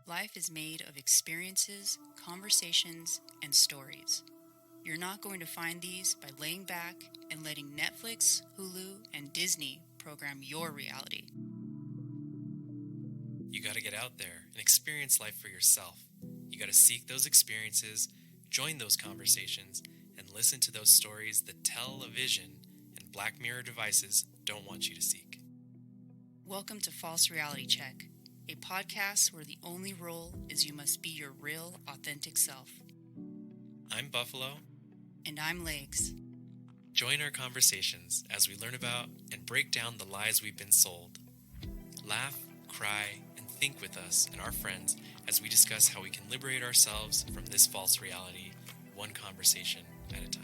Life is made of experiences, conversations, and stories. You're not going to find these by laying back and letting Netflix, Hulu, and Disney program your reality. You got to get out there and experience life for yourself. You got to seek those experiences, join those conversations, and listen to those stories that tell a vision and Black Mirror devices don't want you to seek. Welcome to False Reality Check, a podcast where the only rule is you must be your real, authentic self. I'm Buffalo. And I'm Legs. Join our conversations as we learn about and break down the lies we've been sold. Laugh, cry, and think with us and our friends as we discuss how we can liberate ourselves from this false reality, one conversation at a time.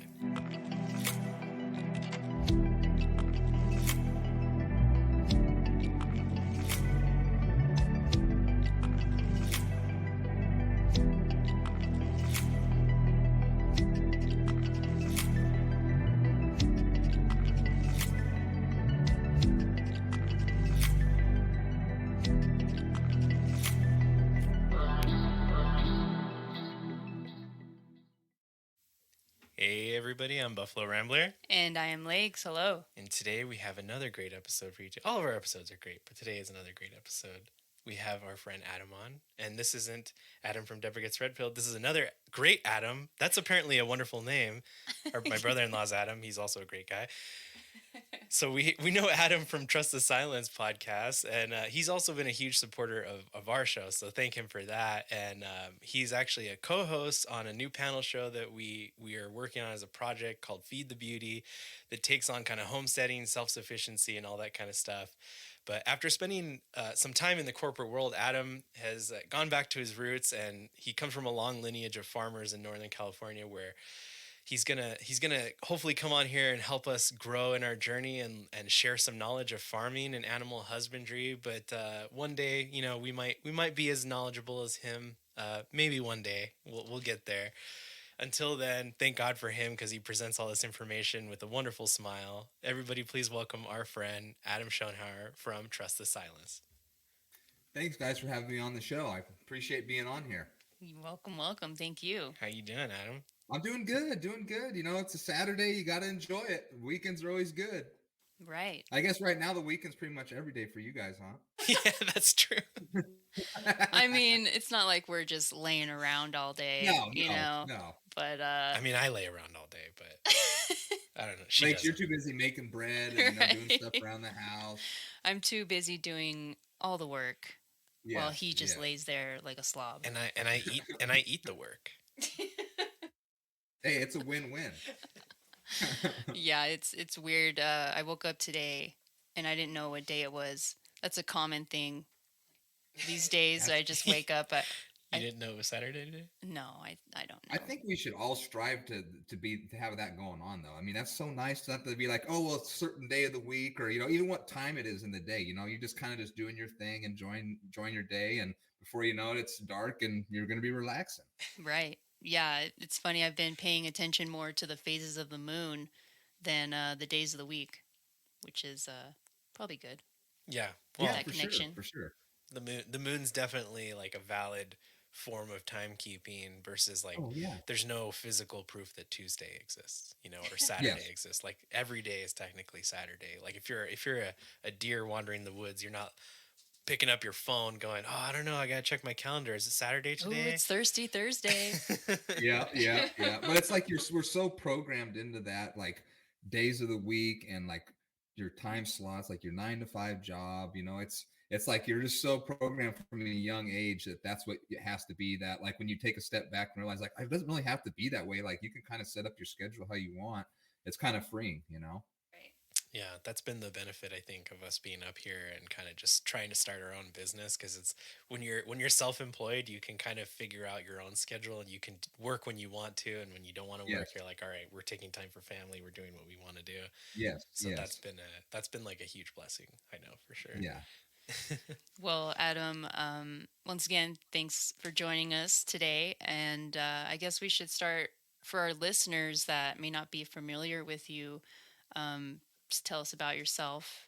Hey everybody, I'm Buffalo Rambler. And I am Legs. Hello. And today we have another great episode for you. All of our episodes are great, but today is another great episode. We have our friend Adam on, and this isn't Adam from Deborah Gets Red Pilled. This is another great Adam. That's apparently a wonderful name. My brother-in-law's Adam. He's also a great guy. So we know Adam from Trust the Silence podcast, and he's also been a huge supporter of our show, so thank him for that. And he's actually a co-host on a new panel show that we are working on as a project called Feed the Beauty that takes on kind of homesteading, self-sufficiency, and all that kind of stuff. But after spending some time in the corporate world, Adam has gone back to his roots, and he comes from a long lineage of farmers in Northern California where he's gonna hopefully come on here and help us grow in our journey and share some knowledge of farming and animal husbandry. But one day, you know, we might be as knowledgeable as him. Maybe one day we'll get there. Until then, thank God for him because he presents all this information with a wonderful smile. Everybody, please welcome our friend Adam Schoenhauer from Trust the Silence. Thanks, guys, for having me on the show. I appreciate being on here. Welcome. Thank you. How you doing, Adam? I'm doing good. You know, it's a Saturday. You got to enjoy it. Weekends are always good. Right. I guess right now the weekend's pretty much every day for you guys, huh? Yeah, that's true. I mean, it's not like we're just laying around all day, No. But I mean, I lay around all day, but I don't know. Like, you're too busy making bread and doing stuff around the house. I'm too busy doing all the work while he just lays there like a slob. And I eat the work. Hey, it's a win-win. Yeah, it's weird. I woke up today and I didn't know what day it was. That's a common thing these days. I just wake up. You didn't know it was Saturday today? No, I don't know. I think we should all strive to have that going on, though. I mean, that's so nice not to be like, oh, well, it's a certain day of the week, or even what time it is in the day. You just kind of just doing your thing, enjoying your day, and before you know it, it's dark and you're going to be relaxing. Right. Yeah, it's funny. I've been paying attention more to the phases of the moon than the days of the week, which is probably good. Yeah, well, that connection for sure. The moon's definitely like a valid form of timekeeping versus like there's no physical proof that Tuesday exists, or Saturday exists. Like every day is technically Saturday. Like if you're a deer wandering the woods, you're not picking up your phone going, oh, I don't know, I gotta check my calendar. Is it Saturday today? Oh, it's Thirsty Thursday. Yeah. But it's like we're so programmed into that, like days of the week and like your time slots, like your 9-to-5 job. It's like you're just so programmed from a young age that's what it has to be. That like when you take a step back and realize like it doesn't really have to be that way. Like you can kind of set up your schedule how you want. It's kind of freeing, Yeah, that's been the benefit, I think, of us being up here and kind of just trying to start our own business, because it's when you're self-employed, you can kind of figure out your own schedule and you can work when you want to, and when you don't want to work, you're like, all right, we're taking time for family, we're doing what we want to do. Yes. So that's been like a huge blessing, I know for sure. Yeah. Well, Adam, once again, thanks for joining us today, and I guess we should start for our listeners that may not be familiar with you. Just tell us about yourself.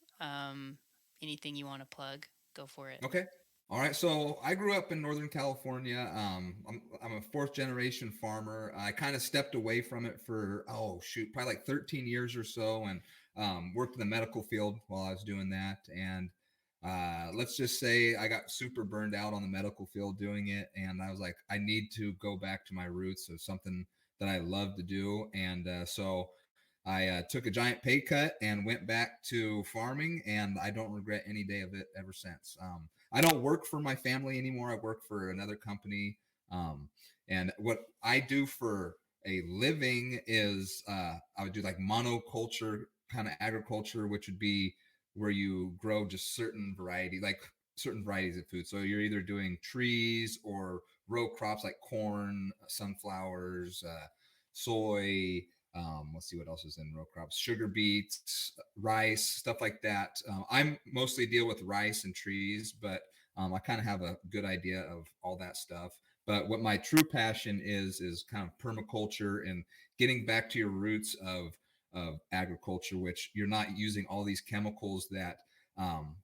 Anything you want to plug, go for it. Okay. All right, so I grew up in Northern California. I'm a fourth generation farmer. I kind of stepped away from it for probably like 13 years or so, and worked in the medical field while I was doing that. And let's just say I got super burned out on the medical field doing it, and I was like, I need to go back to my roots of something that I love to do. And so I took a giant pay cut and went back to farming, and I don't regret any day of it ever since. I don't work for my family anymore. I work for another company. Um, and what I do for a living is I would do like monoculture kind of agriculture, which would be where you grow just certain varieties of food. So you're either doing trees or row crops like corn, sunflowers, soy. Let's see what else is in row crops: sugar beets, rice, stuff like that. I'm mostly deal with rice and trees, but I kind of have a good idea of all that stuff. But what my true passion is kind of permaculture and getting back to your roots of agriculture, which you're not using all these chemicals that um,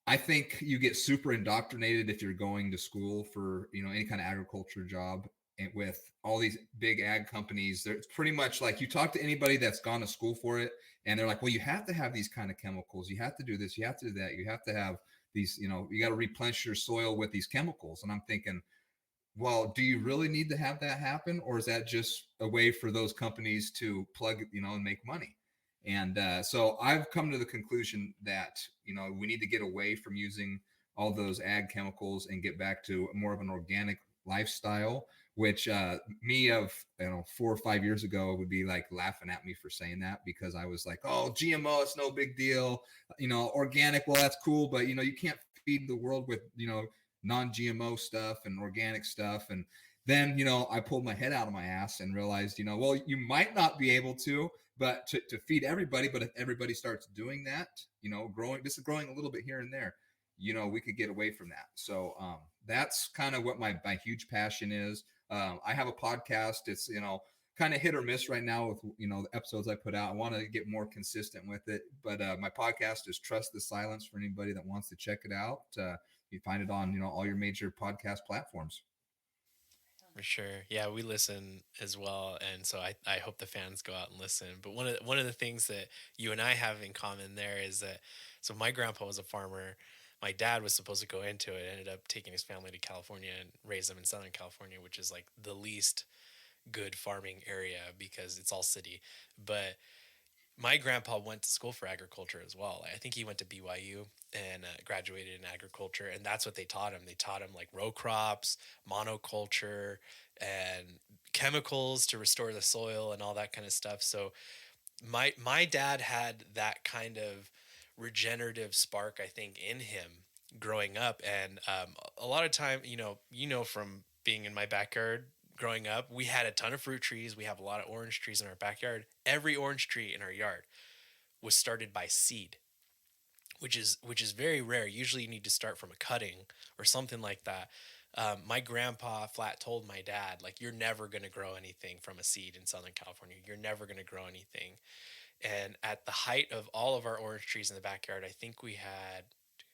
I think you get super indoctrinated if you're going to school for any kind of agriculture job, and with all these big ag companies. It's pretty much like you talk to anybody that's gone to school for it, and they're like, well, you have to have these kind of chemicals, you have to do this, you have to do that, you have to have these, you got to replenish your soil with these chemicals. And I'm thinking, well, do you really need to have that happen, or is that just a way for those companies to plug, and make money? And so I've come to the conclusion that we need to get away from using all those ag chemicals and get back to more of an organic lifestyle. Which me of 4 or 5 years ago would be like laughing at me for saying that, because I was like, oh, GMO, it's no big deal. Organic, well, that's cool, but you can't feed the world with non-GMO stuff and organic stuff. And then I pulled my head out of my ass and realized, well, you might not be able to, but to feed everybody. But if everybody starts doing that, growing a little bit here and there, we could get away from that. So that's kind of what my huge passion is. I have a podcast. It's kind of hit or miss right now with the episodes I put out. I want to get more consistent with it, but my podcast is Trust the Silence for anybody that wants to check it out. You find it on all your major podcast platforms. For sure. Yeah, we listen as well. And so I hope the fans go out and listen. But one of the things that you and I have in common there is that, so my grandpa was a farmer. My dad was supposed to go into it, ended up taking his family to California and raise them in Southern California, which is like the least good farming area because it's all city. But my grandpa went to school for agriculture as well. I think he went to BYU and graduated in agriculture, and that's what they taught him. They taught him like row crops, monoculture, and chemicals to restore the soil and all that kind of stuff. So my dad had that kind of regenerative spark, I think, in him growing up, and a lot of time, from being in my backyard growing up, we had a ton of fruit trees. We have a lot of orange trees in our backyard. Every orange tree in our yard was started by seed, which is very rare. Usually, you need to start from a cutting or something like that. My grandpa flat told my dad, like, you're never going to grow anything from a seed in Southern California. You're never going to grow anything. And at the height of all of our orange trees in the backyard, I think we had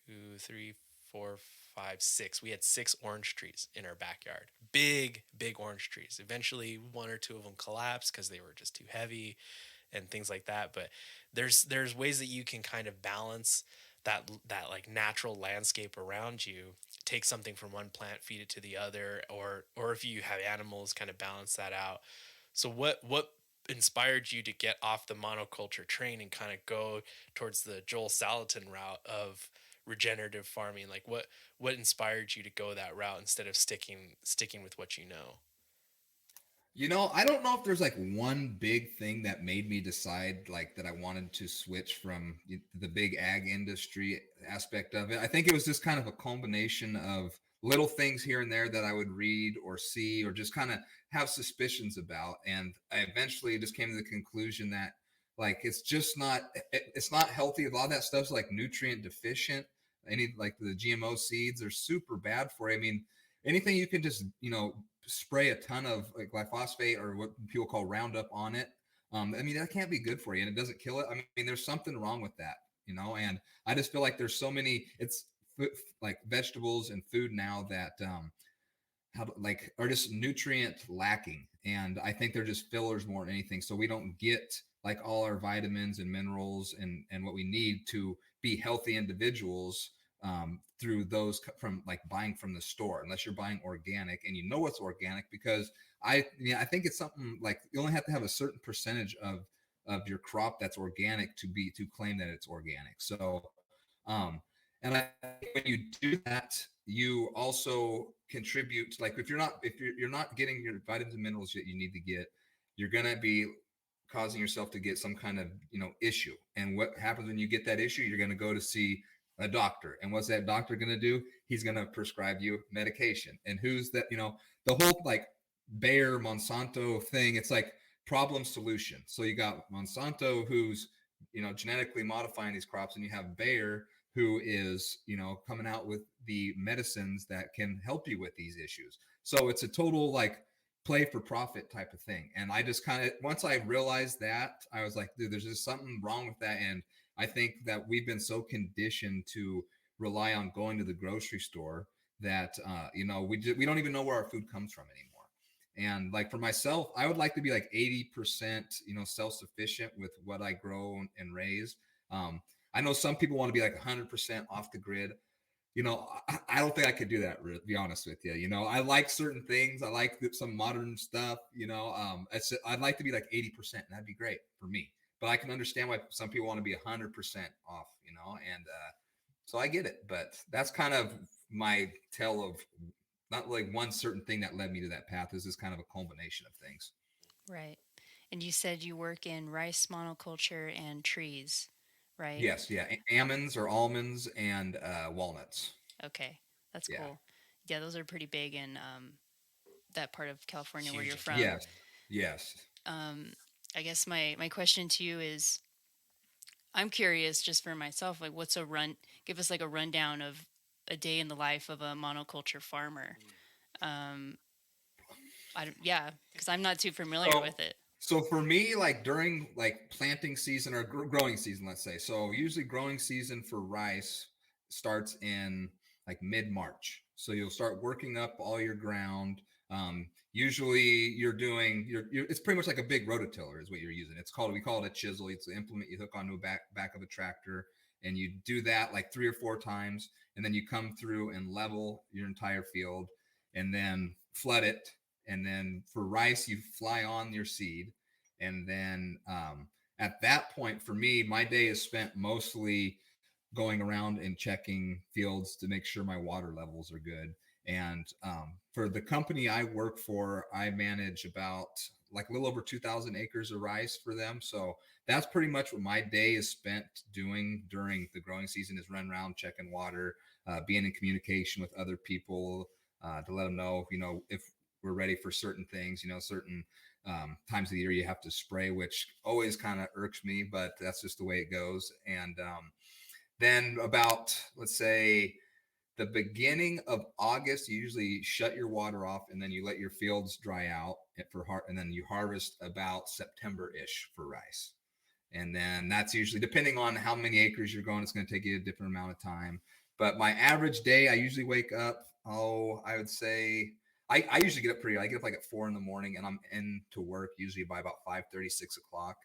2, 3, 4, 5, 6. We had 6 orange trees in our backyard. Big, big orange trees. Eventually, one or two of them collapsed because they were just too heavy and things like that. But there's ways that you can kind of balance that like natural landscape around you. Take something from one plant, feed it to the other, or if you have animals, kind of balance that out. So what inspired you to get off the monoculture train and kind of go towards the Joel Salatin route of regenerative farming? Like what inspired you to go that route instead of sticking with what you know? I don't know if there's like one big thing that made me decide like that I wanted to switch from the big ag industry aspect of it. I think it was just kind of a combination of little things here and there that I would read or see or just kind of have suspicions about. And I eventually just came to the conclusion that like it's not healthy. A lot of that stuff's like nutrient deficient. Any like the GMO seeds are super bad for you. I mean, anything you can just spray a ton of like glyphosate or what people call Roundup on it. I mean, that can't be good for you, and it doesn't kill it. I mean, there's something wrong with that, and I just feel like there's so many. It's like vegetables and food now that like are just nutrient lacking, and I think they're just fillers more than anything, so we don't get like all our vitamins and minerals and what we need to be healthy individuals through those from like buying from the store, unless you're buying organic and you know it's organic, because I think it's something like you only have to have a certain percentage of your crop that's organic to claim that it's organic. So and I think when you do that, you also contribute. Like if you're not getting your vitamins and minerals that you need to get, you're gonna be causing yourself to get some kind of issue. And what happens when you get that issue? You're gonna go to see a doctor, and what's that doctor gonna do? He's gonna prescribe you medication. And who's that? The whole like Bayer Monsanto thing. It's like problem solution. So you got Monsanto who's genetically modifying these crops, and you have Bayer who is coming out with the medicines that can help you with these issues. So it's a total like play for profit type of thing. And I just kind of, once I realized that, I was like, dude, there's just something wrong with that. And I think that we've been so conditioned to rely on going to the grocery store that we don't even know where our food comes from anymore. And like for myself, I would like to be like 80% self-sufficient with what I grow and raise. I know some people want to be like 100% off the grid. I don't think I could do that, to be honest with you. I like certain things. I like some modern stuff. I'd like to be like 80%, and that'd be great for me. But I can understand why some people want to be 100% off, and so I get it. But that's kind of my tale of not like one certain thing that led me to that path. This is kind of a combination of things. Right. And you said you work in rice monoculture and trees, right? Yes, yeah, almonds or almonds and walnuts. Okay, that's Yeah. cool. Yeah, those are pretty big in that part of California where you're Huge. from. Yes. Yes. I guess my question to you is, I'm curious just for myself, like give us like a rundown of a day in the life of a monoculture farmer. Um, yeah, because I'm not too familiar So, with it. so for me, like during like planting season or growing season, let's say, so usually growing season for rice starts in like mid-March. So you'll start working up all your ground. Usually you're doing it's pretty much like a big rototiller is what you're using. We call it a chisel. It's an implement you hook onto a back of a tractor, and you do that like 3 or 4 times, and then you come through and level your entire field, and then flood it. And then for rice, you fly on your seed. And then at that point, for me, my day is spent mostly going around and checking fields to make sure my water levels are good. And for the company I work for, I manage about like a little over 2,000 acres of rice for them. So that's pretty much what my day is spent doing during the growing season, is run around checking water, being in communication with other people to let them know, if we're ready for certain things, certain times of the year you have to spray, which always kind of irks me, but that's just the way it goes. And then about, let's say, the beginning of August, you usually shut your water off, and then you let your fields dry out and then you harvest about September-ish for rice. And then that's usually, depending on how many acres you're growing, it's going to take you a different amount of time. But my average day, I usually wake up, I would say, I usually get up I get up like at 4 a.m, and I'm into work usually by about 5:30, 6 o'clock.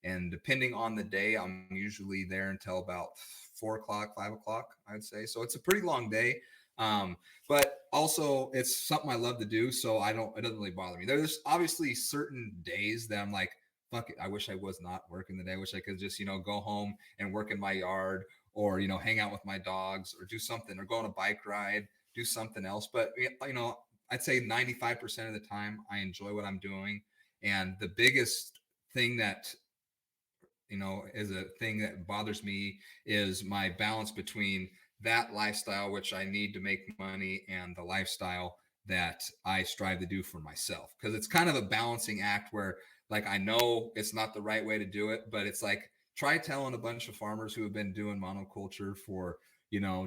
And depending on the day, I'm usually there until about 4 o'clock, 5 o'clock, I'd say. So it's a pretty long day. But also it's something I love to do. So it doesn't really bother me. There's obviously certain days that I'm like, fuck it, I wish I was not working the day. I wish I could just, go home and work in my yard, or, hang out with my dogs, or do something, or go on a bike ride, do something else. But, I'd say 95% of the time I enjoy what I'm doing. And the biggest thing that, is a thing that bothers me is my balance between that lifestyle, which I need to make money, and the lifestyle that I strive to do for myself. Because it's kind of a balancing act where, like, I know it's not the right way to do it, but it's like, try telling a bunch of farmers who have been doing monoculture for,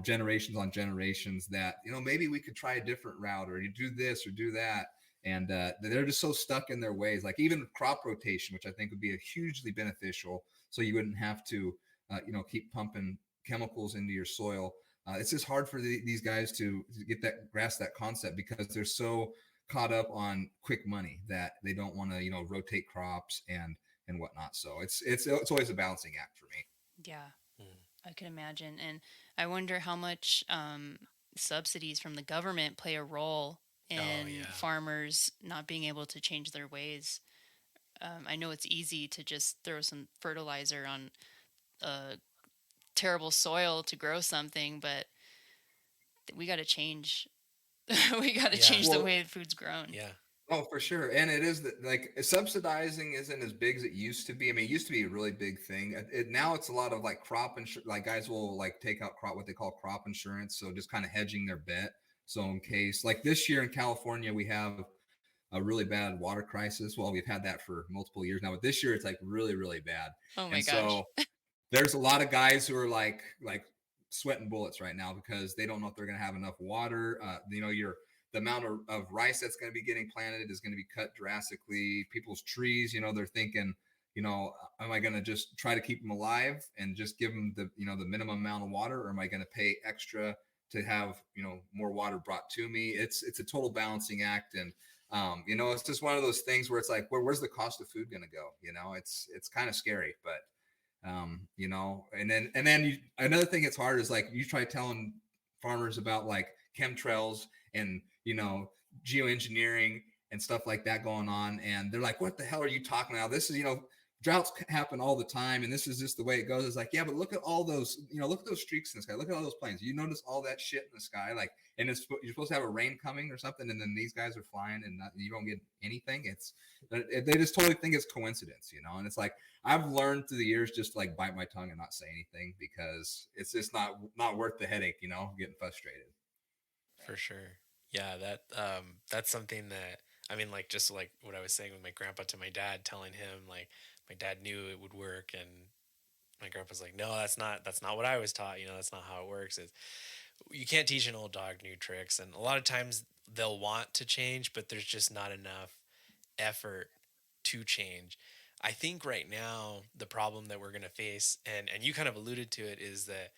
generations on generations that, maybe we could try a different route, or you do this or do that. And they're just so stuck in their ways. Like even crop rotation, which I think would be a hugely beneficial, so you wouldn't have to, keep pumping chemicals into your soil. It's just hard for these guys to get that grasp that concept because they're so caught up on quick money that they don't want to rotate crops and whatnot. So it's always a balancing act for me. Yeah, Mm. I can imagine. And I wonder how much subsidies from the government play a role Oh in yeah. farmers not being able to change their ways. I know it's easy to just throw some fertilizer on a terrible soil to grow something, but we got to change. We got to Yeah. change the Well, way food's grown. oh, for sure. And it is like subsidizing isn't as big as it used to be. I mean, it used to be a really big thing. Now it's a lot of like crop insurance. Like guys will like take out what they call crop insurance. So just kind of hedging their bet. So in case like this year in California, we have a really bad water crisis. Well, we've had that for multiple years now, but this year it's like really, really bad. Oh And my gosh. so there's a lot of guys who are like sweating bullets right now because they don't know if they're going to have enough water. The amount of rice that's going to be getting planted is going to be cut drastically. People's trees, they're thinking, am I going to just try to keep them alive and just give them the minimum amount of water, or am I going to pay extra to have more water brought to me? It's a total balancing act, and it's just one of those things where it's like, where's the cost of food going to go? It's kind of scary, but another thing that's hard is like you try telling farmers about like chemtrails and geoengineering and stuff like that going on, and they're like, what the hell are you talking about? This is droughts happen all the time, and this is just the way it goes. It's like, yeah, but look at all those, look at those streaks in the sky, look at all those planes, you notice all that shit in the sky, like, and you're supposed to have a rain coming or something, and then these guys are flying and you don't get anything. They just totally think it's coincidence, and it's like I've learned through the years just to like bite my tongue and not say anything because it's just not worth the headache, getting frustrated. For sure. Yeah, that's something that I mean, like just like what I was saying with my grandpa to my dad, telling him like my dad knew it would work, and my grandpa's like, no, that's not what I was taught. That's not how it works. Is you can't teach an old dog new tricks, and a lot of times they'll want to change, but there's just not enough effort to change. I think right now the problem that we're going to face, and you kind of alluded to it, is that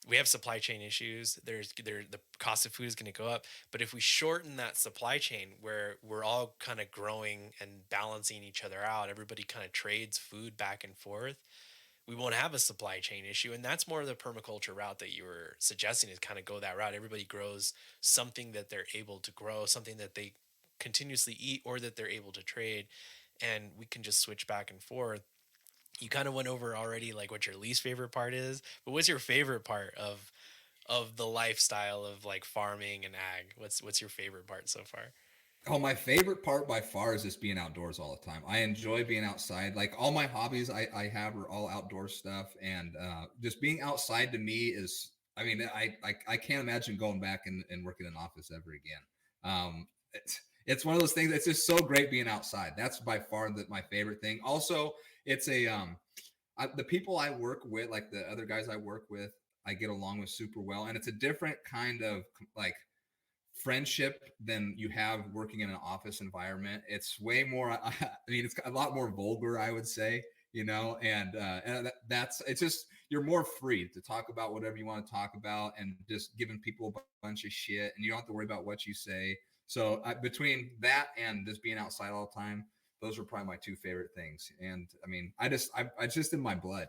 we have supply chain issues. The cost of food is going to go up, but if we shorten that supply chain where we're all kind of growing and balancing each other out, everybody kind of trades food back and forth, we won't have a supply chain issue. And that's more of the permaculture route that you were suggesting, is kind of go that route. Everybody grows something that they're able to grow, something that they continuously eat or that they're able to trade, and we can just switch back and forth. You kind of went over already like what your least favorite part is, but what's your favorite part of the lifestyle of like farming and ag? What's your favorite part so far? Oh, my favorite part by far is just being outdoors all the time. I enjoy being outside. Like all my hobbies I have are all outdoor stuff. And just being outside to me is, I mean, I can't imagine going back and working in an office ever again. It's one of those things that's just so great being outside. That's by far my favorite thing. Also, it's the people I work with, like the other guys I work with, I get along with super well. And it's a different kind of like friendship than you have working in an office environment. It's way more, I mean, it's a lot more vulgar, I would say, and that's, it's just, you're more free to talk about whatever you want to talk about and just giving people a bunch of shit and you don't have to worry about what you say. So between that and just being outside all the time, those are probably my two favorite things. And I mean, I just in my blood.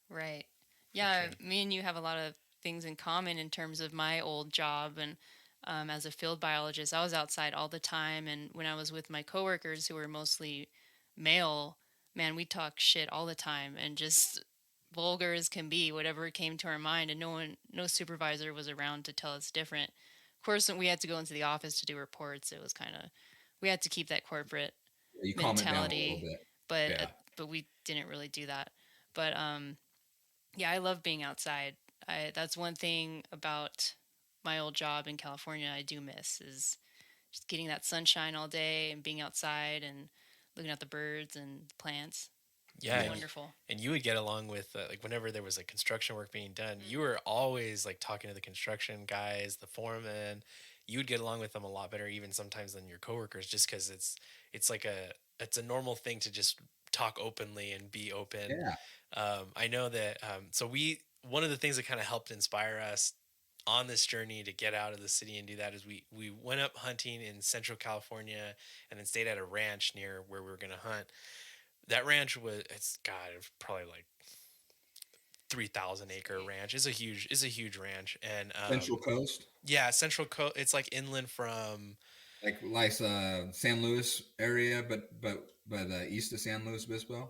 Right. For Yeah, sure. me and you have a lot of things in common in terms of my old job. And as a field biologist, I was outside all the time. And when I was with my coworkers, who were mostly male, man, we talk shit all the time and just vulgar as can be, whatever came to our mind. And no supervisor was around to tell us different. Of course, when we had to go into the office to do reports, it was kind of, we had to keep that corporate You calm it down a little mentality, bit. but Yeah. but we didn't really do that. But yeah, I love being outside. That's one thing about my old job in California I do miss is just getting that sunshine all day and being outside and looking at the birds and plants. Yeah, Yeah. Wonderful. and you would get along with like whenever there was like construction work being done, you were always like talking to the construction guys, the foreman. You would get along with them a lot better, even sometimes than your coworkers, just because it's like it's a normal thing to just talk openly and be open. Yeah. I know that. So we one of the things that kind of helped inspire us on this journey to get out of the city and do that is we went up hunting in Central California and then stayed at a ranch near where we were going to hunt. That ranch it's God, it was probably like 3,000 acre ranch. It's a huge ranch. And Central Coast, yeah, Central Coast, it's like inland from, like San Luis area, but east of San Luis Obispo.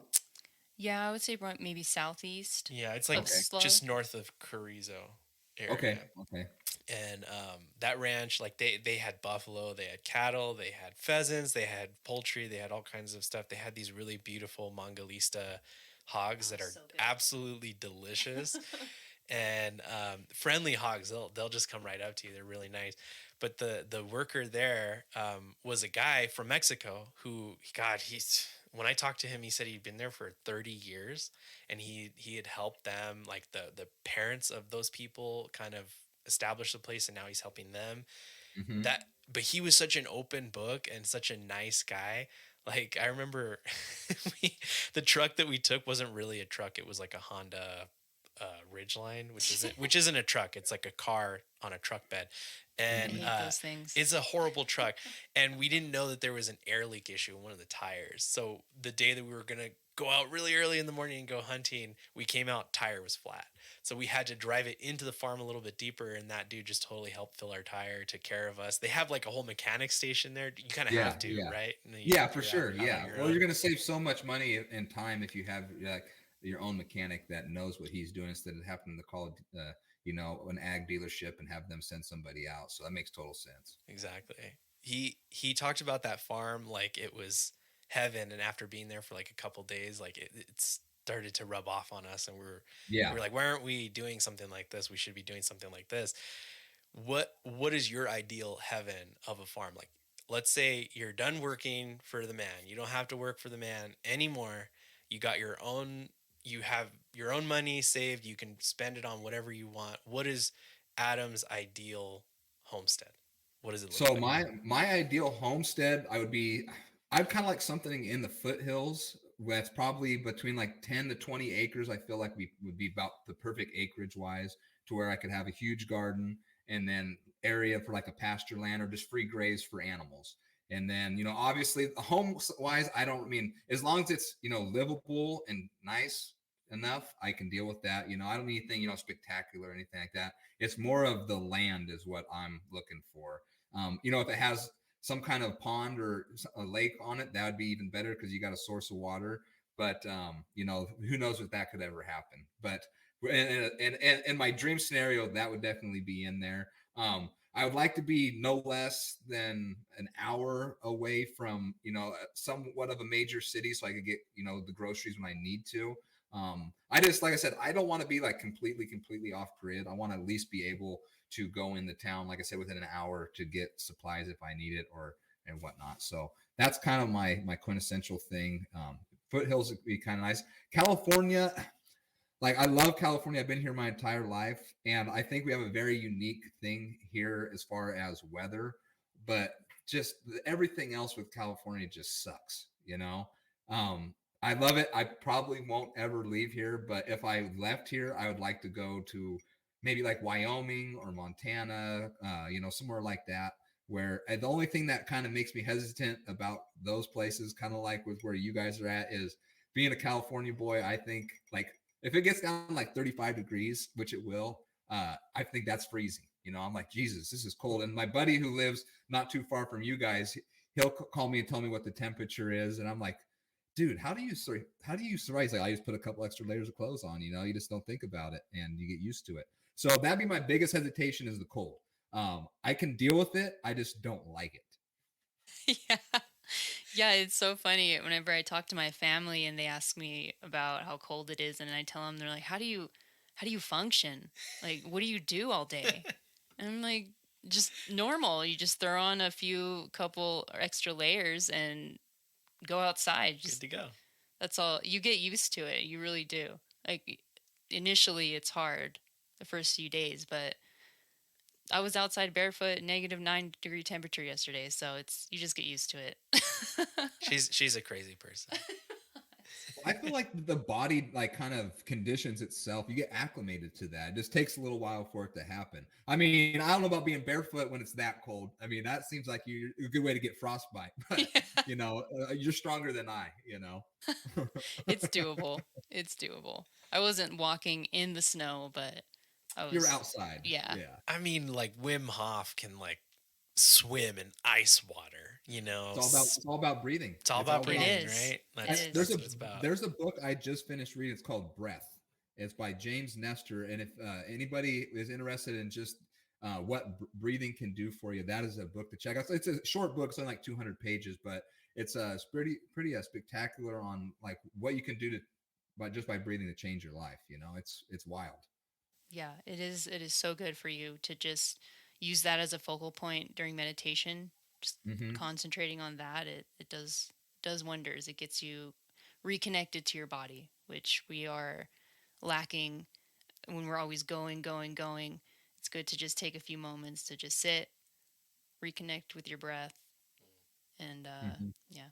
Yeah, I would say maybe southeast yeah, it's like of Okay. Slow. just north of Carrizo area. Okay. Okay. And that ranch, like they had buffalo, they had cattle, they had pheasants, they had poultry, they had all kinds of stuff. They had these really beautiful Mongolista hogs that are so big. absolutely delicious. And friendly hogs, they'll just come right up to you. They're really nice. But the worker there was a guy from Mexico who, God, he's when I talked to him, he said he'd been there for 30 years, and he had helped them, like the parents of those people kind of establish the place, and now he's helping them. Hmm. That But he was such an open book and such a nice guy. Like, I remember the truck that we took wasn't really a truck. It was like a Honda Ridgeline, which isn't a truck. It's like a car on a truck bed, I and hate those things. it's a horrible truck. And we didn't know that there was an air leak issue in one of the tires. So the day that we were gonna go out really early in the morning and go hunting, we came out, tire was flat. So we had to drive it into the farm a little bit deeper, and that dude just totally helped fill our tire, took care of us. They have like a whole mechanic station there. You kind of Yeah. have to, Yeah. right? And then you Yeah, go for through sure. out on Yeah. your Well, own. you're gonna save so much money and time if you have like your own mechanic that knows what he's doing instead of having to call, an ag dealership and have them send somebody out. So that makes total sense. Exactly. He talked about that farm like it was heaven, and after being there for like a couple days, like it started to rub off on us, and Yeah. we're like, why aren't we doing something like this? We should be doing something like this. What is your ideal heaven of a farm? Like, let's say you're done working for the man. You don't have to work for the man anymore. You got you have your own money saved. You can spend it on whatever you want. What is Adam's ideal homestead? What does it look So like? my ideal homestead, I'd kind of like something in the foothills that's probably between like 10 to 20 acres. I feel like would be about the perfect acreage wise to where I could have a huge garden and then area for like a pasture land or just free graze for animals. And then, obviously home wise, I mean, as long as it's, livable and nice enough, I can deal with that. I don't need anything, spectacular or anything like that. It's more of the land is what I'm looking for. If it has some kind of pond or a lake on it, that would be even better because you got a source of water. But who knows if that could ever happen. But in my dream scenario, that would definitely be in there. I would like to be no less than an hour away from somewhat of a major city, so I could get the groceries when I need to. I just, like I said, I don't want to be like completely off grid. I want to at least be able to go in the town, like I said, within an hour to get supplies if I need it or and whatnot. So that's kind of my quintessential thing. Foothills would be kind of nice. California, like I love California. I've been here my entire life, and I think we have a very unique thing here as far as weather. But just everything else with California just sucks, I love it. I probably won't ever leave here, but if I left here, I would like to go to maybe like Wyoming or Montana, somewhere like that. Where the only thing that kind of makes me hesitant about those places, kind of like with where you guys are at, is being a California boy. I think like if it gets down like 35 degrees, which it will, I think that's freezing. I'm like, Jesus, this is cold. And my buddy who lives not too far from you guys, he'll call me and tell me what the temperature is, and I'm like, dude, how do you survive? He's like, I just put a couple extra layers of clothes on. You just don't think about it and you get used to it. So that'd be my biggest hesitation is the cold. I can deal with it. I just don't like it. Yeah. Yeah, it's so funny whenever I talk to my family and they ask me about how cold it is and I tell them, they're like, how do you function? Like, what do you do all day? And I'm like, just normal. You just throw on a couple extra layers and go outside. Good Just to go. that's all. You get used to it. You really do. Like initially it's hard the first few days, but I was outside barefoot, -9 degree temperature yesterday, so you just get used to it. She's a crazy person. I feel like the body like kind of conditions itself. You get acclimated to that. It just takes a little while for it to happen. I mean, I don't know about being barefoot when it's that cold. I mean, that seems like a good way to get frostbite. But Yeah, you're stronger than I. You know. it's doable. It's doable. I wasn't walking in the snow, but I You're was, outside. yeah. Yeah. I mean, like Wim Hof can like swim in ice water, you know. It's all about breathing. It's all It's about all It about breathing, is. right? It That's there's is. a what it's about. there's a book I just finished reading. It's called Breath. It's by James Nestor, and if anybody is interested in just what breathing can do for you, that is a book to check out. So it's a short book, it's only like 200 pages, but it's pretty spectacular on like what you can do to by breathing to change your life. It's wild. Yeah, it is. It is so good for you to just use that as a focal point during meditation. Just Hmm. concentrating on that, it does wonders. It gets you reconnected to your body, which we are lacking when we're always going, going, going. It's good to just take a few moments to just sit, reconnect with your breath, and Hmm. yeah,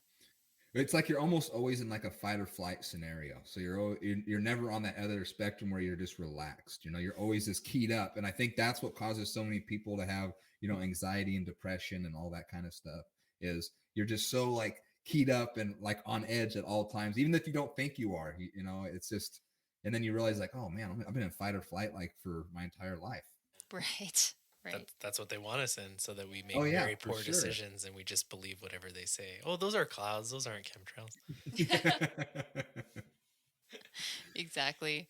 It's like you're almost always in like a fight or flight scenario. So you're never on that other spectrum where you're just relaxed. You're always just keyed up, and I think that's what causes so many people to have anxiety and depression and all that kind of stuff. Is you're just so like keyed up and like on edge at all times, even if you don't think you are. It's just, and then you realize like, oh man, I've been in fight or flight like for my entire life. right, right. That's what they want us in, so that we Oh make yeah, very for poor sure. decisions and we just believe whatever they say. Oh, those are clouds. Those aren't chemtrails. Exactly.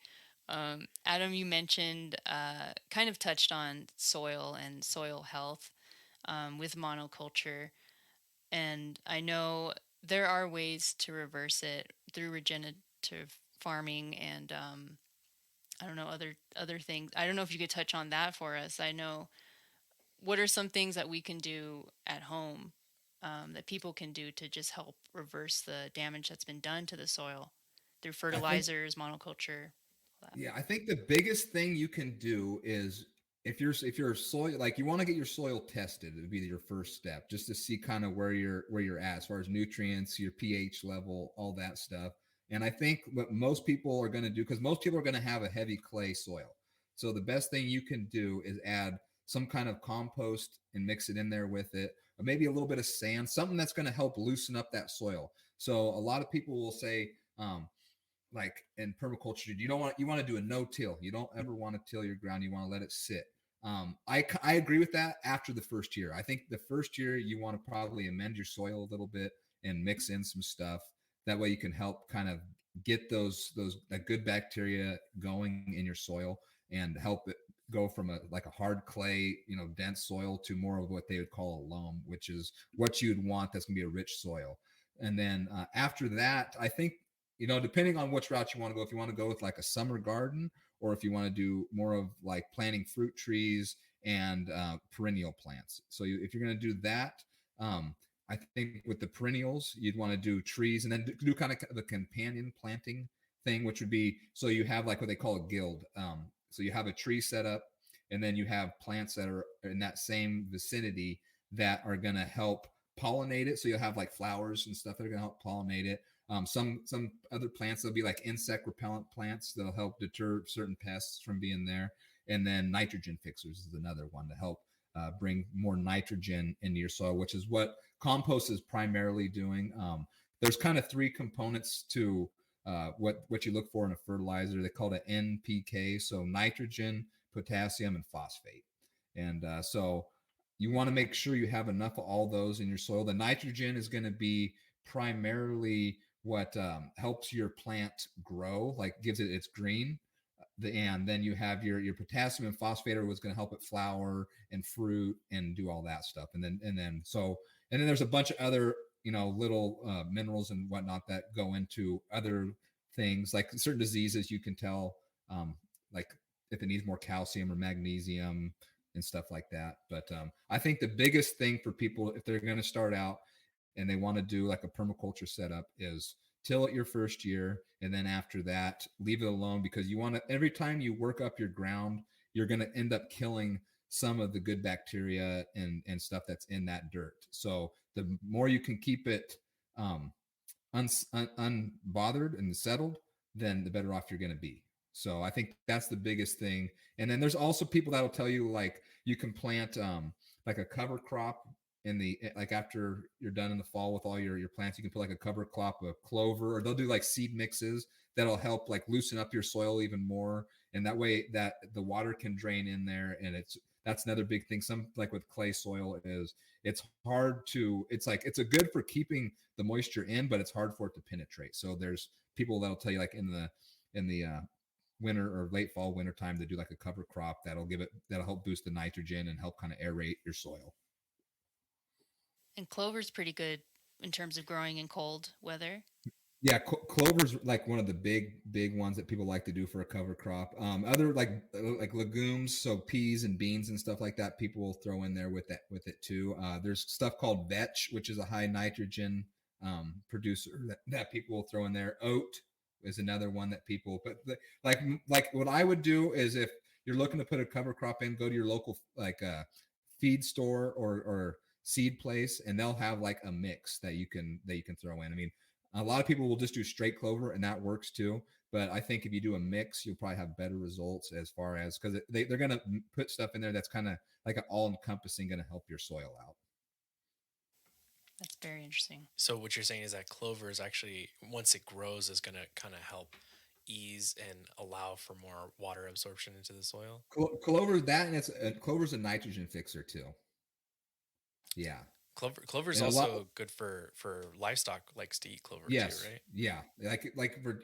Adam, you mentioned, kind of touched on soil and soil health with monoculture. And I know there are ways to reverse it through regenerative farming and I don't know, other things. I don't know if you could touch on that for us. I know, what are some things that we can do at home, that people can do to just help reverse the damage that's been done to the soil through I think fertilizers, monoculture, all that. Yeah, I think the biggest thing you can do is if you're soil like you want to get your soil tested, it would be your first step, just to see kind of where you're at as far as nutrients, your pH level, all that stuff. And I think what most people are going to do, because most people are going to have a heavy clay soil, so the best thing you can do is add some kind of compost and mix it in there with it, or maybe a little bit of sand, something that's going to help loosen up that soil. So a lot of people will say, like in permaculture, you want to do a no-till. You don't ever want to till your ground. You want to let it sit. I agree with that after the first year. I think the first year you want to probably amend your soil a little bit and mix in some stuff. That way you can help kind of get those that good bacteria going in your soil and help it go from a hard clay, dense soil to more of what they would call a loam, which is what you'd want. That's gonna be a rich soil. And then after that, I think depending on which route you want to go, if you want to go with like a summer garden, or if you want to do more of like planting fruit trees and perennial plants. So if you're going to do that, I think with the perennials, you'd want to do trees and then do kind of the companion planting thing, which would be, so you have like what they call a guild. So you have a tree set up, and then you have plants that are in that same vicinity that are going to help pollinate it. So you'll have like flowers and stuff that are going to help pollinate it. Some other plants, there'll be like insect repellent plants that'll help deter certain pests from being there. And then nitrogen fixers is another one to help bring more nitrogen into your soil, which is what compost is primarily doing. There's kind of three components to what you look for in a fertilizer. They call it NPK, so nitrogen, potassium, and phosphate. And so you want to make sure you have enough of all those in your soil. The nitrogen is going to be primarily what helps your plant grow, like gives it its green. And then you have your potassium and phosphate was going to help it flower and fruit and do all that stuff. And then there's a bunch of other little minerals and whatnot that go into other things, like certain diseases you can tell, like if it needs more calcium or magnesium and stuff like that. But I think the biggest thing for people, if they're going to start out and they want to do like a permaculture setup, is till it your first year, and then after that leave it alone, because you want to, every time you work up your ground, you're going to end up killing some of the good bacteria and stuff that's in that dirt. So the more you can keep it unbothered and settled, then the better off you're going to be. So I think that's the biggest thing. And then there's also people that'll tell you like you can plant like a cover crop in the like after you're done in the fall with all your plants, you can put like a cover crop of clover, or they'll do like seed mixes that'll help like loosen up your soil even more, and that way that the water can drain in there. And that's another big thing. Some like with clay soil is it's hard to it's like it's a good for keeping the moisture in, but it's hard for it to penetrate. So there's people that'll tell you like in the winter or late fall winter time to do like a cover crop that'll help boost the nitrogen and help kind of aerate your soil. And clover's pretty good in terms of growing in cold weather. Yeah, clover's like one of the big ones that people like to do for a cover crop. Other like legumes, so peas and beans and stuff like that, people will throw in there with it too. There's stuff called vetch, which is a high nitrogen producer that people will throw in there. Oat is another one that people put. Like what I would do is if you're looking to put a cover crop in, go to your local like feed store or seed place, and they'll have like a mix that you can throw in. I mean, a lot of people will just do straight clover, and that works too. But I think if you do a mix, you'll probably have better results as far as because they're going to put stuff in there that's kind of like an all encompassing, going to help your soil out. That's very interesting. So what you're saying is that clover is actually, once it grows, is going to kind of help ease and allow for more water absorption into the soil. Clover that, and clover's a nitrogen fixer too. Yeah. Clover's also good for livestock. Likes to eat clover too, right? Yeah. Like for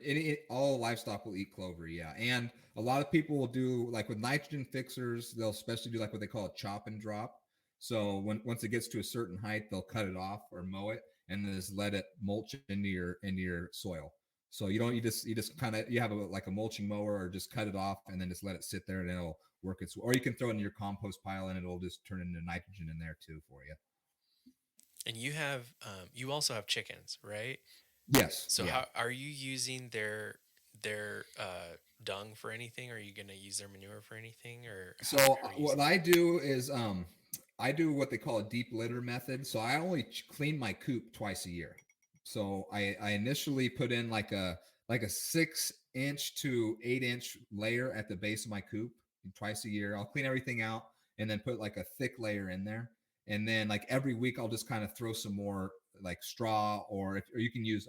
all livestock will eat clover. Yeah. And a lot of people will do like with nitrogen fixers, they'll especially do like what they call a chop and drop. So once it gets to a certain height, they'll cut it off or mow it and then just let it mulch into your soil. So you just kind of, you have like a mulching mower, or just cut it off and then just let it sit there and it'll work its, or you can throw it in your compost pile and it'll just turn into nitrogen in there too for you. And you also have chickens, right? Yes. So how are you using their dung for anything? Are you going to use their manure for anything? Or so what I do is I do what they call a deep litter method. So I only clean my coop twice a year. So I initially put in like a 6-inch to 8-inch layer at the base of my coop twice a year. I'll clean everything out and then put like a thick layer in there. And then like every week I'll just kind of throw some more like straw, or you can use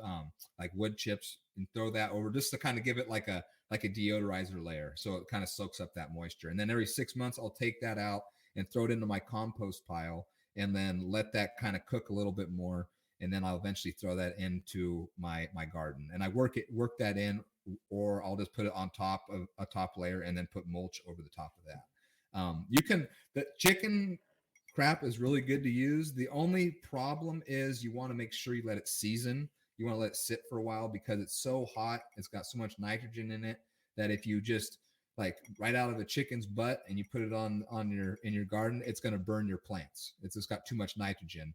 like wood chips and throw that over just to kind of give it like a deodorizer layer, so it kind of soaks up that moisture. And then every 6 months I'll take that out and throw it into my compost pile and then let that kind of cook a little bit more, and then I'll eventually throw that into my garden. And I work that in, or I'll just put it on top of a top layer and then put mulch over the top of that. The chicken crap is really good to use. The only problem is you want to make sure you let it season. You want to let it sit for a while because it's so hot. It's got so much nitrogen in it that if you just like right out of a chicken's butt and you put it in your garden, it's going to burn your plants. It's just got too much nitrogen.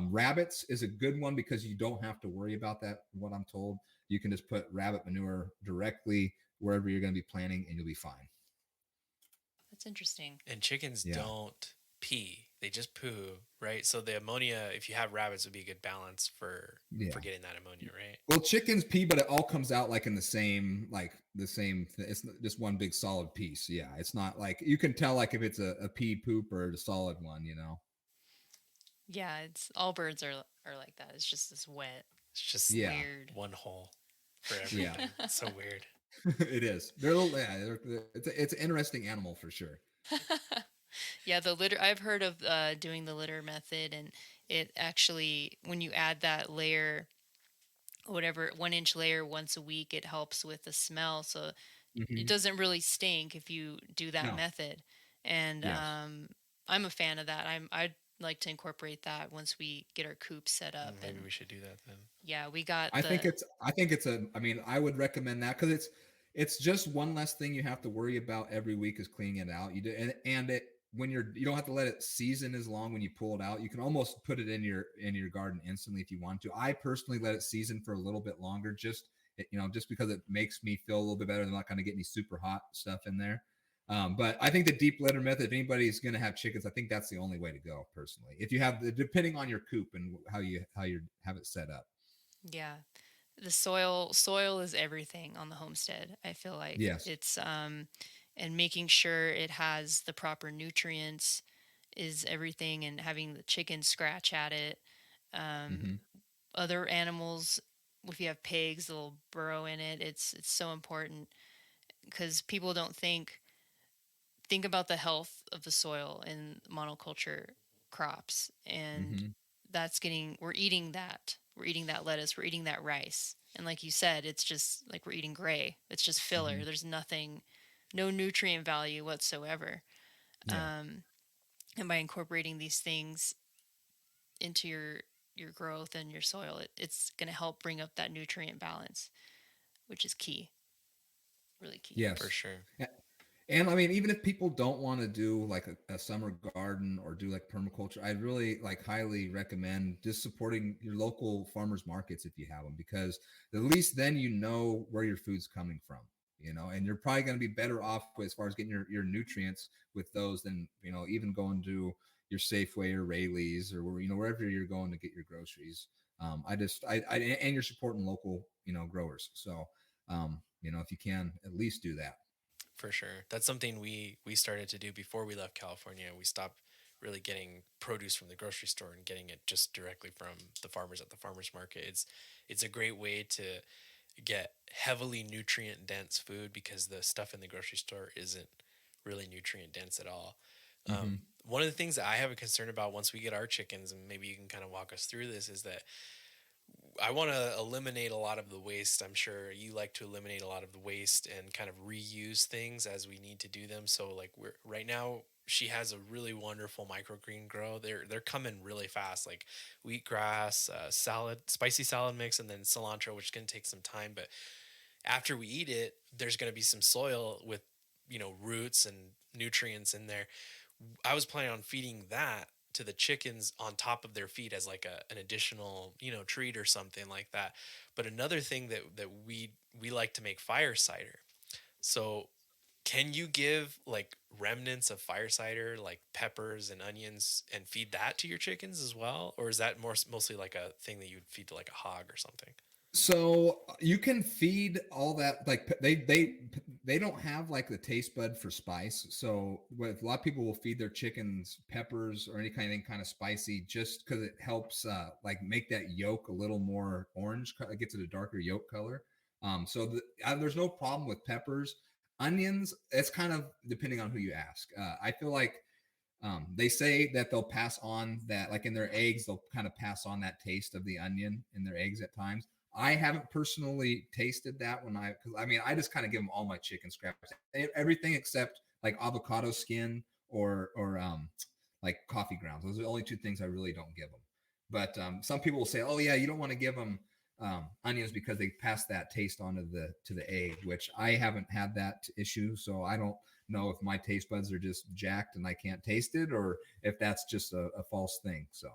Rabbits is a good one because you don't have to worry about that. What I'm told, you can just put rabbit manure directly wherever you're going to be planting and you'll be fine. That's interesting. And chickens don't pee, they just poo, right? So the ammonia, if you have rabbits, would be a good balance for getting that ammonia, right? Well, chickens pee, but it all comes out like in the same it's just one big solid piece. Yeah, it's not like you can tell like if it's a pea poop or a solid one, you know. Yeah, it's all birds are like that. It's just this wet. It's just weird. One hole for everything. It's so weird. It is. It's an interesting animal for sure. Yeah, the litter. I've heard of doing the litter method, and it actually, when you add that layer, whatever 1-inch layer once a week, it helps with the smell. So it doesn't really stink if you do that method. And I'm a fan of that. I'd like to incorporate that once we get our coop set up. Maybe we should do that then. Yeah, we got. I think I would recommend that because it's just one less thing you have to worry about every week is cleaning it out. You do, and it when you don't have to let it season as long when you pull it out. You can almost put it in your garden instantly if you want to. I personally let it season for a little bit longer, just because it makes me feel a little bit better. I'm not going to get any super hot stuff in there. But I think the deep litter method, if anybody's going to have chickens, I think that's the only way to go personally. If you have depending on your coop and how you have it set up. Yeah. The soil is everything on the homestead. I feel like Yes. it's and making sure it has the proper nutrients is everything, and having the chickens scratch at it. Um, Mm-hmm. Other animals, if you have pigs, they'll burrow in it. It's so important because people don't think about the health of the soil in monoculture crops, and Mm-hmm. that's getting we're eating that lettuce, we're eating that rice, and like you said, it's just like we're eating gray, it's just Mm-hmm. filler, there's nothing, no nutrient value whatsoever. Yeah. um, and by incorporating these things into your growth and your soil, it's going to help bring up that nutrient balance, which is key, really key. For Yes. sure. And I mean, even if people don't want to do like a summer garden or do like permaculture, I'd really like highly recommend just supporting your local farmers markets if you have them, because at least then you know where your food's coming from, and you're probably going to be better off as far as getting your nutrients with those than, even going to your Safeway or Rayleigh's or wherever you're going to get your groceries. And you're supporting local, growers. So, if you can at least do that. For sure. That's something we started to do before we left California. We stopped really getting produce from the grocery store and getting it just directly from the farmers at the farmers market. It's a great way to get heavily nutrient dense food because the stuff in the grocery store isn't really nutrient dense at all. Mm-hmm. One of the things that I have a concern about once we get our chickens, and maybe you can kind of walk us through this, is that I want to eliminate a lot of the waste. I'm sure you like to eliminate a lot of the waste and kind of reuse things as we need to do them. So like we're right now, she has a really wonderful microgreen grow. They're coming really fast, like wheatgrass, salad, spicy salad mix, and then cilantro, which can take some time. But after we eat it, there's going to be some soil with roots and nutrients in there. I was planning on feeding that to the chickens on top of their feed as like an additional treat or something like that. But another thing that we like to make fire cider. So can you give like remnants of fire cider, like peppers and onions, and feed that to your chickens as well, or is that mostly like a thing that you would feed to like a hog or something? So you can feed all that, like they don't have like the taste bud for spice. So what a lot of people will feed their chickens peppers or any kind of spicy, just because it helps like make that yolk a little more orange. It gets it a darker yolk color. There's no problem with peppers, onions. It's kind of depending on who you ask. I feel like they say that they'll pass on that, like in their eggs, they'll kind of pass on that taste of the onion in their eggs at times. I haven't personally tasted that because I mean, I just kind of give them all my chicken scraps, everything except like avocado skin or like coffee grounds. Those are the only two things I really don't give them. But some people will say, "Oh yeah, you don't want to give them onions because they pass that taste on to the egg," which I haven't had that issue, so I don't know if my taste buds are just jacked and I can't taste it, or if that's just a false thing. So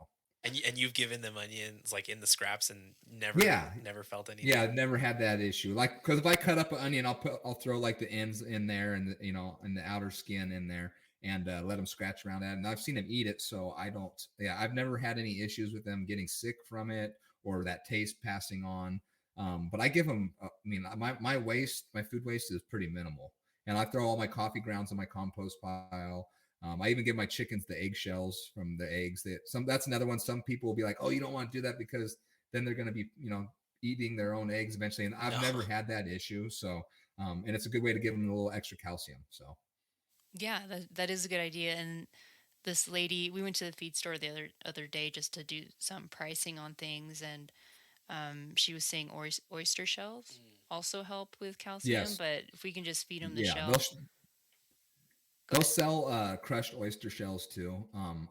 And you've given them onions like in the scraps and yeah, never felt yeah, anything. I've never had that issue. Like, because if I cut up an onion, I'll throw like the ends in there and and the outer skin in there and let them scratch around that. And I've seen them eat it, so I don't. Yeah, I've never had any issues with them getting sick from it or that taste passing on. But I give them. I mean, my food waste is pretty minimal, and I throw all my coffee grounds in my compost pile. I even give my chickens the eggshells from the eggs. That's another one. Some people will be like, "Oh, you don't want to do that because then they're going to be, eating their own eggs eventually." And I've No. never had that issue. So, and it's a good way to give them a little extra calcium. So, Yeah, that is a good idea. And this lady, we went to the feed store the other day just to do some pricing on things, and she was saying oyster shells also help with calcium. yes, But if we can just feed them the yeah, shell, go they'll ahead. sell crushed oyster shells too.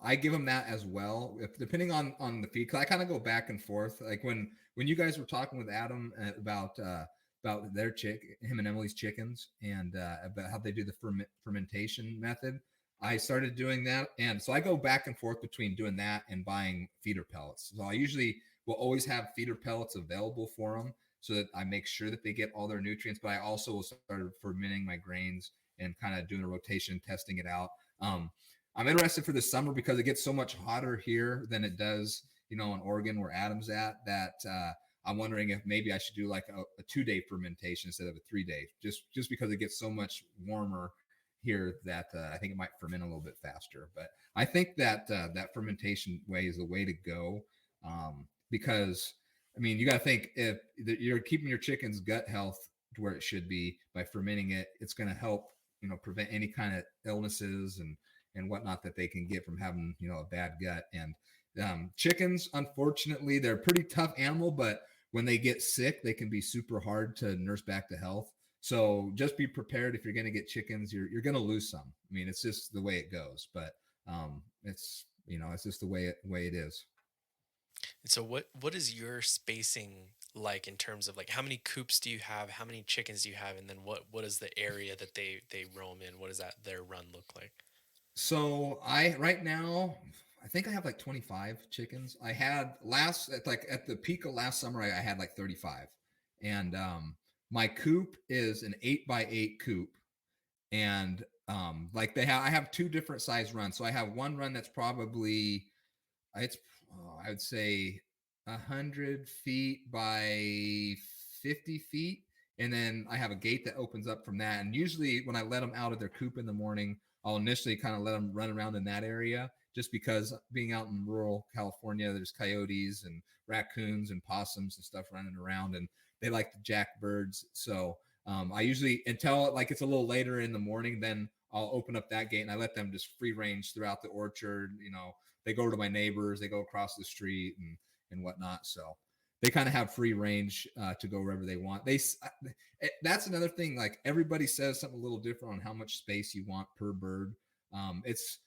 I give them that as well, if depending on the feed. Cause I kind of go back and forth. Like when you guys were talking with Adam about their him and Emily's chickens, and about how they do the fermentation method. I started doing that, and so I go back and forth between doing that and buying feeder pellets. So I usually will always have feeder pellets available for them, so that I make sure that they get all their nutrients. But I also will start fermenting my grains and kind of doing a rotation, testing it out. I'm interested for the summer because it gets so much hotter here than it does, in Oregon where Adam's at. That I'm wondering if maybe I should do like a 2-day fermentation instead of a 3-day, just because it gets so much warmer here that I think it might ferment a little bit faster. But I think that that fermentation way is the way to go, because I mean, you got to think if you're keeping your chicken's gut health to where it should be by fermenting it, it's going to help, prevent any kind of illnesses and whatnot that they can get from having, a bad gut. And chickens, unfortunately, they're a pretty tough animal, but when they get sick, they can be super hard to nurse back to health. So just be prepared. If you're going to get chickens, you're going to lose some. I mean, it's just the way it goes, but it's just the way it is. And so what is your spacing like in terms of like how many coops do you have? How many chickens do you have? And then what is the area that they roam in? What does that their run look like? So right now, I think I have like 25 chickens. I had at the peak of last summer, I had like 35. And my coop is an 8x8 coop. And I have two different size runs. So I have one run that's probably I would say 100 feet by 50 feet. And then I have a gate that opens up from that. And usually when I let them out of their coop in the morning, I'll initially kind of let them run around in that area, just because being out in rural California, there's coyotes and raccoons and possums and stuff running around, and they like to jack birds. So I usually, until like it's a little later in the morning, then I'll open up that gate and I let them just free range throughout the orchard. They go to my neighbors, they go across the street and whatnot. So they kind of have free range to go wherever they want. That's another thing. Like, everybody says something a little different on how much space you want per bird. It's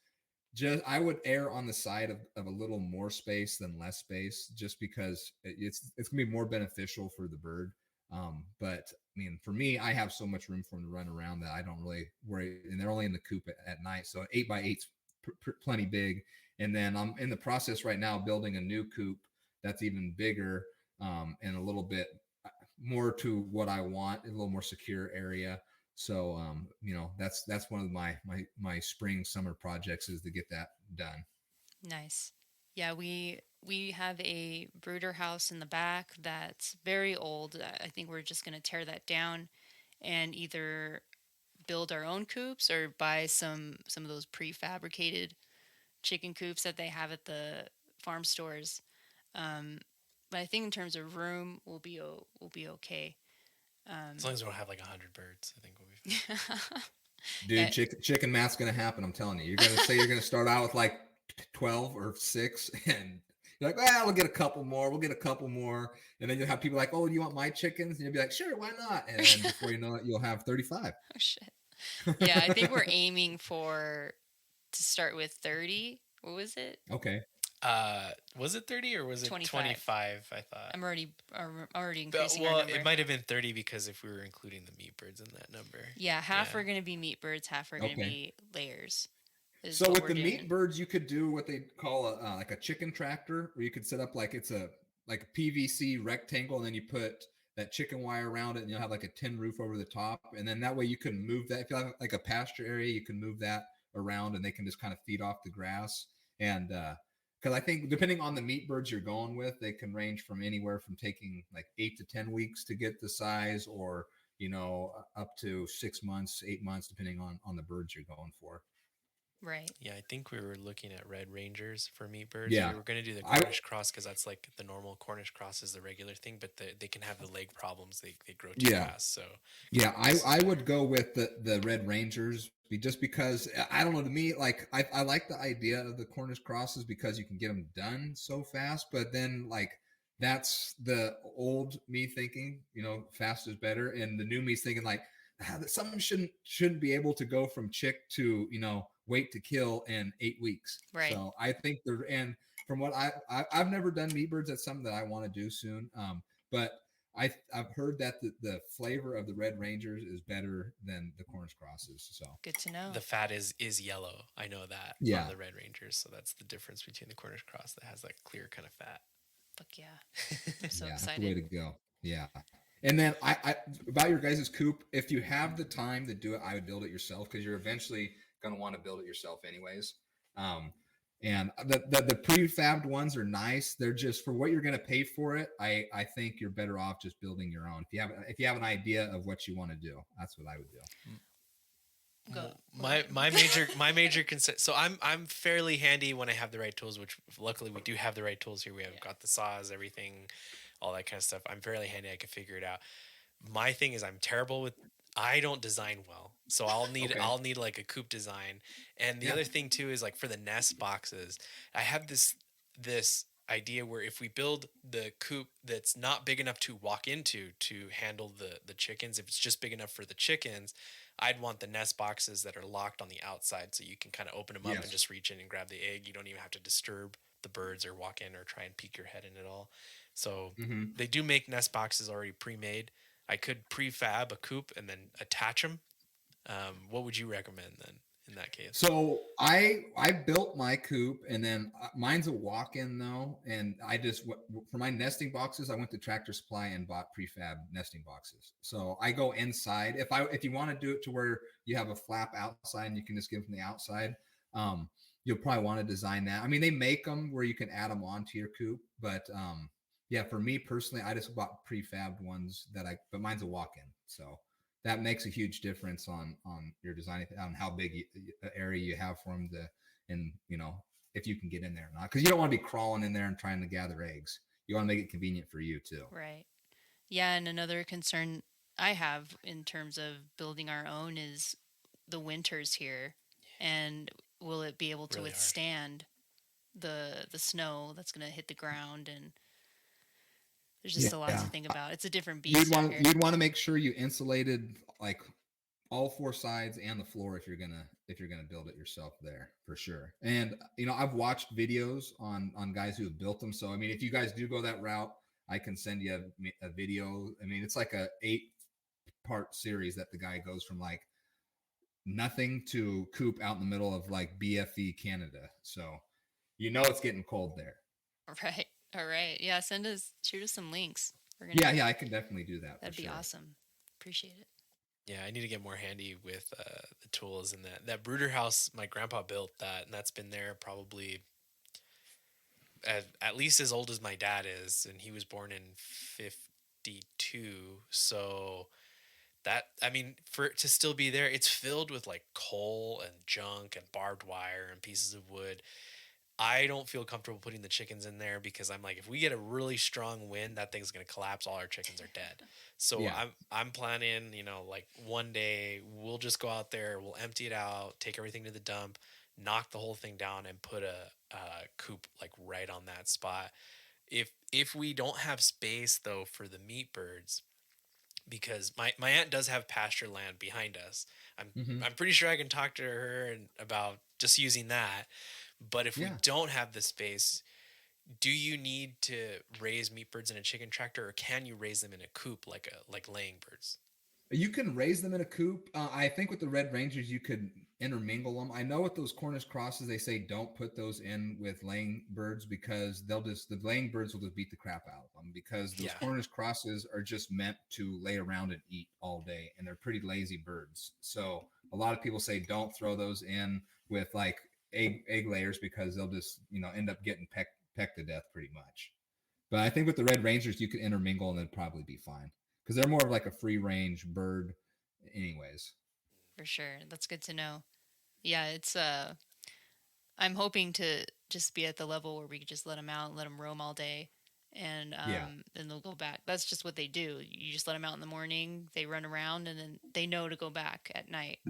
just, I would err on the side of a little more space than less space, just because it's gonna be more beneficial for the bird. But I mean, for me, I have so much room for them to run around that I don't really worry. And they're only in the coop at night, so 8x8's plenty big. And then I'm in the process right now building a new coop that's even bigger, and a little bit more to what I want, a little more secure area. So that's one of my spring summer projects, is to get that done. Nice. Yeah, we have a brooder house in the back that's very old. I think we're just going to tear that down and either build our own coops or buy some of those prefabricated chicken coops that they have at the farm stores. Um, but I think in terms of room, we'll be okay. As long as we don't have like 100 birds, I think we'll be fine. Dude, Yeah. chicken math's gonna happen. I'm telling you. You're gonna say you're gonna start out with like 12 or 6, and you're like, well, we'll get a couple more. We'll get a couple more, and then you'll have people like, oh, do you want my chickens? And you'll be like, sure, why not? And then before you know it, you'll have 35. Oh shit. Yeah, I think we're aiming for to start with 30. What was it? Okay. Was it 30 or was it 25. 25? I thought. I'm already increasing our Well, number. it might have been 30 because if we were including the meat birds in that number. Yeah, half Yeah. are going to be meat birds, half are going to Okay. be layers. Is So what with we're the doing. meat birds, you could do what they call like a chicken tractor, where you could set up like it's a PVC rectangle, and then you put that chicken wire around it, and you'll have like a tin roof over the top, and then that way you can move that. If you have like a pasture area, you can move that around, and they can just kind of feed off the grass. And because I think depending on the meat birds you're going with, they can range from anywhere from taking like 8 to 10 weeks to get the size, or up to 6 months, 8 months, depending on the birds you're going for. Right. Yeah, I think we were looking at red rangers for meat birds. Yeah. We were going to do the I Cornish cross because that's like the normal Cornish cross is the regular thing, but they can have the leg problems. They grow too Yeah. fast. So Yeah, I would go with the Red Rangers, just because I don't know, to me, like I like the idea of the Cornish crosses because you can get them done so fast, but then like that's the old me thinking, fast is better, and the new me's thinking like something shouldn't be able to go from chick to wait to kill in 8 weeks. Right. So I think and from what I've never done meat birds. That's something that I want to do soon. But I've heard that the flavor of the Red Rangers is better than the Cornish crosses. So Good to know. the fat is yellow. I know that Yeah. on the red rangers. So that's the difference between the Cornish cross that has like clear kind of fat. Fuck yeah. I'm so yeah, that's the way excited. to go. Yeah. And then I about your guys' coop, if you have the time to do it, I would build it yourself, because you're eventually going to want to build it yourself anyways. And the prefabbed ones are nice. They're just for what you're going to pay for it. I think you're better off just building your own. If you have an idea of what you want to do, that's what I would do. Go. My major concern. So I'm fairly handy when I have the right tools, which luckily we do have the right tools here. We have got the saws, everything, all that kind of stuff. I'm fairly handy. I can figure it out. My thing is I'm terrible with. I don't design well, so I'll need like a coop design. And the other thing too is like for the nest boxes, I have this idea where if we build the coop that's not big enough to walk into to handle the chickens, if it's just big enough for the chickens, I'd want the nest boxes that are locked on the outside so you can kind of open them up and just reach in and grab the egg. You don't even have to disturb the birds or walk in or try and peek your head in at all. So they do make nest boxes already pre-made. I could prefab a coop and then attach them. What would you recommend then in that case? So I built my coop, and then mine's a walk-in though, and I just for my nesting boxes I went to Tractor Supply and bought prefab nesting boxes. So I go inside. If you want to do it to where you have a flap outside and you can just give them from the outside, you'll probably want to design that. I mean, they make them where you can add them onto your coop, but yeah, for me personally, I just bought prefabbed ones but mine's a walk-in, so that makes a huge difference on your design, on how big area you have for them and if you can get in there or not, because you don't want to be crawling in there and trying to gather eggs. You want to make it convenient for you too. Right. Yeah, and another concern I have in terms of building our own is the winters here, and will it be able to Really withstand the snow that's going to hit the ground? And there's just a lot to think about. It's a different beast. You'd want to make sure you insulated like all four sides and the floor if you're gonna build it yourself there, for sure. And I've watched videos on guys who have built them. So I mean, if you guys do go that route, I can send you a video. I mean, it's like a 8-part series that the guy goes from like nothing to coop out in the middle of like BFE Canada. So it's getting cold there. Right. All right. Yeah. Shoot us some links. Yeah, I can definitely do that. That'd be awesome. Appreciate it. Yeah, I need to get more handy with the tools and that brooder house. My grandpa built that, and that's been there probably at least as old as my dad is, and he was born in 52. So that, I mean, for it to still be there, it's filled with like coal and junk and barbed wire and pieces of wood. I don't feel comfortable putting the chickens in there because I'm like, if we get a really strong wind, that thing's going to collapse. All our chickens are dead. So I'm planning, like one day we'll just go out there, we'll empty it out, take everything to the dump, knock the whole thing down, and put a coop like right on that spot. If we don't have space though for the meat birds, because my aunt does have pasture land behind us, I'm pretty sure I can talk to her about just using that. But if we don't have the space, do you need to raise meat birds in a chicken tractor, or can you raise them in a coop like laying birds? You can raise them in a coop. I think with the Red Rangers, you could intermingle them. I know with those Cornish crosses, they say don't put those in with laying birds because the laying birds will just beat the crap out of them, because those Cornish crosses are just meant to lay around and eat all day, and they're pretty lazy birds. So a lot of people say don't throw those in with like egg layers because they'll just end up getting pecked to death pretty much. But I think with the Red Rangers, you could intermingle and it'd probably be fine, because they're more of like a free range bird anyways. For sure. That's good to know. Yeah, it's I'm hoping to just be at the level where we could just let them out, let them roam all day, and then they'll go back. That's just what they do. You just let them out in the morning, they run around, and then they know to go back at night.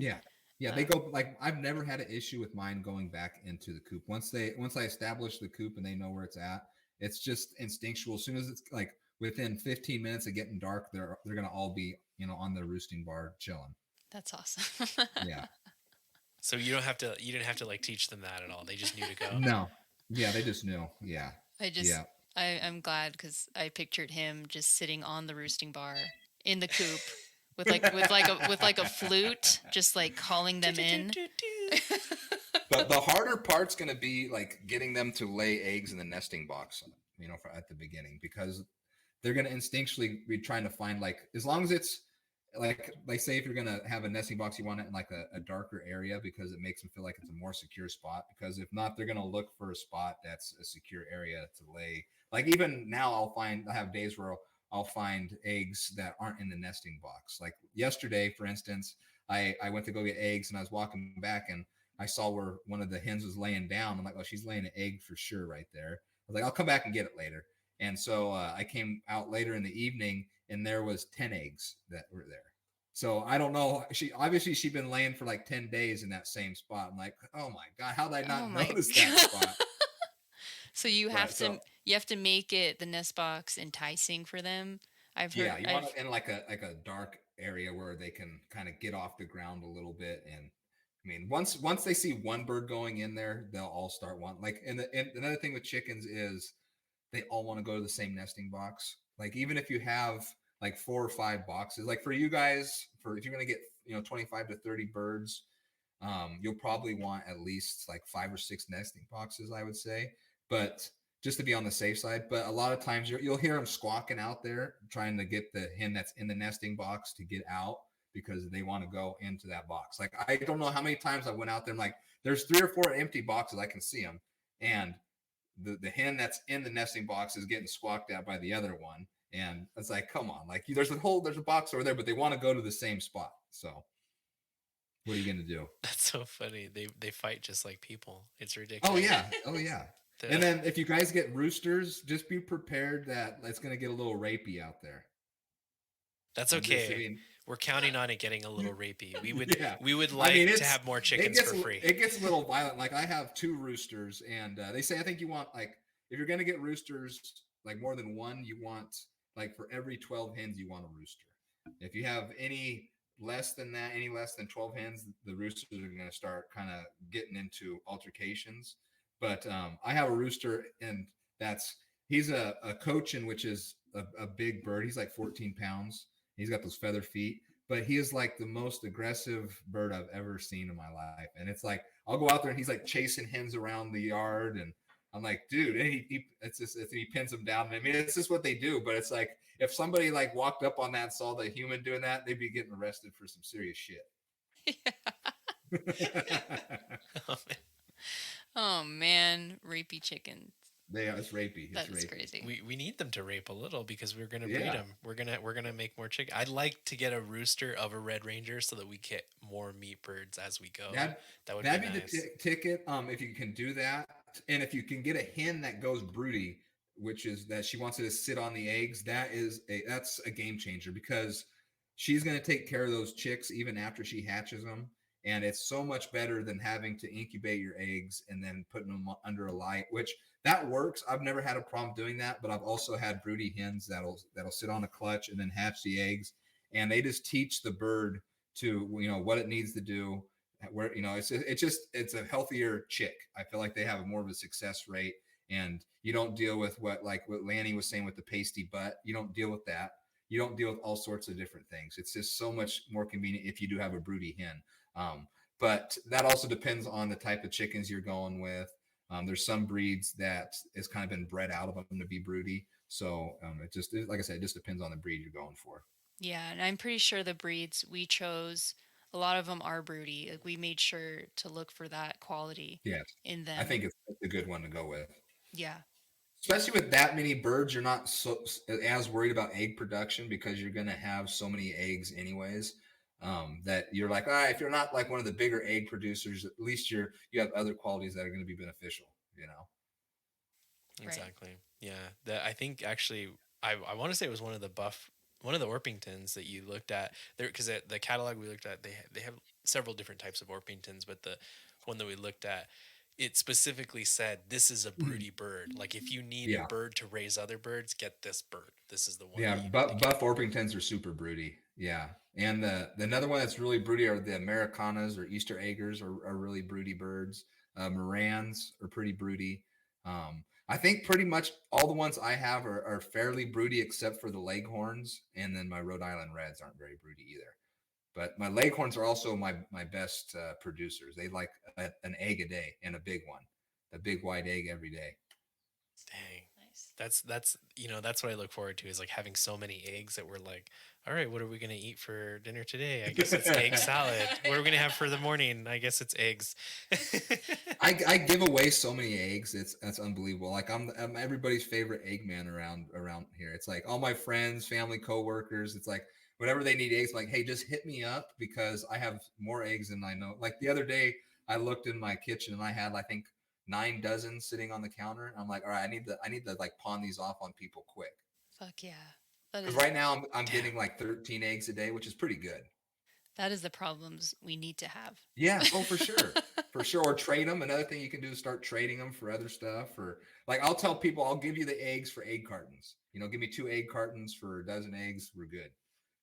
Yeah, they go, like, I've never had an issue with mine going back into the coop. Once I establish the coop and they know where it's at, it's just instinctual. As soon as it's like within 15 minutes of getting dark, they're gonna all be on their roosting bar chilling. That's awesome. Yeah. So you didn't have to like teach them that at all. They just knew to go. No. Yeah, they just knew. Yeah. I'm glad, because I pictured him just sitting on the roosting bar in the coop with like a flute, just like calling them in. But the harder part's going to be like getting them to lay eggs in the nesting box, at the beginning, because they're going to instinctually be trying to find, like, as long as it's like say if you're gonna have a nesting box, you want it in like a darker area because it makes them feel like it's a more secure spot. Because if not, they're gonna look for a spot that's a secure area to lay. Like even now, I have days where I'll find eggs that aren't in the nesting box. Like yesterday, for instance, I went to go get eggs and I was walking back and I saw where one of the hens was laying down. I'm like, oh, she's laying an egg for sure right there. I was like, I'll come back and get it later. And so I came out later in the evening and there was 10 eggs that were there. So I don't know. She'd been laying for like 10 days in that same spot. I'm like, oh my God, how did I Oh not my notice that God. spot? So you have But to so you have to make it the nest box enticing for them. I've yeah, heard you want I've it in like a dark area where they can kind of get off the ground a little bit. And I mean, once they see one bird going in there, they'll all start wanting like and another thing with chickens is they all want to go to the same nesting box. Like even if you have like 4 or 5 boxes, like for you guys, for if you're gonna get 25 to 30 birds, you'll probably want at least like 5 or 6 nesting boxes, I would say. But just to be on the safe side. But a lot of times you'll hear them squawking out there, trying to get the hen that's in the nesting box to get out because they want to go into that box. Like I don't know how many times I went out there and like there's 3 or 4 empty boxes, I can see them, and the hen that's in the nesting box is getting squawked at by the other one. And it's like, come on, like there's a box over there, but they want to go to the same spot. So what are you gonna do? That's so funny. They fight just like people. It's Oh ridiculous. yeah, oh yeah. And then if you guys get roosters, just be prepared that it's gonna get a little rapey out there. That's I'm just, I okay. mean, We're counting on it getting a little rapey. yeah. We would I mean, like to have more chickens gets for free. it gets a little violent. Like I have 2 roosters, and they say I think you want like if you're gonna get roosters, like more than one, you want like for every 12 hens, you want a rooster. If you have any less than that, any less than 12 hens, the roosters are gonna start kind of getting into altercations. But I have a rooster, and that's he's a cochin, which is a big bird. He's like 14 pounds. He's got those feather feet, but he is like the most aggressive bird I've ever seen in my life. And it's like I'll go out there and he's like chasing hens around the yard, and I'm like, dude, and he pins them down. I mean, it's just what they do. But it's like if somebody like walked up on that and saw the human doing that, they'd be getting arrested for some serious shit. Oh man, rapey chickens. It's rapey. It's That is rapey. crazy. We need them to rape a little because we're gonna breed Yeah. them. We're gonna make more chicken. I'd like to get a rooster of a red ranger so that we get more meat birds as we go. That would That'd be be nice. the ticket. If you can do that, and if you can get a hen that goes broody, which is that she wants it to sit on the eggs, that's a game changer because she's going to take care of those chicks even after she hatches them, and it's so much better than having to incubate your eggs and then putting them under a light, which that works. I've never had a problem doing that, but I've also had broody hens that'll sit on a clutch and then hatch the eggs, and they just teach the bird to what it needs to do where it's a healthier chick. I feel like they have a more of a success rate, and you don't deal with what Lanny was saying with the pasty butt. You don't deal with that. You don't deal with all sorts of different things. It's just so much more convenient if you do have a broody hen. But that also depends on the type of chickens you're going with. There's some breeds that it's kind of been bred out of them to be broody. So like I said, it just depends on the breed you're going for. Yeah, and I'm pretty sure the breeds we chose, a lot of them are broody. Like we made sure to look for that quality Yes, in I them. think it's a good one to go with. Yeah. Especially with that many birds, you're not as worried about egg production because you're going to have so many eggs anyways. That you're like, all right, if you're not like one of the bigger egg producers, at least you have other qualities that are going to be beneficial. Right. Exactly. Yeah. I think actually I want to say it was one of the Orpingtons that you looked at there because the catalog we looked at they have several different types of Orpingtons, but the one that we looked at it specifically said this is a broody bird. Like if you need a Yeah, bird to raise other birds, get this bird. This is the one. yeah. That you need But to get. buff Orpingtons are super broody. Yeah, and the another one that's really broody are the Americanas or Easter eggers are really broody birds. Morans are pretty broody. I think pretty much all the ones I have are fairly broody except for the Leghorns, and then my Rhode Island Reds aren't very broody either. But my Leghorns are also my best producers. They like an egg a day and a big one, a big white egg every day. Dang. That's that's what I look forward to, is like having so many eggs that we're like, all right, what are we gonna eat for dinner today? I guess it's egg salad. What are we gonna have for the morning? I guess it's eggs. I give away so many eggs. That's unbelievable. Like I'm everybody's favorite egg man around here. It's like all my friends, family, coworkers. It's like whenever they need eggs, like, hey, just hit me up because I have more eggs than I know. Like the other day, I looked in my kitchen and I had, I think, 9 dozen sitting on the counter. And I'm like, all right, I need to like pawn these off on people quick. Fuck yeah. That Because is right now I'm Damn. getting like 13 eggs a day, which is pretty good. that is the problems we need to have. Yeah. Oh, for sure. For sure. Or trade them. Another thing you can do is start trading them for other stuff. Or like I'll tell people, I'll give you the eggs for egg cartons. Give me 2 egg cartons for a dozen eggs. We're good.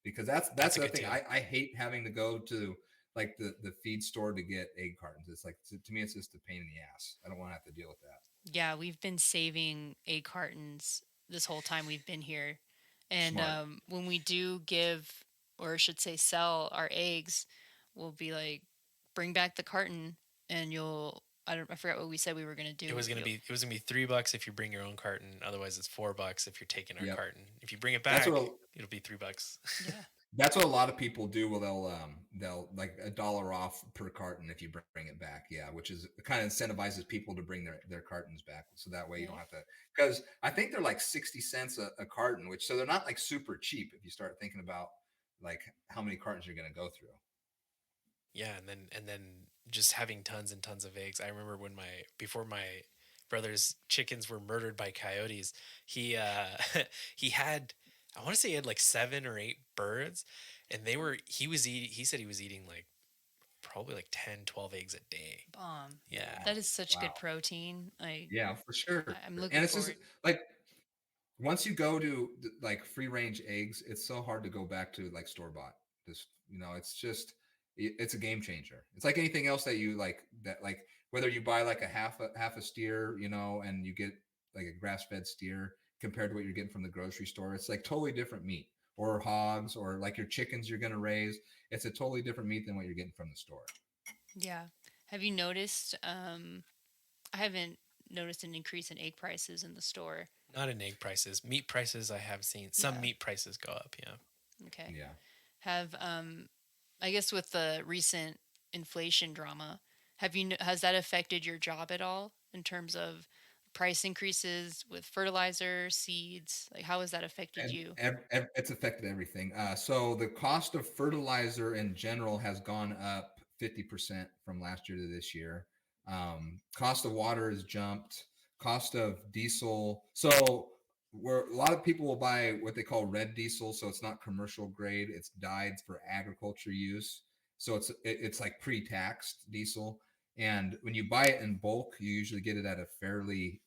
Because that's That's a the good thing. deal. I hate having to go to like the feed store to get egg cartons. It's like to me it's just a pain in the ass. I don't want to have to deal with that. Yeah, we've been saving egg cartons this whole time we've been here. And Smart. when we do give, or I should say sell our eggs, we'll be like, bring back the carton and I forgot what we said we were going to do. It was gonna be $3 if you bring your own carton. Otherwise, it's $4 if you're taking our Yep. carton. If you bring it That's back, what it'll be $3. Yeah. That's what a lot of people do. Well, they'll like $1 off per carton if you bring it back. Yeah, which is kind of incentivizes people to bring their cartons back, so that way you Yeah. don't have to. Because I think they're like 60 cents a carton, which so they're not like super cheap if you start thinking about like how many cartons you're going to go through. Yeah, and then just having tons and tons of eggs. I remember when before my brother's chickens were murdered by coyotes, he he had, I want to say he had like 7 or 8 birds, and he said he was eating like probably like 10, 12 eggs a day. Bomb. Yeah. That is such good Wow. protein. Yeah, for sure. I'm And looking it's just forward. like once you go to like free range eggs, it's so hard to go back to like store bought. Just it's just it's a game changer. It's like anything else that you like that like whether you buy like a half a steer, and you get like a grass fed steer compared to what you're getting from the grocery store. It's like totally different meat or hogs or like your chickens you're gonna raise. It's a totally different meat than what you're getting from the store. Yeah. Have you noticed? I haven't noticed an increase in egg prices in the store. Not in egg prices. Meat prices, I have seen some Yeah. meat prices go up. Yeah. Okay. Yeah. Have I guess with the recent inflation drama, has that affected your job at all in terms of price increases with fertilizer, seeds? Like how has that affected And you? it's affected everything. So the cost of fertilizer in general has gone up 50% from last year to this year. Cost of water has jumped. Cost of diesel. So where a lot of people will buy what they call red diesel, so it's not commercial grade. It's dyed for agriculture use. So it's like pre-taxed diesel. And when you buy it in bulk, you usually get it at a fairly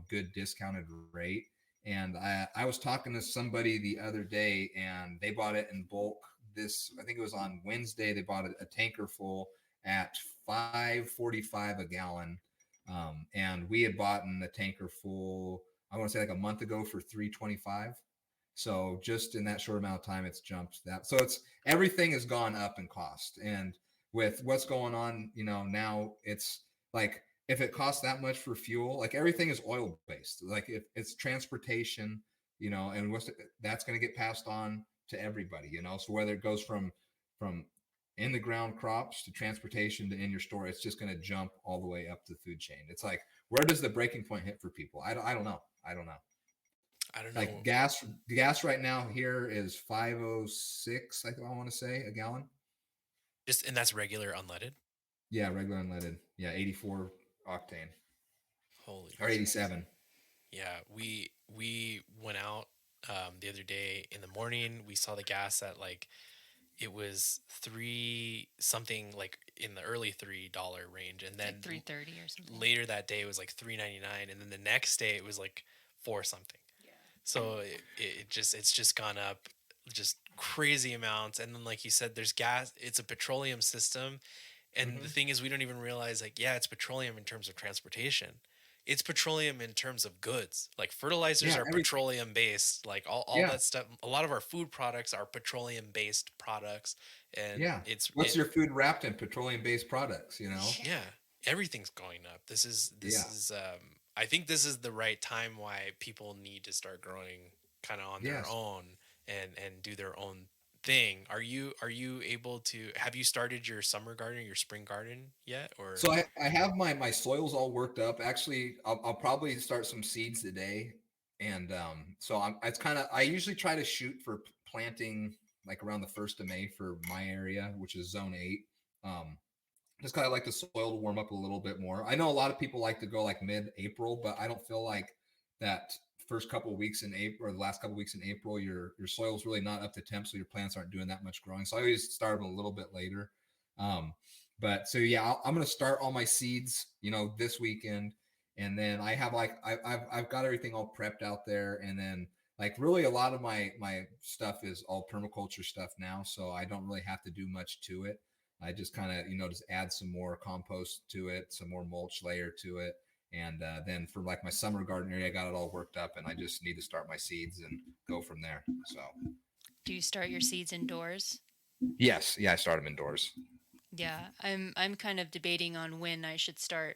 good discounted rate. And I was talking to somebody the other day, and they bought it in bulk. I think it was on Wednesday. They bought a tanker full at $5.45 a gallon, and we had bought in the tanker full. I want to say like a month ago for $3.25. So just in that short amount of time, it's jumped that. So it's everything has gone up in cost, and with what's going on, now it's like if it costs that much for fuel, like everything is oil based. Like if it's transportation, and that's going to get passed on to everybody, So whether it goes from in the ground crops to transportation to in your store, it's just going to jump all the way up the food chain. It's like where does the breaking point hit for people? I don't know. I don't know. I don't Like know. gas right now here is 5.06. I want to say a gallon. And that's regular unleaded. Yeah, regular unleaded. Yeah, 84 octane Holy or 87. Yeah, we went out the other day in the morning. We saw the gas at like it was three something, like in the early $3 range, and then Like 330 or something. later that day it was like 3.99, and then the next day it was like four something. Yeah. So it's just gone up just crazy amounts. And then like you said, there's gas. It's a petroleum system, and the thing is, we don't even realize, like, yeah, it's petroleum in terms of transportation. It's petroleum in terms of goods. Like fertilizers Yeah, are everything. petroleum based. Like all Yeah, that stuff. A lot of our food products are petroleum based products, and yeah. it's What's your food wrapped in petroleum based products? yeah, everything's going up. This is Yeah. I think this is the right time why people need to start growing kind of on their Yes. own and do their own thing. Are you able to have you started your summer garden, your spring garden yet or So I have my soils all worked up. Actually, I'll probably start some seeds today, and so it's kind of I usually try to shoot for planting like around the 1st of May for my area, which is Zone 8. Um, just kind of like the soil to warm up a little bit more. I know a lot of people like to go like mid-April, but I don't feel like that first couple of weeks in April or the last couple of weeks in April, your soil's really not up to temp, so your plants aren't doing that much growing. So I always start them a little bit later. Um, but so yeah, I'm gonna start all my seeds, this weekend, and then I have like I've got everything all prepped out there, and then like really a lot of my stuff is all permaculture stuff now, so I don't really have to do much to it. I just kind of, just add some more compost to it, some more mulch layer to it. And then for like my summer garden area, I got it all worked up and I just need to start my seeds and go from there. So, Do you start your seeds indoors? yes. Yeah. I start them indoors. Yeah, I'm kind of debating on when I should start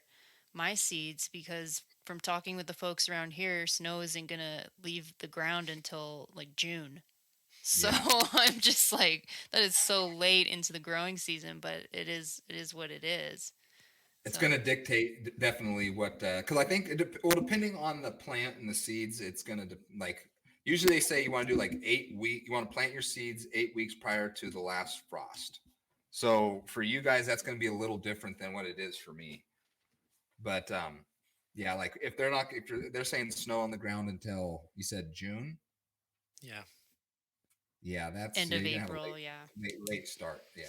my seeds because from talking with the folks around here, snow isn't gonna leave the ground until like June. So Yeah. I'm just like that is so late into the growing season, but it is what it is. It's So going to dictate definitely what, because I think, well, depending on the plant and the seeds, it's going to, like, usually they say you want to do like 8 weeks, you want to plant your seeds 8 weeks prior to the last frost. So for you guys, that's going to be a little different than what it is for me. But yeah, like if they're saying snow on the ground until you said June, yeah. yeah, end you're of gonna have a April, yeah. late start. Yeah.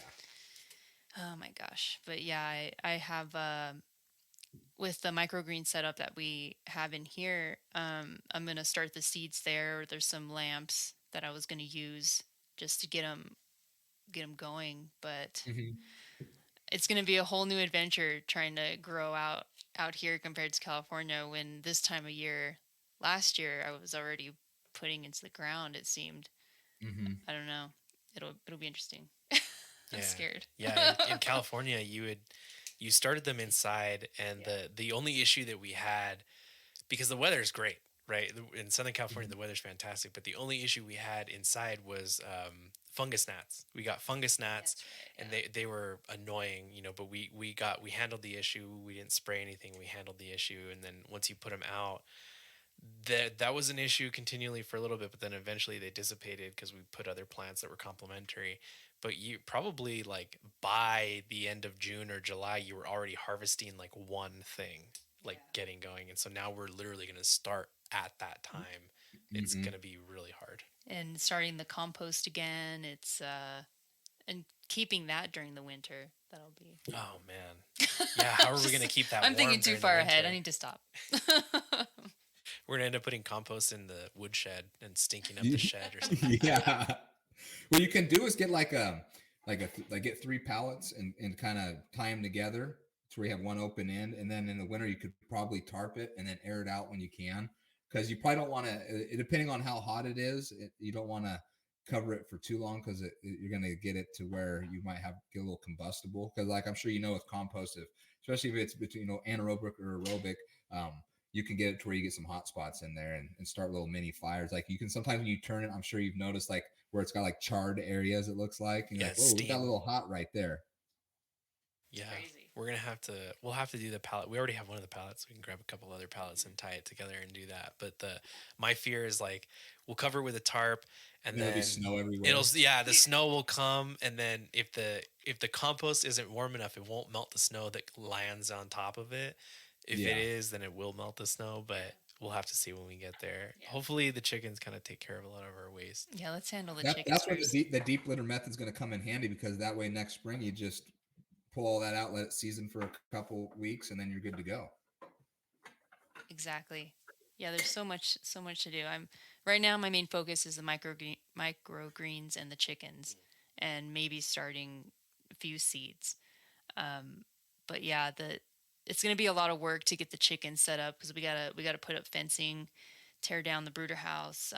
Oh my gosh. But yeah, I have with the microgreen setup that we have in here, I'm gonna start the seeds there. There's some lamps that I was gonna use just to get them going, but Mm-hmm. it's gonna be a whole new adventure trying to grow out here compared to California. When this time of year, last year, I was already putting into the ground. It seemed. Mm-hmm. I don't know. It'll be interesting. I'm Yeah. scared. Yeah, in California you started them inside and Yeah. the only issue that we had because the weather's great, right? In Southern California, Mm-hmm. the weather's fantastic, but the only issue we had inside was fungus gnats. We got fungus gnats, That's right. and Yeah. they were annoying, but we handled the issue. We didn't spray anything. We handled the issue, and then once you put them out, that was an issue continually for a little bit, but then eventually they dissipated because we put other plants that were complementary. But you probably like by the end of June or July, you were already harvesting like one thing, like Yeah. getting going. And so now we're literally going to start at that time. It's Mm-hmm. going to be really hard. And starting the compost again. It's and keeping that during the winter. That'll be. Oh man. Yeah, how are we going to keep that I'm warm thinking too during the far ahead. I winter? need to stop. We're going to end up putting compost in the woodshed and stinking up the shed or something. Yeah. What you can do is get like get 3 pallets and kind of tie them together to where you have one open end, and then in the winter you could probably tarp it and then air it out when you can, because you probably don't want to. Depending on how hot it is, you don't want to cover it for too long because you're going to get it to where you might get a little combustible. Because like I'm sure with compost, especially if it's between anaerobic or aerobic. Um, you can get it to where you get some hot spots in there and start little mini fires. Like you can sometimes when you turn it, I'm sure you've noticed like where it's got like charred areas, it looks like. And you're Yeah, like, oh, we got a steam. little hot right there. Yeah, Crazy. we'll have to do the pallet. We already have one of the pallets. We can grab a couple other pallets and tie it together and do that. But my fear is like we'll cover it with a tarp and There'll be then snow everywhere. the snow will come and then if the compost isn't warm enough, it won't melt the snow that lands on top of it. If it Yeah. is, then it will melt the snow, but we'll have to see when we get there. Yeah. Hopefully the chickens kind of take care of a lot of our waste. Yeah, let's handle the That, chickens that's where first. the deep litter method's going to come in handy, because that way next spring you just pull all that out, let it season for a couple weeks, and then you're good to go. Exactly. Yeah, there's so much to do. I'm right now. My main focus is the microgreens and the chickens, and maybe starting a few seeds. Um, but yeah, it's gonna be a lot of work to get the chickens set up because we gotta put up fencing, tear down the brooder house,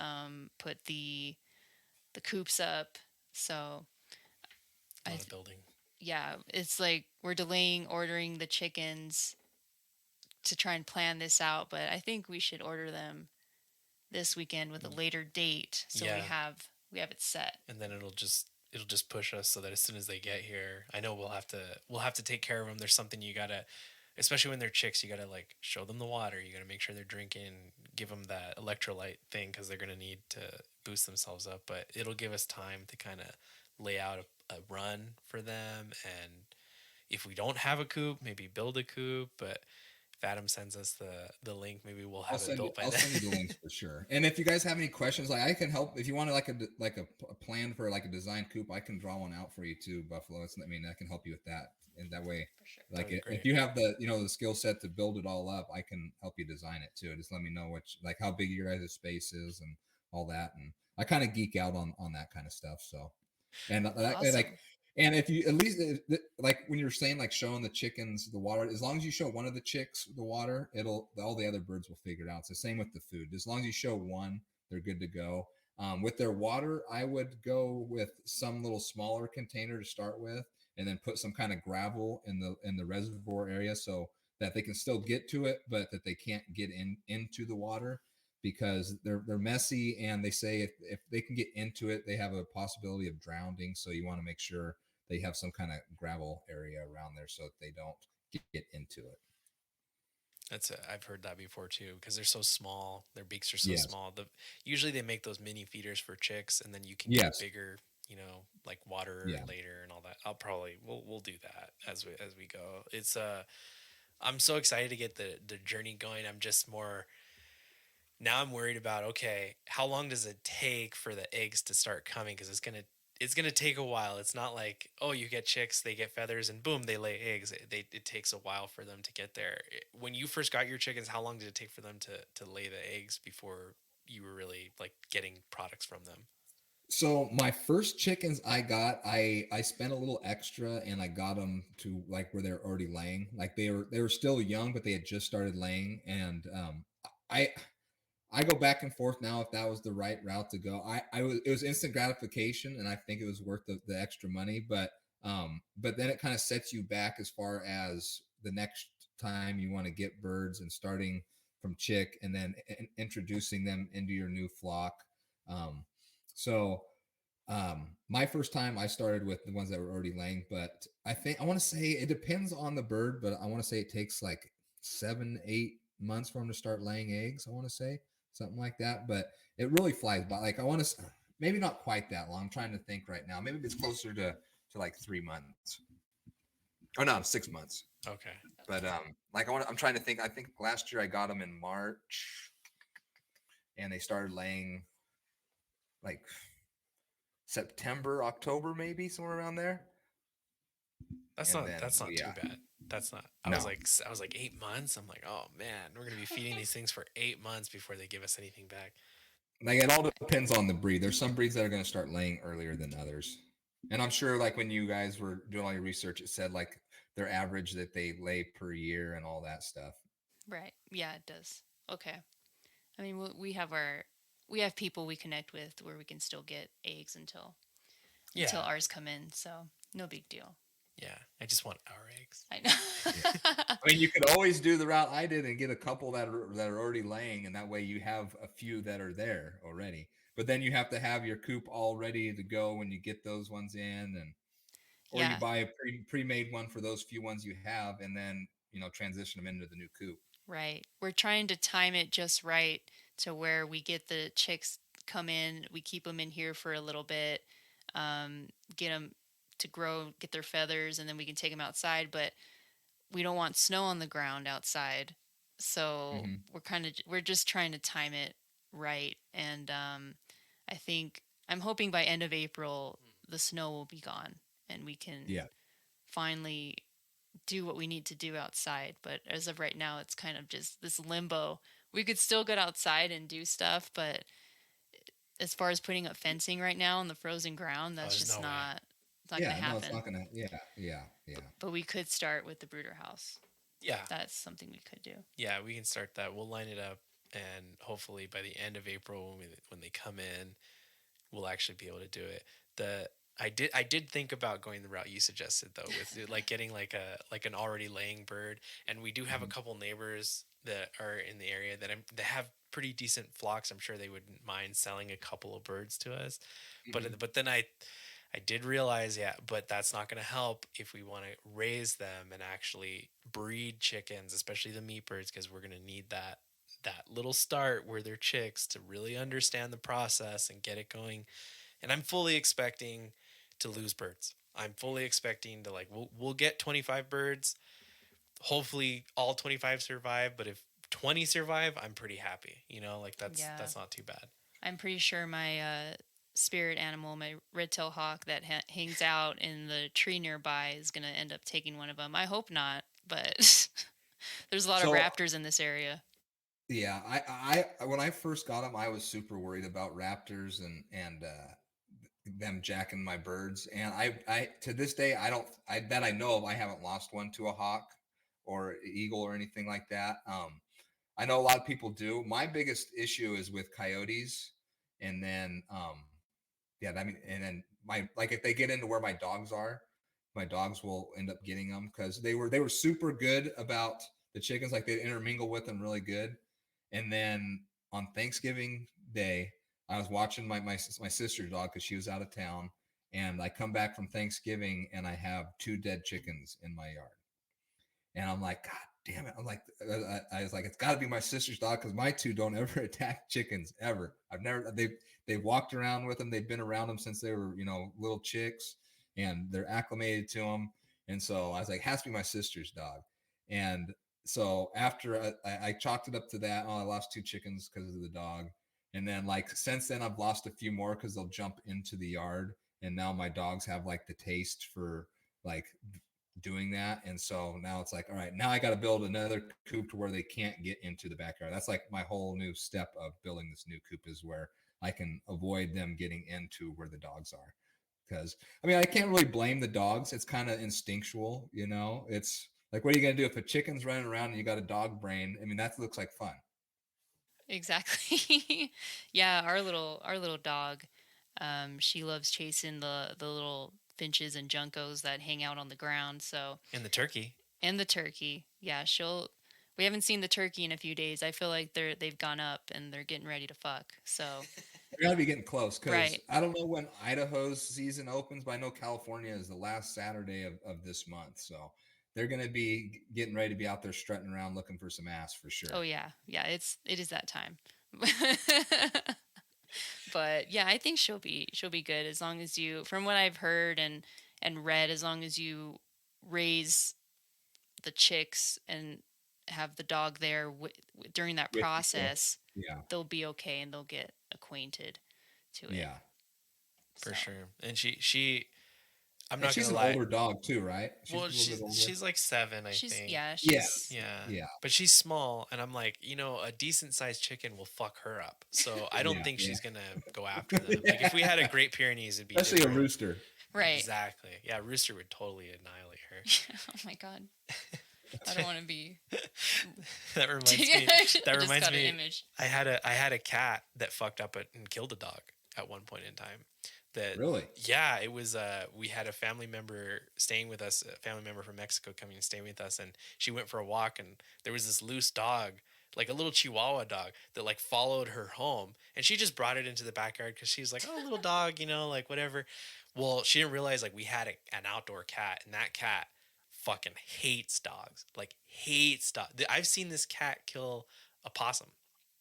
put the coops up. So A I lot of building. yeah, it's like we're delaying ordering the chickens to try and plan this out, but I think we should order them this weekend with a later date so Yeah. we have it set. And then it'll just push us so that as soon as they get here, I know we'll have to take care of them. There's something you gotta, especially when they're chicks, you gotta like show them the water. You gotta make sure they're drinking, give them that electrolyte thing because they're gonna need to boost themselves up. But it'll give us time to kind of lay out a run for them, and if we don't have a coop, maybe build a coop. But if Adam sends us the link, maybe we'll have it built by I'll then. send you the links for sure. And if you guys have any questions, like I can help if you want to a plan for like a design coop, I can draw one out for you too, Buffalo. I mean, I can help you with that. And that way, For sure. like That'd be if great. you have the the skill set to build it all up, I can help you design it too. Just let me know like how big your guys' space is and all that. And I kind of geek out on that kind of stuff. So and Awesome. like and if you at least like when you're saying like showing the chickens the water, as long as you show one of the chicks the water, it'll all the other birds will figure it out. It's the same with the food. As long as you show one, they're good to go. With their water, I would go with some little smaller container to start with, and then put some kind of gravel in the reservoir area so that they can still get to it, but that they can't get into the water because they're messy, and they say if they can get into it, they have a possibility of drowning. So you want to make sure they have some kind of gravel area around there so that they don't get into it. I've heard that before too because they're so small. Their beaks are so Yes. small. Usually they make those mini feeders for chicks, and then you can get Yes. bigger, like water Yeah. later and all that. We'll do that as we go. I'm so excited to get the journey going. I'm just more now I'm worried about, okay, how long does it take for the eggs to start coming? Because it's gonna take a while. It's not like, oh, you get chicks, they get feathers, and boom, they lay eggs. It takes a while for them to get there. When you first got your chickens, how long did it take for them to lay the eggs before you were really like getting products from them? So my first chickens I got, I spent a little extra and I got them to like where they're already laying. Like they were still young, but they had just started laying. And I I go back and forth now if that was the right route to go. I was it was instant gratification, and I think it was worth the extra money. But then it kind of sets you back as far as the next time you want to get birds and starting from chick and then introducing them into your new flock. Um, so my first time I started with the ones that were already laying, but I think I want to say it depends on the bird, but I want to say it takes like 7, 8 months for them to start laying eggs. I want to say something like that, but it really flies by. Like I want to, maybe not quite that long. I'm trying to think right now. Maybe it's closer to like 3 months. Oh no, 6 months. Okay. But like I'm trying to think. I think last year I got them in March, and they started laying like September, October, maybe somewhere around there. That's So not too yeah, bad. That's not. no, I was like 8 months. I'm like, oh man, we're gonna be feeding these things for 8 months before they give us anything back. like it all depends on the breed. There's some breeds that are going to start laying earlier than others, and I'm sure like when you guys were doing all your research, it said like their average that they lay per year and all that stuff. Right. Yeah, it does. Okay. I mean, we have people we connect with where we can still get eggs until Yeah, ours come in, so no big deal. yeah. I just want our eggs. I Yeah. know. I mean, you could always do the route I did and get a couple that are already laying, and that way you have a few that are there already. But then you have to have your coop all ready to go when you get those ones in, and or you Yeah, buy a pre-made one for those few ones you have, and then transition them into the new coop. right. We're trying to time it just right to where we get the chicks come in, we keep them in here for a little bit, um, get them to grow, get their feathers, and then we can take them outside. But we don't want snow on the ground outside, so Hmm. we're just trying to time it right. And I think I'm hoping by end of April the snow will be gone and we can Yeah. finally do what we need to do outside. But as of right now, it's kind of just this limbo. We could still get outside and do stuff, but as far as putting up fencing right now on the frozen ground, Oh, that's there's just no way. not it's not going Yeah. to No, it's not happen. gonna. Yeah. Yeah. Yeah. But we could start with the brooder house. Yeah, That's something we could do. yeah. We can start that. We'll line it up, and hopefully by the end of April, when they come in, we'll actually be able to do it. The I did think about going the route you suggested though, with like getting like an already laying bird. And we do have a Mhm. couple neighbors that are in the area that have pretty decent flocks. I'm sure they wouldn't mind selling a couple of birds to us. Mhm. But then I did realize, yeah, but that's not going to help if we want to raise them and actually breed chickens, especially the meat birds, because we're going to need that little start where they're chicks to really understand the process and get it going. And I'm fully expecting to lose birds. I'm fully expecting to, like, we'll get 25 birds. Hopefully all 25 survive, but if 20 survive, I'm pretty happy. You know, like Yeah. that's not too bad. I'm pretty sure my spirit animal, my red-tailed hawk that hangs out in the tree nearby, is going to end up taking one of them. I hope not, but there's a lot of So raptors in this area. yeah, when I first got them, I was super worried about raptors and them jacking my birds. And I to this day, I know of, I haven't lost one to a hawk or eagle or anything like that. I know a lot of people do. My biggest issue is with coyotes, and then yeah, I mean, and then my like if they get into where my dogs are, my dogs will end up getting them because they were super good about the chickens, like they'd intermingle with them really good. And then on Thanksgiving Day, I was watching my sister's dog because she was out of town, and I come back from Thanksgiving and I have two dead chickens in my yard. And I'm like, God damn it. I'm like, I was like, it's got to be my sister's dog because my two don't ever attack chickens ever. They walked around with them. They've been around them since they were, little chicks, and they're acclimated to them. And so I was like, has to be my sister's dog. And so after I chalked it up to that, oh, I lost two chickens because of the dog. And then like since then, I've lost a few more because they'll jump into the yard. And now my dogs have like the taste for like doing that. And so now it's like, all right, now I got to build another coop to where they can't get into the backyard. That's like my whole new step of building this new coop, is where I can avoid them getting into where the dogs are. Because I mean, I can't really blame the dogs. It's kind of instinctual, It's like, what are you going to do if a chicken's running around and you got a dog brain? I mean, that looks like fun. Exactly. Yeah, our little dog, she loves chasing the little finches and juncos that hang out on the ground. So, And the turkey. and the turkey. Yeah, she'll. We haven't seen the turkey in a few days. I feel like they've gone up and they're getting ready to fuck. So, We got to be getting close because right. I don't know when Idaho's season opens, but I know California is the last Saturday of this month. So they're going to be getting ready to be out there strutting around looking for some ass for Oh sure. yeah, yeah. It is that time. But yeah, I think she'll be good as long as you, from what I've heard and read, as long as you raise the chicks and have the dog there during that With you. process, Yeah. they'll be okay and they'll get acquainted to it. Yeah. For So sure. And she I'm And not she's gonna an lie. older dog too, right? She's Well, a little bit older. she's like 7, I she's think. yeah she's Yes. Yeah. Yeah. But she's small, and I'm like, a decent sized chicken will fuck her up. So I don't Yeah. think Yeah. she's gonna go after them. Like if we had a Great Pyrenees, it'd be Especially a different. rooster. right. Exactly. Yeah, rooster would totally annihilate her. Oh my god, I don't want to be. That reminds me. I That just reminds got an me. image. I had a cat that fucked up and killed a dog at one point in time. That Really? Yeah, it was we had a family member staying with us, a family member from Mexico coming and staying with us, and she went for a walk, and there was this loose dog, like a little Chihuahua dog, that like followed her home, and she just brought it into the backyard because she was like, oh, little dog, like whatever. Well, she didn't realize like we had an outdoor cat, and that cat fucking hates dogs, like hates dogs. I've seen this cat kill a possum.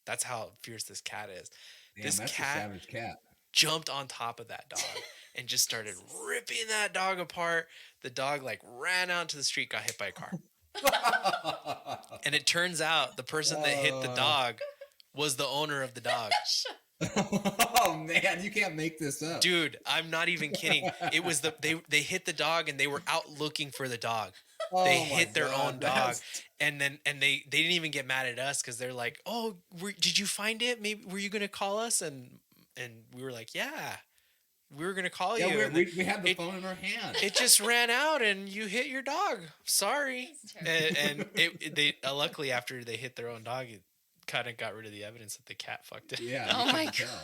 That's how fierce this cat is. Damn, This that's a cat savage cat. jumped on top of that dog and just started ripping that dog apart. The dog like ran out to the street, got hit by a car. And it turns out the person that hit the uh, dog was the owner of the dog. oh man, you can't make this up. Dude, I'm not even kidding. It was they hit the dog and they were out looking for the dog. They Oh my hit their God, own dog, that's and they didn't even get mad at us because they're like, "Oh, did you find it? Maybe were you gonna call us?" And we were like, "Yeah, we were gonna call yeah. you." And We had the it, phone in our hand. it just ran out, and you hit your dog. Sorry. And they luckily after they hit their own dog, it kind of got rid of the evidence that the cat fucked it. Yeah. Oh you my couldn't god. tell.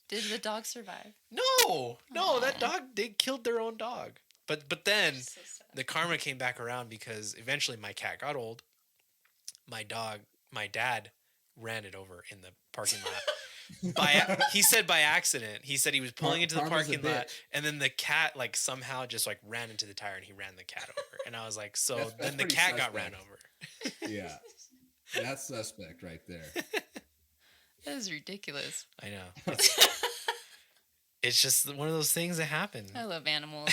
Did the dog survive? No, that Aw. dog, they killed their own dog. But then So sad. the karma came back around because eventually my cat got old. My dog, my dad ran it over in the parking lot. He said by accident. He said he was pulling into the Karma's a parking lot, bitch. and then the cat like somehow just like ran into the tire, and he ran the cat over. And I was like, so That's then the pretty cat got ran suspect. over. Yeah, that's suspect right there. That is ridiculous. I know. It's just one of those things that happen. I love animals.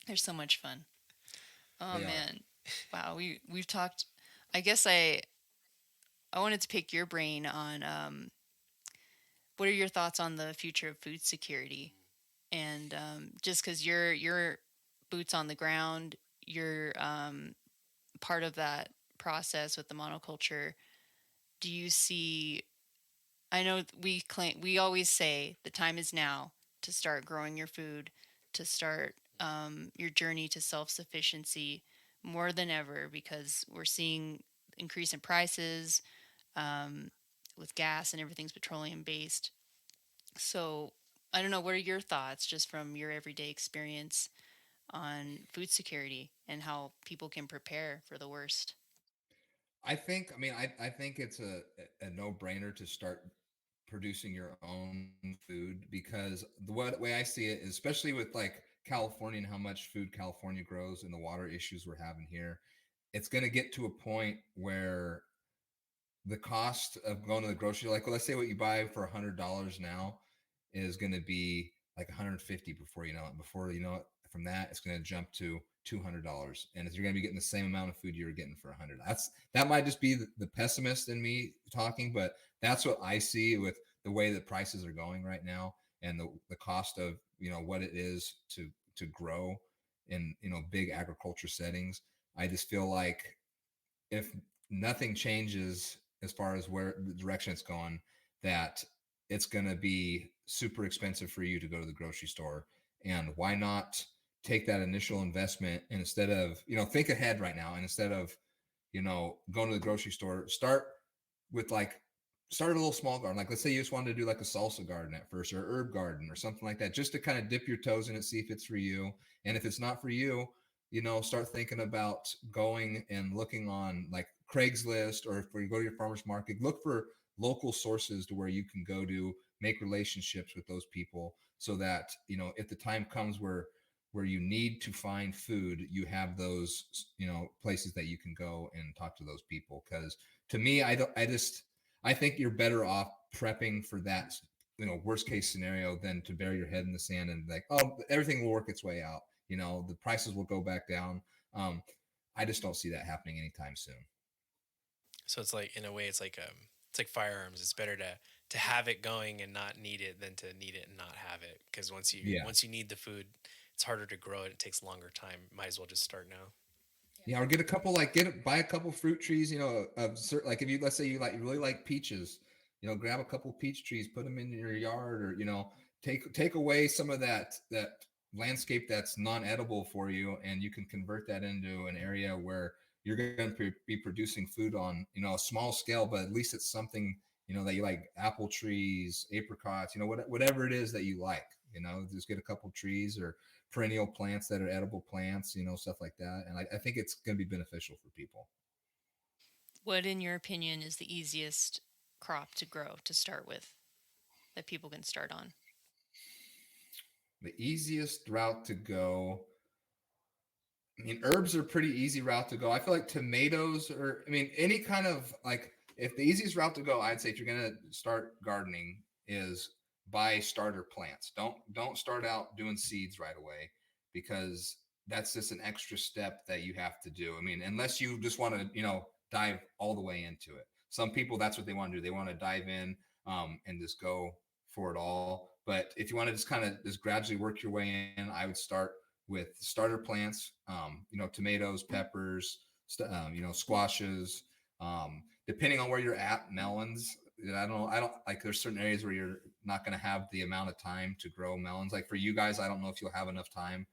They're so much fun. Oh They are. man. Wow, we've talked. I guess I wanted to pick your brain on what are your thoughts on the future of food security? And just because you're boots on the ground, you're part of that process with the monoculture. Do you see? I know we always say the time is now to start growing your food, to start your journey to self sufficiency more than ever because we're seeing increase in prices um, with gas and everything's petroleum based. So I don't know. What are your thoughts, just from your everyday experience, on food security and how people can prepare for the worst? I think it's a no-brainer to start producing your own food because way I see it is, especially with like California and how much food California grows and the water issues we're having here, it's going to get to a point where the cost of going to the grocery, like let's say what you buy for $100 now is going to be like 150 before you know it. Before you know it, from that, it's going to jump to $200, and you're going to be getting the same amount of food you were getting for 100. That might just be the pessimist in me talking, but that's what I see with the way that prices are going right now and the cost of what it is to grow in big agriculture settings. I just feel like if nothing changes as far as where the direction it's going, that it's going to be super expensive for you to go to the grocery store. And why not take that initial investment and instead of, think ahead right now, and instead of, going to the grocery store, with like, start a little small garden. Like, let's say you just wanted to do like a salsa garden at first or herb garden or something like that, just to kind of dip your toes in it, see if it's for you. And if it's not for you, start thinking about going and looking on like Craigslist, or if you go to your farmer's market, look for local sources to where you can go to make relationships with those people so that, if the time comes where you need to find food, you have those, places that you can go and talk to those people. Cause to me, I think you're better off prepping for that, worst case scenario than to bury your head in the sand and like, oh, everything will work its way out. The prices will go back down. Um, I just don't see that happening anytime soon. So it's like, in a way, it's like firearms. It's better to have it going and not need it than to need it and not have it. Because Yeah. once you need the food, it's harder to grow it. It takes longer time. Might as well just start now. Yeah, or get a couple buy a couple fruit trees, of certain, like if you, let's say you really like peaches, grab a couple peach trees, put them in your yard, or take away some of that landscape that's non-edible for you, and you can convert that into an area where you're going to be producing food on, a small scale, but at least it's something, that you like, apple trees, apricots, whatever it is that you like, just get a couple trees or perennial plants that are edible plants, stuff like that. And I think it's going to be beneficial for people. What, in your opinion, is the easiest crop to grow to start with that people can start on? The easiest route to go, herbs are pretty easy route to go. I feel like tomatoes, or any kind of, like, if the easiest route to go, I'd say if you're going to start gardening, is buy starter plants. Don't start out doing seeds right away, because that's just an extra step that you have to do. Unless you just want to, dive all the way into it. Some people, that's what they want to do. They want to dive in, and just go for it all. But if you want to just kind of just gradually work your way in, I would start with starter plants, tomatoes, peppers, squashes, depending on where you're at, melons. I don't like, there's certain areas where you're not going to have the amount of time to grow melons. Like for you guys, I don't know if you'll have enough time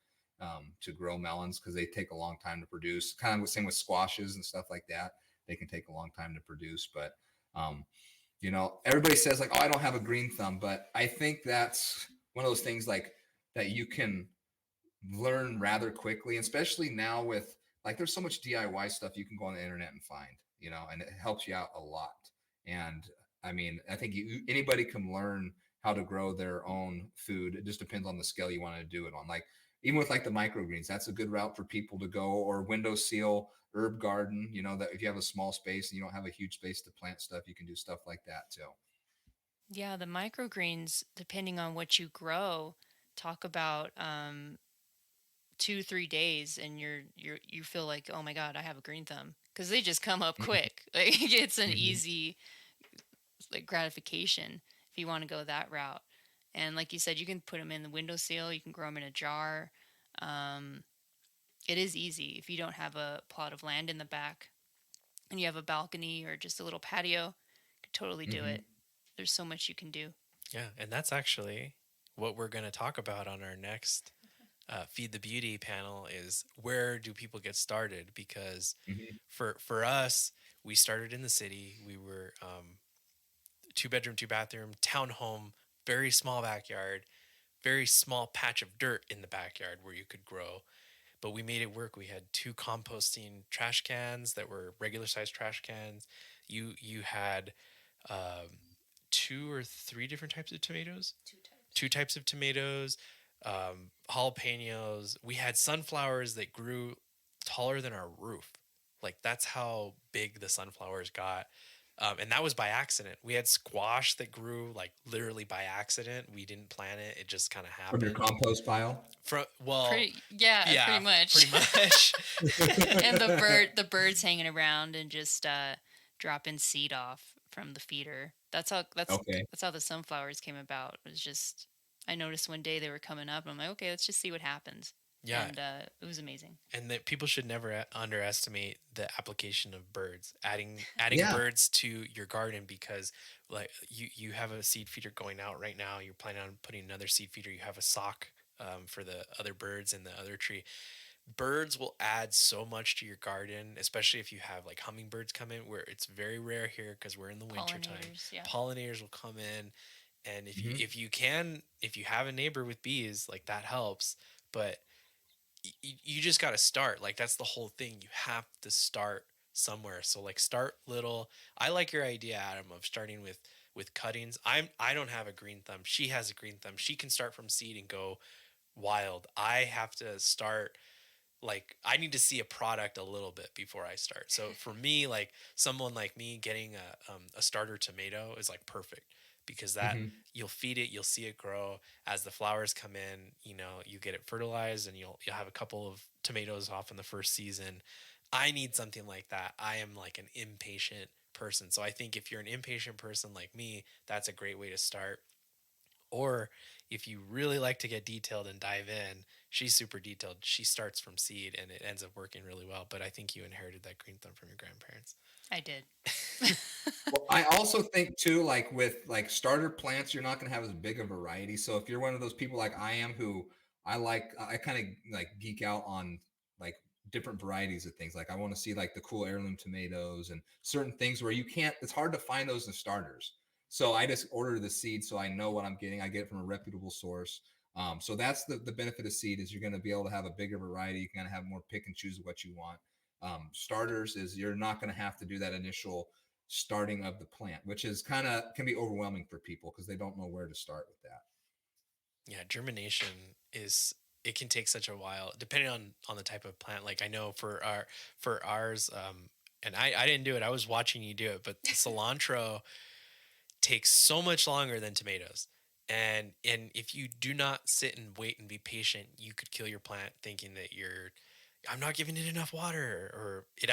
to grow melons, because they take a long time to produce. Kind of the same with squashes and stuff like that. They can take a long time to produce, but You know, everybody says like, "Oh, I don't have a green thumb," but I think that's one of those things like that you can learn rather quickly, especially now with like there's so much DIY stuff you can go on the internet and find, you know, and it helps you out a lot. And I mean, I think anybody can learn how to grow their own food. It just depends on the scale you want to do it on. Like even with like the microgreens, that's a good route for people to go, or window seal herb garden, you know, that if you have a small space and you don't have a huge space to plant stuff, you can do stuff like that too. Yeah, the microgreens, depending on what you grow, talk about 2 3 days, and you feel like, oh my god, I have a green thumb, because they just come up quick. Like it's an Mm-hmm. easy like gratification if you want to go that route. And like you said, you can put them in the windowsill. You can grow them in a jar. Um, it is easy if you don't have a plot of land in the back and you have a balcony or just a little patio. You could totally do Mm-hmm. it. There's so much you can do. Yeah, and that's actually what we're going to talk about on our next Feed the Beauty panel is where do people get started? Because Mm-hmm. for us, we started in the city. We were 2 bedroom, 2 bathroom, townhome, very small backyard, very small patch of dirt in the backyard where you could grow. But we made it work. We had 2 composting trash cans that were regular sized trash cans. You had um, 2 or 3 different types of tomatoes, 2 types of tomatoes, jalapenos. We had sunflowers that grew taller than our roof. Like that's how big the sunflowers got. And that was by accident. We had squash that grew like literally by accident. We didn't plan it. It just kind of From your happened. compost pile. From well, Pretty, yeah, yeah, pretty much. pretty much. And the birds hanging around and just dropping seed off from the feeder. Okay. That's how the sunflowers came about. It was just, I noticed one day they were coming up, and I'm like, okay, let's just see what happens. Yeah, And it was amazing. and that people should never underestimate the application of birds. Adding Yeah. birds to your garden, because like you have a seed feeder going out right now. You're planning on putting another seed feeder. You have a sock for the other birds in the other tree. Birds will add so much to your garden, especially if you have like hummingbirds come in, where it's very rare here because we're in the winter time. Pollinators, yeah. Pollinators will come in, and Mm-hmm. if you have a neighbor with bees, like that helps. But you just got to start. Like that's the whole thing. You have to start somewhere. So like start little. I like your idea, Adam, of starting with cuttings. I don't have a green thumb. She has a green thumb. She can start from seed and go wild. I have to start, like I need to see a product a little bit before I start. So for me, like someone like me getting a starter tomato is like perfect, because that Mm-hmm. you'll feed it, you'll see it grow as the flowers come in. You know, you get it fertilized, and you'll have a couple of tomatoes off in the first season. I need something like that. I am like an impatient person, so I think if you're an impatient person like me, that's a great way to start. Or if you really like to get detailed and dive in, she's super detailed. She starts from seed and it ends up working really well. But I think you inherited that green thumb from your grandparents. I did. Well, I also think too, like with like starter plants, you're not going to have as big a variety. So if you're one of those people like I am, who I kind of like geek out on like different varieties of things. Like I want to see like the cool heirloom tomatoes and certain things where you can't. It's hard to find those in starters. So I just order the seed so I know what I'm getting. I get it from a reputable source. So that's the benefit of seed is you're going to be able to have a bigger variety. You can kind of have more pick and choose what you want. Starters is you're not going to have to do that initial starting of the plant, which is kind of can be overwhelming for people because they don't know where to start with that. Yeah, germination is, it can take such a while depending on the type of plant. Like I know for ours, and I didn't do it. I was watching you do it, but cilantro takes so much longer than tomatoes. And if you do not sit and wait and be patient, you could kill your plant thinking that I'm not giving it enough water, or it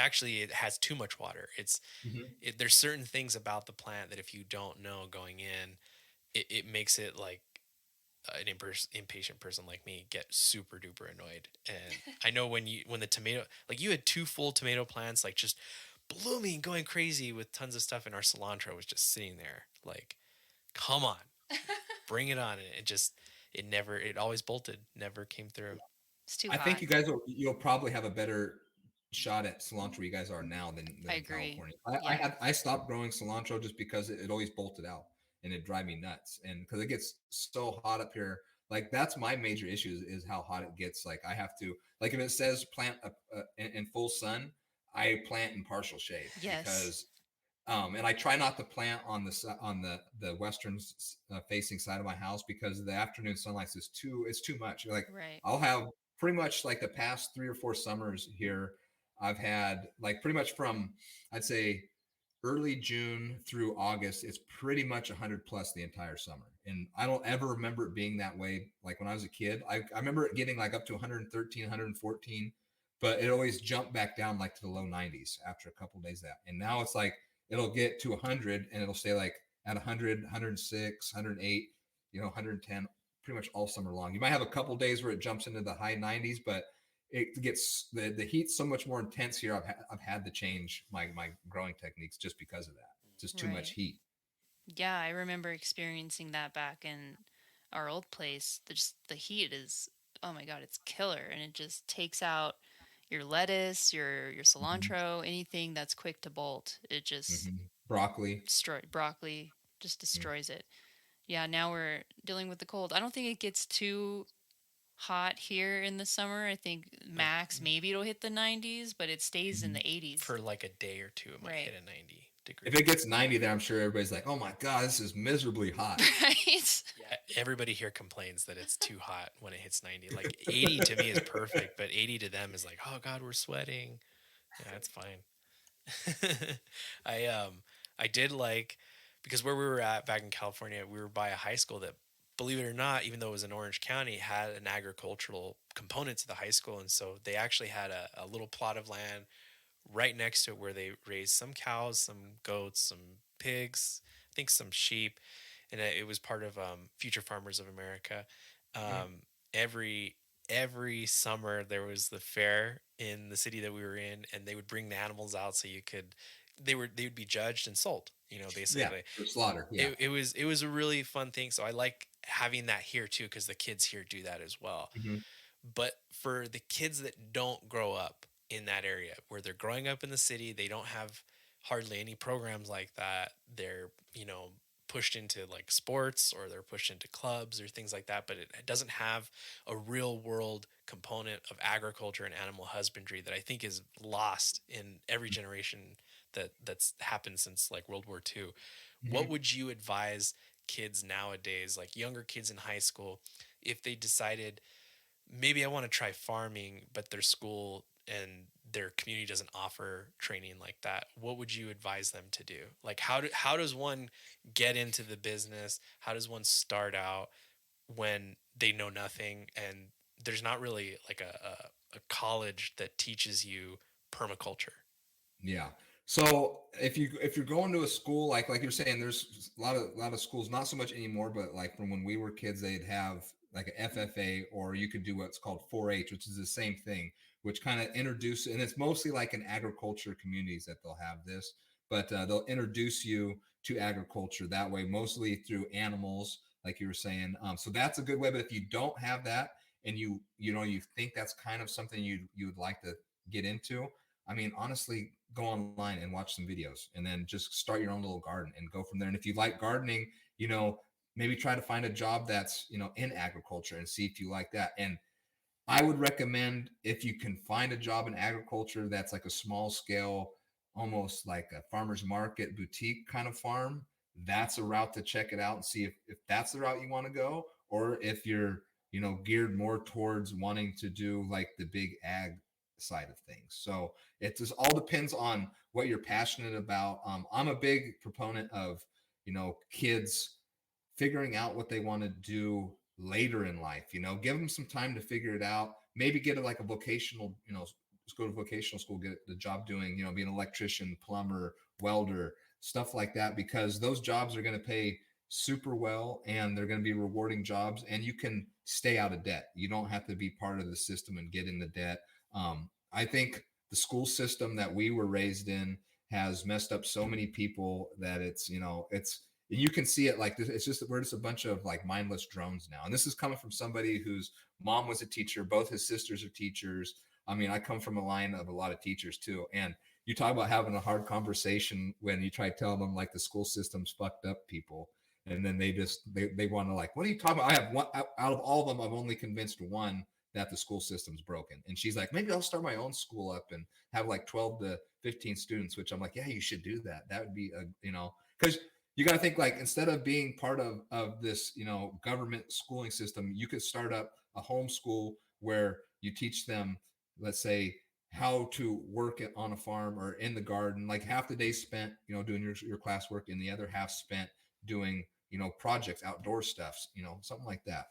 has too much water. Mm-hmm. There's certain things about the plant that if you don't know going in, it makes it like an impatient person like me get super duper annoyed. And I know when the tomato, like you had 2 full tomato plants, like just blooming, going crazy with tons of stuff, and our cilantro was just sitting there like, come on, bring it on. And it always bolted, never came through. It's too I think hot. you guys you'll probably have a better shot at cilantro you guys are now than I in agree. California. Yeah. I stopped growing cilantro just because it always bolted out and it drive me nuts. And because it gets so hot up here, like that's my major issue is how hot it gets. Like I have to like if it says plant in full sun, I plant in partial shade Yes. because and I try not to plant on the western facing side of my house because the afternoon sunlight is too much. Like Right. I'll have pretty much like the past 3 or 4 summers here, I've had like pretty much from I'd say early June through August, it's pretty much 100 plus the entire summer. And I don't ever remember it being that way. Like when I was a kid, I remember it getting like up to 113, 114, but it always jumped back down like to the low 90s after a couple of days of that. And now it's like it'll get to 100 and it'll stay like at 100, 106, 108, 110 pretty much all summer long. You might have a couple of days where it jumps into the high 90s, but it gets the heat's so much more intense here. I've had to change my growing techniques just because of that. Just too much Right. heat. Yeah, I remember experiencing that back in our old place. Just the heat is, oh my God, it's killer, and it just takes out your lettuce, your Hmm. cilantro, anything that's quick to bolt. It just Hmm. Broccoli. destroy broccoli, just Mm. destroys it. Yeah, now we're dealing with the cold. I don't think it gets too hot here in the summer. I think Like max maybe it'll hit the 90s, but it stays in Hmm. the 80s. for like a day or two, it might Right. hit a 90 If degree. it gets 90 there, I'm sure everybody's like, "Oh my god, this is miserably hot." Right. Yeah, everybody here complains that it's too hot when it hits 90. Like 80 to me is perfect, but 80 to them is like, oh God, we're sweating. Yeah, it's fine. I I did like because where we were at back in California, we were by a high school that, believe it or not, even though it was in Orange County, had an agricultural component to the high school, and so they actually had a little plot of land right next to it where they raised some cows, some goats, some pigs, I think some sheep, and it was part of Future Farmers of America. Mm. Um, every every summer there was the fair in the city that we were in, and they would bring the animals out so you could they would be judged and sold. You know, Yeah, basically, for slaughter. Yeah. it was a really fun thing. So I like having that here too because the kids here do that as well. Hmm. But for the kids that don't grow up in that area, where they're growing up in the city, they don't have hardly any programs like that. They're, pushed into like sports or they're pushed into clubs or things like that, but it doesn't have a real world component of agriculture and animal husbandry that I think is lost in every generation that's happened since like World War II. What Hmm. would you advise kids nowadays, like younger kids in high school, if they decided maybe I want to try farming, but their school and their community doesn't offer training like that? What would you advise them to do? Like how does one get into the business? How does one start out when they know nothing and there's not really like a college that teaches you permaculture? Yeah. So if you're going to a school like you're saying, there's a lot of schools, not so much anymore, but like from when we were kids, they'd have like an FFA, or you could do what's called 4-H, which is the same thing, which kind of introduce, and it's mostly like in agriculture communities that they'll have this, but they'll introduce you to agriculture that way, mostly through animals, like you were saying. So that's a good way. But if you don't have that, and you think that's kind of something you would like to get into, I mean, honestly, go online and watch some videos and then just start your own little garden and go from there. And if you like gardening, maybe try to find a job that's, in agriculture and see if you like that. And I would recommend, if you can find a job in agriculture that's like a small scale, almost like a farmer's market boutique kind of farm, that's a route to check it out and see if that's the route you want to go, or if you're, geared more towards wanting to do like the big ag side of things. So it just all depends on what you're passionate about. I'm a big proponent of, kids figuring out what they want to do later in life. Give them some time to figure it out. Maybe get like a vocational, just go to vocational school, get the job doing, be an electrician, plumber, welder, stuff like that, because those jobs are going to pay super well and they're going to be rewarding jobs, and you can stay out of debt. You don't have to be part of the system and get into debt. I think the school system that we were raised in has messed up so many people that it's you can see it like this. It's just we're just a bunch of like mindless drones now. And this is coming from somebody whose mom was a teacher. Both his sisters are teachers. I mean, I come from a line of a lot of teachers too. And you talk about having a hard conversation when you try telling them like the school system's fucked up people. And then they want to like, what are you talking about? I have one out of all of them. I've only convinced one that the school system's broken. And she's like, maybe I'll start my own school up and have like 12 to 15 students, which I'm like, yeah, you should do that. That would be because you got to think like instead of being part of this, government schooling system, you could start up a homeschool where you teach them, let's say, how to work on a farm or in the garden, like half the day spent, doing your classwork and the other half spent doing, projects, outdoor stuffs, something like that.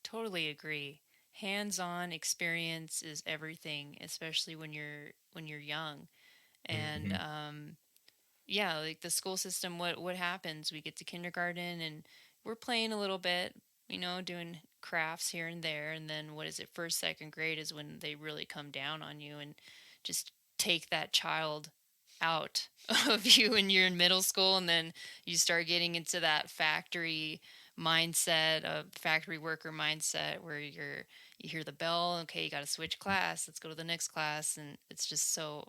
Totally agree. Hands-on experience is everything, especially when you're young. And Mm-hmm. yeah, like the school system, what happens? We get to kindergarten and we're playing a little bit, doing crafts here and there, and then what is it? First, second grade is when they really come down on you and just take that child out of you when you're in middle school, and then you start getting into that factory mindset, of factory worker mindset, where you hear the bell, okay, you got to switch class, let's go to the next class, and it's just so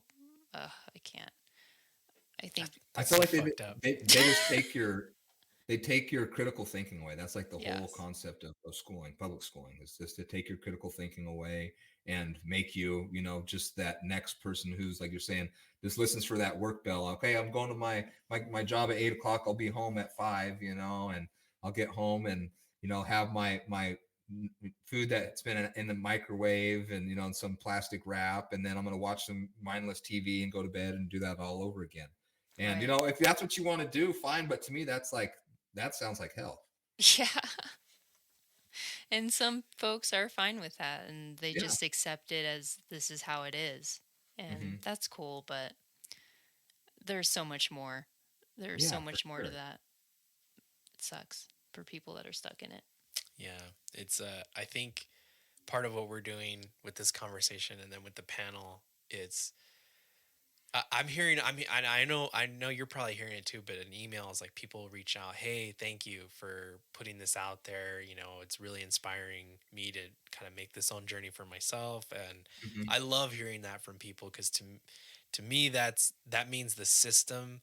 I can't. I think I That's feel so like fucked up. they just take your critical thinking away. That's like the whole yes. concept of schooling, public schooling, is just to take your critical thinking away and make you, just that next person who's like you're saying, just listens for that work bell. Okay, I'm going to my job at 8 o'clock. I'll be home at 5, and I'll get home and have my food that's been in the microwave and in some plastic wrap, and then I'm going to watch some mindless TV and go to bed and do that all over again. And Right. if that's what you want to do, fine. But to me, that sounds like hell. Yeah. And some folks are fine with that and they Yeah. just accept it as this is how it is. And Hmm. that's cool, but there's so much more. There's Yeah, so for much more to sure. that. It sucks for people that are stuck in it. Yeah, it's I think part of what we're doing with this conversation and then with the panel, it's I'm hearing. I know you're probably hearing it too. But in emails, like people reach out, hey, thank you for putting this out there. It's really inspiring me to kind of make this own journey for myself, and Hmm. I love hearing that from people because to me that means the system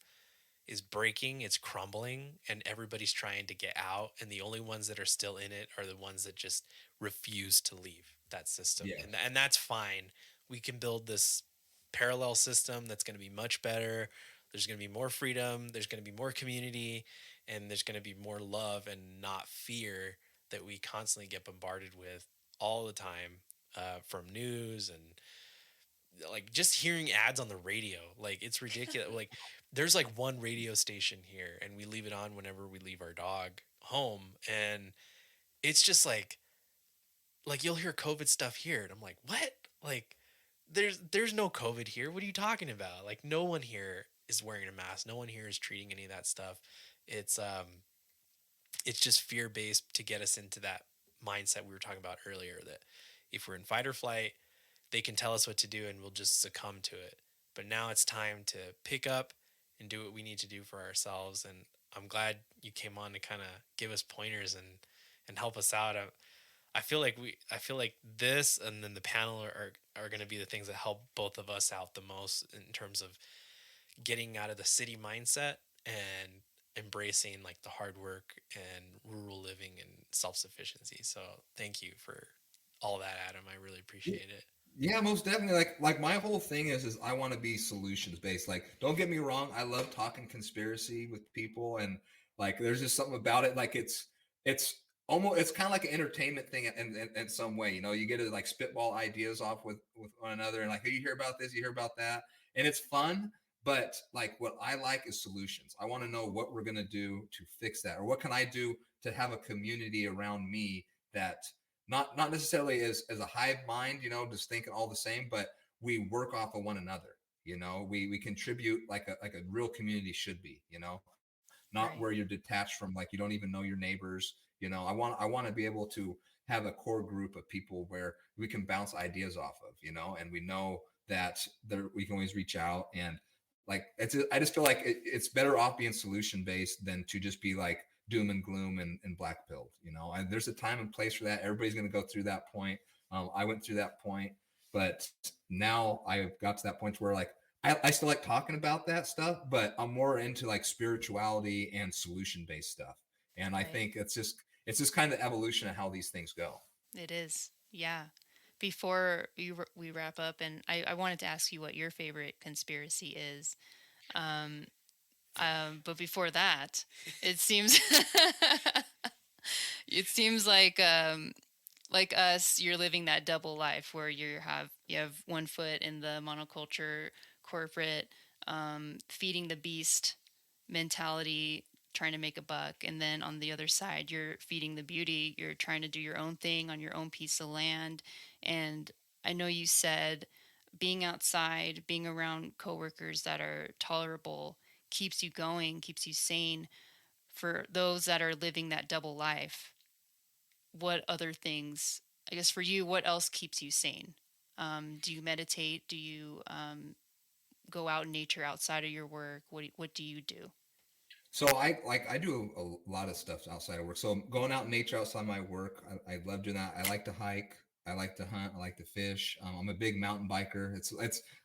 is breaking, it's crumbling, and everybody's trying to get out. And the only ones that are still in it are the ones that just refuse to leave that system. Yes. And that's fine. We can build this parallel system that's going to be much better. There's going to be more freedom, there's going to be more community, and there's going to be more love and not fear that we constantly get bombarded with all the time, from news and like just hearing ads on the radio. Like it's ridiculous. Like there's like one radio station here and we leave it on whenever we leave our dog home, and it's just like you'll hear COVID stuff here and I'm like, what? Like there's no COVID here. What are you talking about? Like no one here is wearing a mask, no one here is treating any of that stuff. It's um it's just fear based to get us into that mindset we were talking about earlier, that if we're in fight or flight, they can tell us what to do and we'll just succumb to it. But now it's time to pick up and do what we need to do for ourselves. And I'm glad you came on to kind of give us pointers and help us out. I feel like this and then the panel are going to be the things that help both of us out the most in terms of getting out of the city mindset and embracing like the hard work and rural living and self-sufficiency. So thank you for all that, Adam. I really appreciate it. Yeah, most definitely. Like my whole thing is I want to be solutions based. Like, don't get me wrong, I love talking conspiracy with people, and like there's just something about it. Like it's almost it's kind of like an entertainment thing in some way. You get to like spitball ideas off with one another, and like, hey, you hear about this, you hear about that, and it's fun. But like what I like is solutions. I want to know what we're gonna do to fix that, or what can I do to have a community around me that not necessarily as a hive mind, just thinking all the same, but we work off of one another. We contribute like a real community should be. Not where you're Right. detached from, like you don't even know your neighbors. I want to be able to have a core group of people where we can bounce ideas off of, and we know that we can always reach out. And like I just feel like it's better off being solution based than to just be like doom and gloom and black pilled. And there's a time and place for that. Everybody's going to go through that point. I went through that point, But now I've got to that point where like I still like talking about that stuff, but I'm more into like spirituality and solution based stuff. And I Right. think it's just kind of evolution of how these things go. It is. Yeah. Before we wrap up, and I wanted to ask you what your favorite conspiracy is. Um, but before that, it seems it seems like us, you're living that double life where you have one foot in the monoculture corporate, feeding the beast mentality, trying to make a buck, and then on the other side, you're feeding the beauty. You're trying to do your own thing on your own piece of land, and I know you said being outside, being around coworkers that are tolerable keeps you going, keeps you sane. For those that are living that double life, what other things, I guess for you, what else keeps you sane? Do you meditate? Do you go out in nature outside of your work? What do you do? So I do a lot of stuff outside of work. So going out in nature outside my work, I love doing that. I like to hike. I like to hunt. I like to fish. I'm a big mountain biker. It's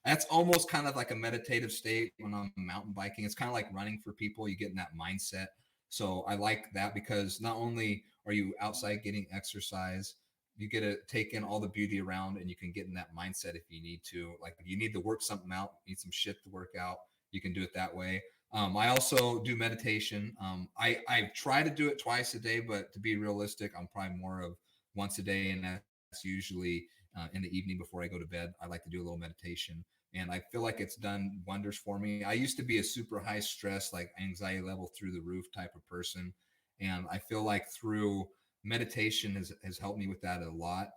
that's almost kind of like a meditative state when I'm mountain biking. It's kind of like running for people. You get in that mindset. So I like that because not only are you outside getting exercise, you get to take in all the beauty around, and you can get in that mindset if you need to. Like if you need to work something out, need some shit to work out, you can do it that way. I also do meditation. I try to do it twice a day, but to be realistic, I'm probably more of once a day, and that's usually in the evening before I go to bed. I like to do a little meditation, and I feel like it's done wonders for me. I used to be a super high stress, like anxiety level through the roof type of person, and I feel like through meditation has helped me with that a lot.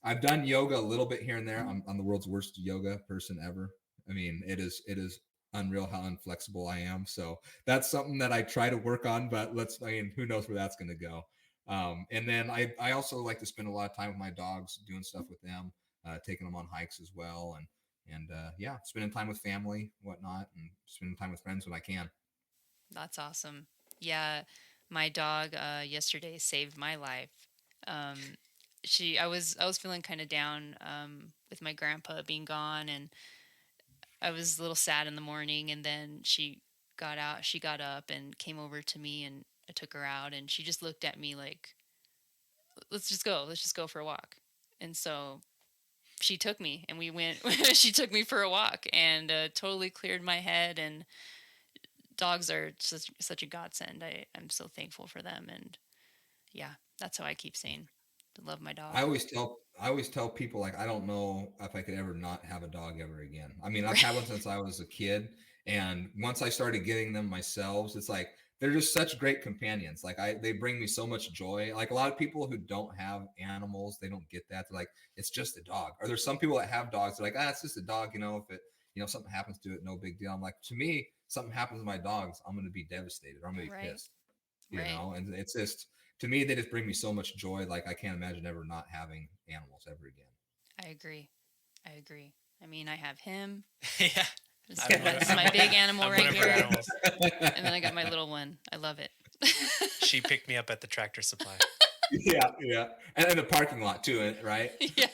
I've done yoga a little bit here and there. I'm the world's worst yoga person ever. I mean, it is unreal how inflexible I am. So that's something that I try to work on, but I mean, who knows where that's going to go. And then I also like to spend a lot of time with my dogs, doing stuff with them, taking them on hikes as well. And yeah, spending time with family, whatnot, and spending time with friends when I can. That's awesome. Yeah, my dog yesterday saved my life. Um, I was feeling kind of down with my grandpa being gone, and I was a little sad in the morning. And then she got up and came over to me, and I took her out, and she just looked at me like, let's just go for a walk. And so she took me, and we went. She took me for a walk, and totally cleared my head. And dogs are such a godsend. I'm so thankful for them, and yeah, that's how I keep saying, I love my I dog. always tell I always tell people like I don't know if I could ever not have a dog ever again. I mean, I've had one since I was a kid, and once I started getting them myself, it's like they're just such great companions. Like they bring me so much joy. Like a lot of people who don't have animals, they don't get that. They're like, it's just a dog. Or there's some people that have dogs. They're like, it's just a dog. If it, something happens to it, no big deal. I'm like, to me, something happens to my dogs, I'm going to be devastated. Or I'm going to be Right, pissed. right. And it's just to me they just bring me so much joy. Like I can't imagine ever not having animals ever again. I agree. I agree. I mean, I have him. Yeah. This is my big animal I'm right one of her here, animals. and then I got my little one. I love it. She picked me up at the Tractor Supply. Yeah, and in the parking lot too, right? Yeah,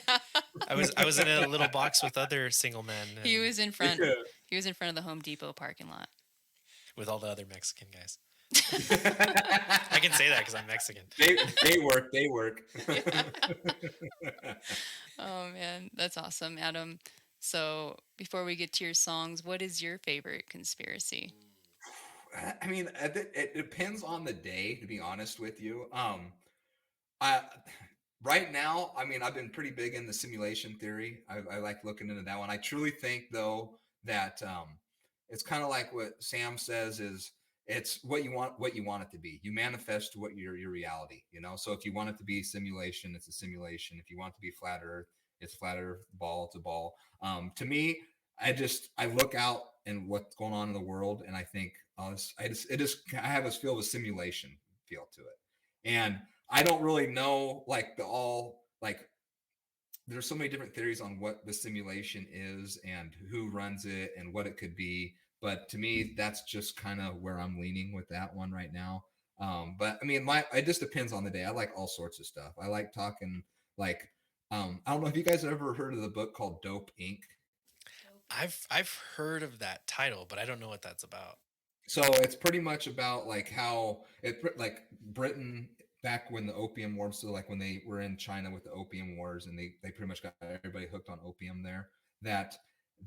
I was in a little box with other single men he and was in front. Yeah. He was in front of the Home Depot parking lot. with all the other Mexican guys. I can say that because I'm Mexican. they work. They work. Yeah. Oh man, that's awesome, Adam. So before we get to your songs, what is your favorite conspiracy? I mean, it depends on the day, to be honest with you. I right now, I mean, I've been pretty big in the simulation theory. I like looking into that one. I truly think, though, that it's kind of like what Sam says is it's what you want it to be. You manifest what your reality. So if you want it to be simulation, it's a simulation. If you want it to be flat Earth, it's flat Earth. Ball, it's a ball. To me, I look out and what's going on in the world, and I think, I have this feel of a simulation feel to it, and I don't really know like there's so many different theories on what the simulation is and who runs it and what it could be. But to me, that's just kind of where I'm leaning with that one right now. But I mean, it just depends on the day. I like all sorts of stuff. I like talking like I don't know if you guys ever heard of the book called Dope Inc. I've heard of that title, but I don't know what that's about. So it's pretty much about like how like Britain back when the opium wars, so like when they were in China with the opium wars, and they pretty much got everybody hooked on opium there, that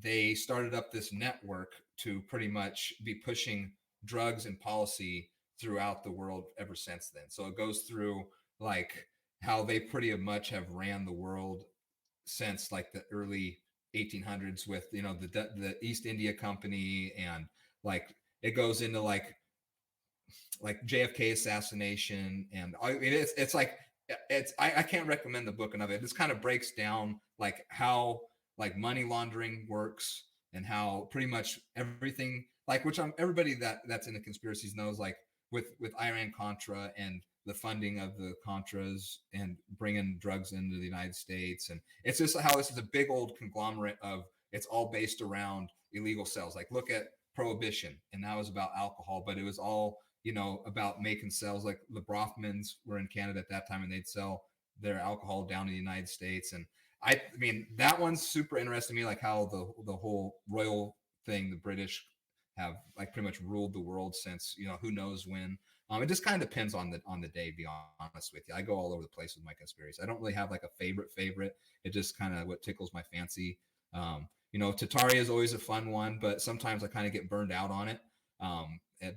they started up this network to pretty much be pushing drugs and policy throughout the world ever since then. So it goes through like how they pretty much have ran the world since like the early 1800s with the East India Company, and like it goes into like JFK assassination, and I mean it's like I can't recommend the book enough. It just kind of breaks down like how like money laundering works, and how pretty much everything like which I'm everybody that's in the conspiracies knows, like with Iran Contra and the funding of the Contras and bringing drugs into the United States, and it's just how this is a big old conglomerate of it's all based around illegal sales. Like look at prohibition, and that was about alcohol, but it was all about making sales. Like the Brofmans were in Canada at that time, and they'd sell their alcohol down to the United States. And I mean, that one's super interesting to me, like how the whole royal thing, the British have like pretty much ruled the world since who knows when. It just kind of depends on the day. To be honest with you, I go all over the place with my conspiracy. I don't really have like a favorite. It just kind of what tickles my fancy. Tataria is always a fun one, but sometimes I kind of get burned out on it.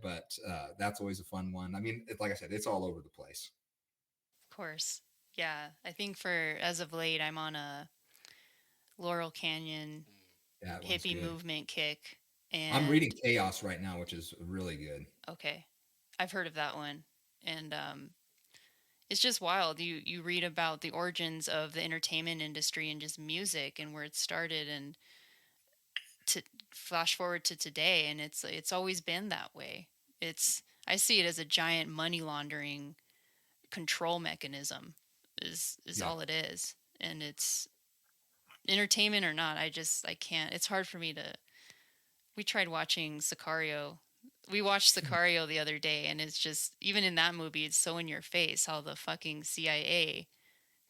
But that's always a fun one. I mean, like I said, it's all over the place. Of course. Yeah. I think for as of late, I'm on a Laurel Canyon That one's hippie good. movement kick. I'm And reading Chaos right now, which is really good. okay, I've heard of that one. And it's just wild. You read about the origins of the entertainment industry and just music and where it started, and to flash forward to today, and it's always been that way. It's I see it as a giant money laundering control mechanism is Yeah. all it is. And it's entertainment or not, I can't. It's hard for me to. We tried watching Sicario. We watched Sicario the other day, and it's just even in that movie, it's so in your face how the fucking CIA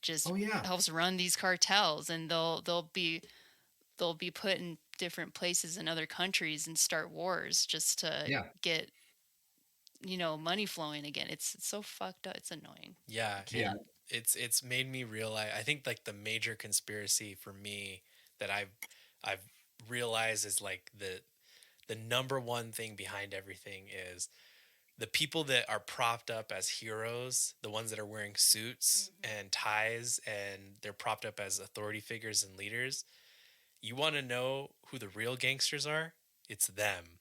just Oh yeah. helps run these cartels, and they'll be put in different places in other countries and start wars just to Yeah. get money flowing again. It's so fucked up. It's annoying. Yeah, I it Yeah. can't. it's made me realize. I think like the major conspiracy for me that I've realized is like the number one thing behind everything is the people that are propped up as heroes, the ones that are wearing suits and ties, and they're propped up as authority figures and leaders. You want to know who the real gangsters are? It's them.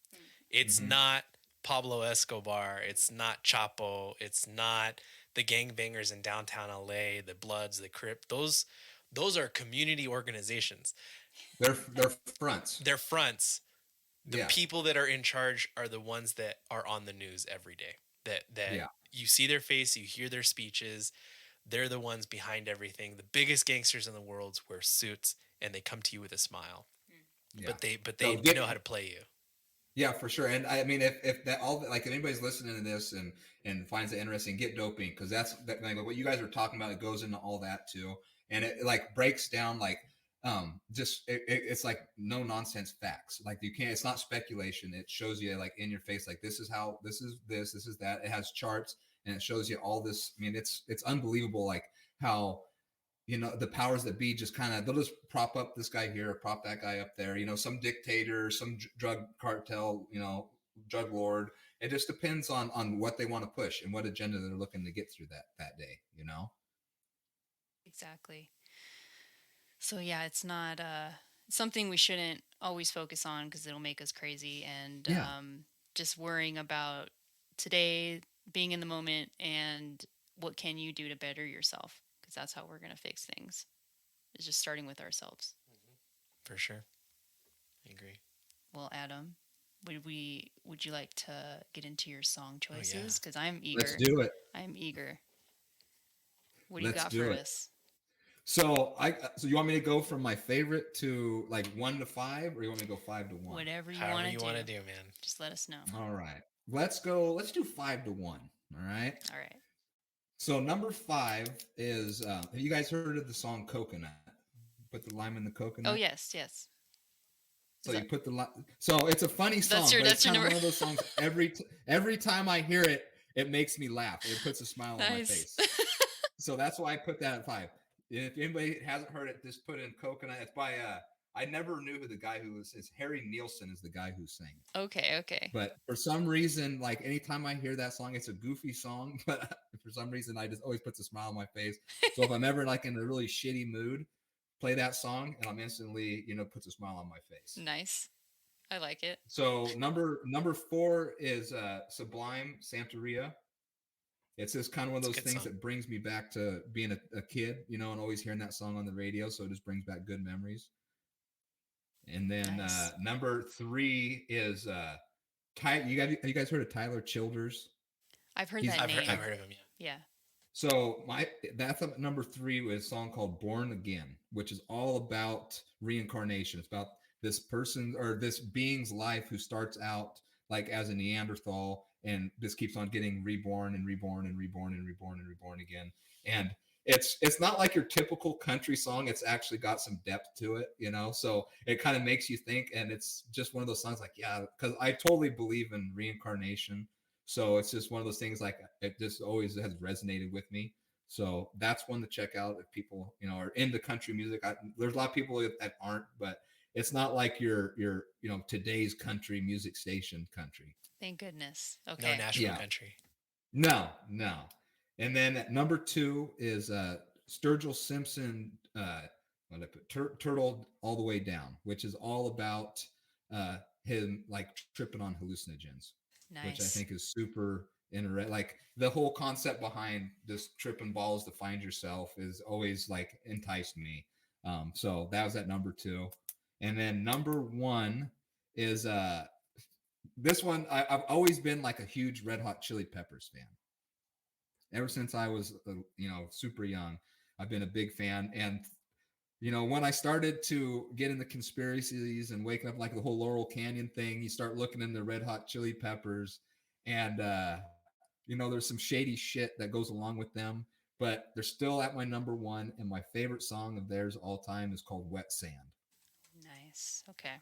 It's Hmm. not Pablo Escobar. It's not Chapo. It's not the gangbangers in downtown LA, the Bloods, the Crip. Those are community organizations. They're fronts. They're fronts. The Yeah. people that are in charge are the ones that are on the news every day. That Yeah. you see their face, you hear their speeches. They're the ones behind everything. The biggest gangsters in the world wear suits and they come to you with a smile. Yeah. But they So get know how to play you. Yeah, for sure. And I mean, if that all like if anybody's listening to this and finds it interesting, get doping, because that's that, like what you guys are talking about. It goes into all that too, and it like breaks down like just it's like no nonsense facts. Like you can't. It's not speculation. It shows you like in your face, like this is how this is that. It has charts and it shows you all this. I mean, it's unbelievable. Like how the powers that be just kind of they'll just prop up this guy here, prop that guy up there, some dictator, some drug cartel, drug lord. It just depends on what they want to push and what agenda they're looking to get through that day. Exactly. So yeah, it's not something we shouldn't always focus on because it'll make us crazy. And Yeah. just worrying about today, being in the moment, and what can you do to better yourself, because that's how we're going to fix things, is just starting with ourselves. For sure. I agree. Well, Adam, would you like to get into your song Oh yeah. choices? Because I'm Let's eager. do it. I'm eager. What do you Let's got do for it. us? So you want me to go from my favorite to like 1 to 5, or you want me to go 5 to 1? Whatever you However want to you do. want to do, man. Just let us know. All right. Let's do 5 to 1. All right. All right. So number 5 is have you guys heard of the song Coconut? Put the lime in the coconut. Oh yes, yes. So Is you that put the so it's a funny that's song, your but it's that's your kind of number? one of those songs. Every time I hear it, it makes me laugh. It puts a smile on my Nice. face. So that's why I put that at 5. If anybody hasn't heard it, just put in Coconut. It's by I never knew who the guy who was. It's Harry Nilsson is the guy who sang. Okay, okay. But for some reason, like anytime I hear that song, it's a goofy song, but for some reason, I just always puts a smile on my face. So if I'm ever like in a really shitty mood, play that song, and I'm instantly, puts a smile on my face. Nice. I like it. So number 4 is Sublime Santeria. It's just kind of one of It's a those good things song. that brings me back to being a kid, and always hearing that song on the radio. So it just brings back good memories. And then Nice. number 3 is have you guys heard of Tyler Childers? I've heard He's that I've name. heard of him. Yeah. Yeah. So that's number 3 was a song called Born Again, which is all about reincarnation. It's about this person or this being's life who starts out like as a Neanderthal and just keeps on getting reborn and reborn and reborn and reborn and reborn again. And it's not like your typical country song. It's actually got some depth to it, So it kind of makes you think, and it's just one of those songs like, yeah, because I totally believe in reincarnation. So it's just one of those things like it just always has resonated with me. So that's one to check out if people, are into country music. There's a lot of people that aren't, but it's not like your today's country music station country. Thank goodness. No Okay. Nashville country. No. And then at number 2 is Sturgil Simpson what I put Turtle All the Way Down, which is all about him like tripping on hallucinogens. Nice. Which I think is super interesting. Like the whole concept behind just tripping balls to find yourself is always like enticed me. So that was at number 2, and then number 1 is this one. I've always been like a huge Red Hot Chili Peppers fan. Ever since I was super young, I've been a big fan, and when I started to get into conspiracies and waking up like the whole Laurel Canyon thing, you start looking into Red Hot Chili Peppers, and there's some shady shit that goes along with them, but they're still at my number 1, and my favorite song of theirs all time is called Wet Sand. Nice. Okay.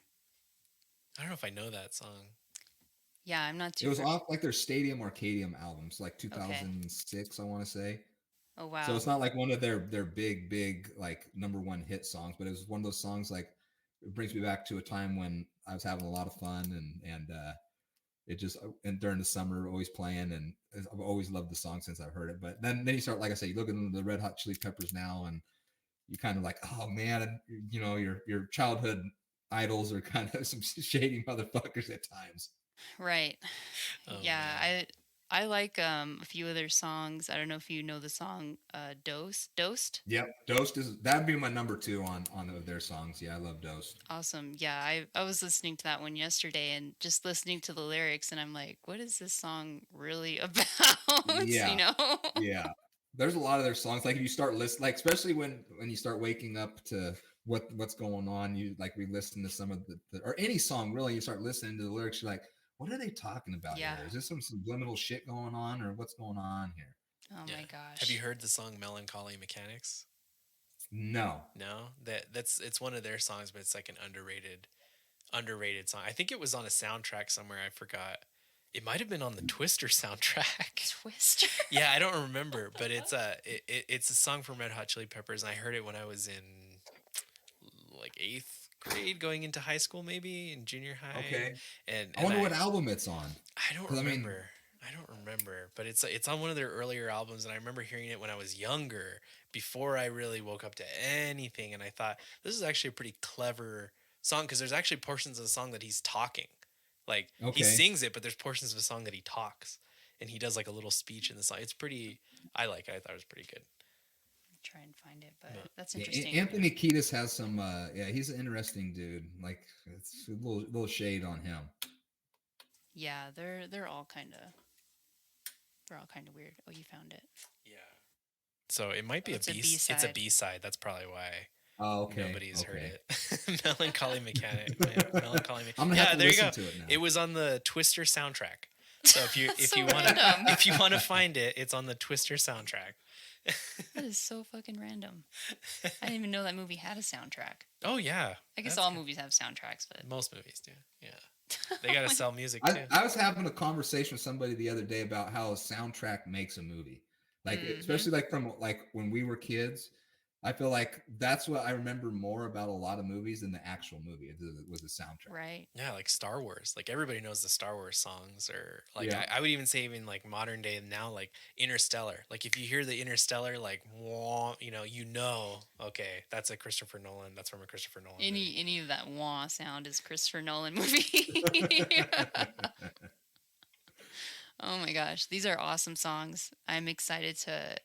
I don't know if I know that song. Yeah, I'm not too. It was off like their Stadium Arcadium albums, like 2006, I want to say. Oh wow. So it's not like one of their big like number 1 hit songs, but it was one of those songs like it brings me back to a time when I was having a lot of fun and it just and during the summer always playing, and I've always loved the song since I've heard it. But then you start, like I said, you look at the Red Hot Chili Peppers now, and you kind of like, oh man, your childhood idols are kind of some shady motherfuckers at times. Right. Oh, yeah, man. I like a few of their songs. I don't know if you know the song Dosed. Yep, Dosed that'd be my number 2 on their songs. Yeah, I love Dosed. Awesome. Yeah, I was listening to that one yesterday and just listening to the lyrics, and I'm like, what is this song really about? Yeah. Yeah. There's a lot of their songs. Like if you start listening, like especially when you start waking up to what's going on, you like re-listen to some of the or any song really. You start listening to the lyrics. You're like, what are they talking about Yeah. here? Is this some subliminal shit going on, or what's going on here? Oh my gosh. Have you heard the song Melancholy Mechanics? No. It's one of their songs, but it's like an underrated song. I think it was on a soundtrack somewhere. I forgot. It might have been on the Twister soundtrack. Twister? Yeah, I don't remember, but it's a song from Red Hot Chili Peppers, and I heard it when I was in like 8th grade, going into high school, maybe in junior high. Okay. And I wonder what album it's on. I don't remember. I don't remember, but it's on one of their earlier albums, and I remember hearing it when I was younger, before I really woke up to anything, and I thought this is actually a pretty clever song because there's actually portions of the song that he's talking, like he sings it, but there's portions of the song that he talks, and he does like a little speech in the song. It's pretty. I like it. I thought it was pretty good. Try and find it, but that's interesting. Anthony Kiedis has some. He's an interesting dude. Like it's a little shade on him. Yeah, they're all kind of. They're all kind of weird. Oh, you found it. Yeah. So it might be a B-side. It's a B-side. That's probably why nobody's heard it. Melancholy Mechanic. Melancholy Mechanic. I'm gonna have to there you listen go. to it now. It was on the Twister soundtrack. So if That's you so want to random. if you want to find it, it's on the Twister soundtrack. That is so fucking random. I didn't even know that movie had a soundtrack. Oh yeah, I guess that's all good. movies have soundtracks, but Most movies do. Yeah, they gotta sell music too. I was having a conversation with somebody the other day about how a soundtrack makes a movie. Like mm-hmm. especially like from like when we were kids, I feel like that's what I remember more about a lot of movies than the actual movie. It was the soundtrack. Right. Yeah, like Star Wars. Like everybody knows the Star Wars songs, or like Yeah. I would even say even like modern day now, like Interstellar. Like if you hear the Interstellar, like wah, okay, that's a Christopher Nolan. That's from a Christopher Nolan movie. Any of that wah sound is Christopher Nolan movie. Oh my gosh, these are awesome songs. I'm excited to.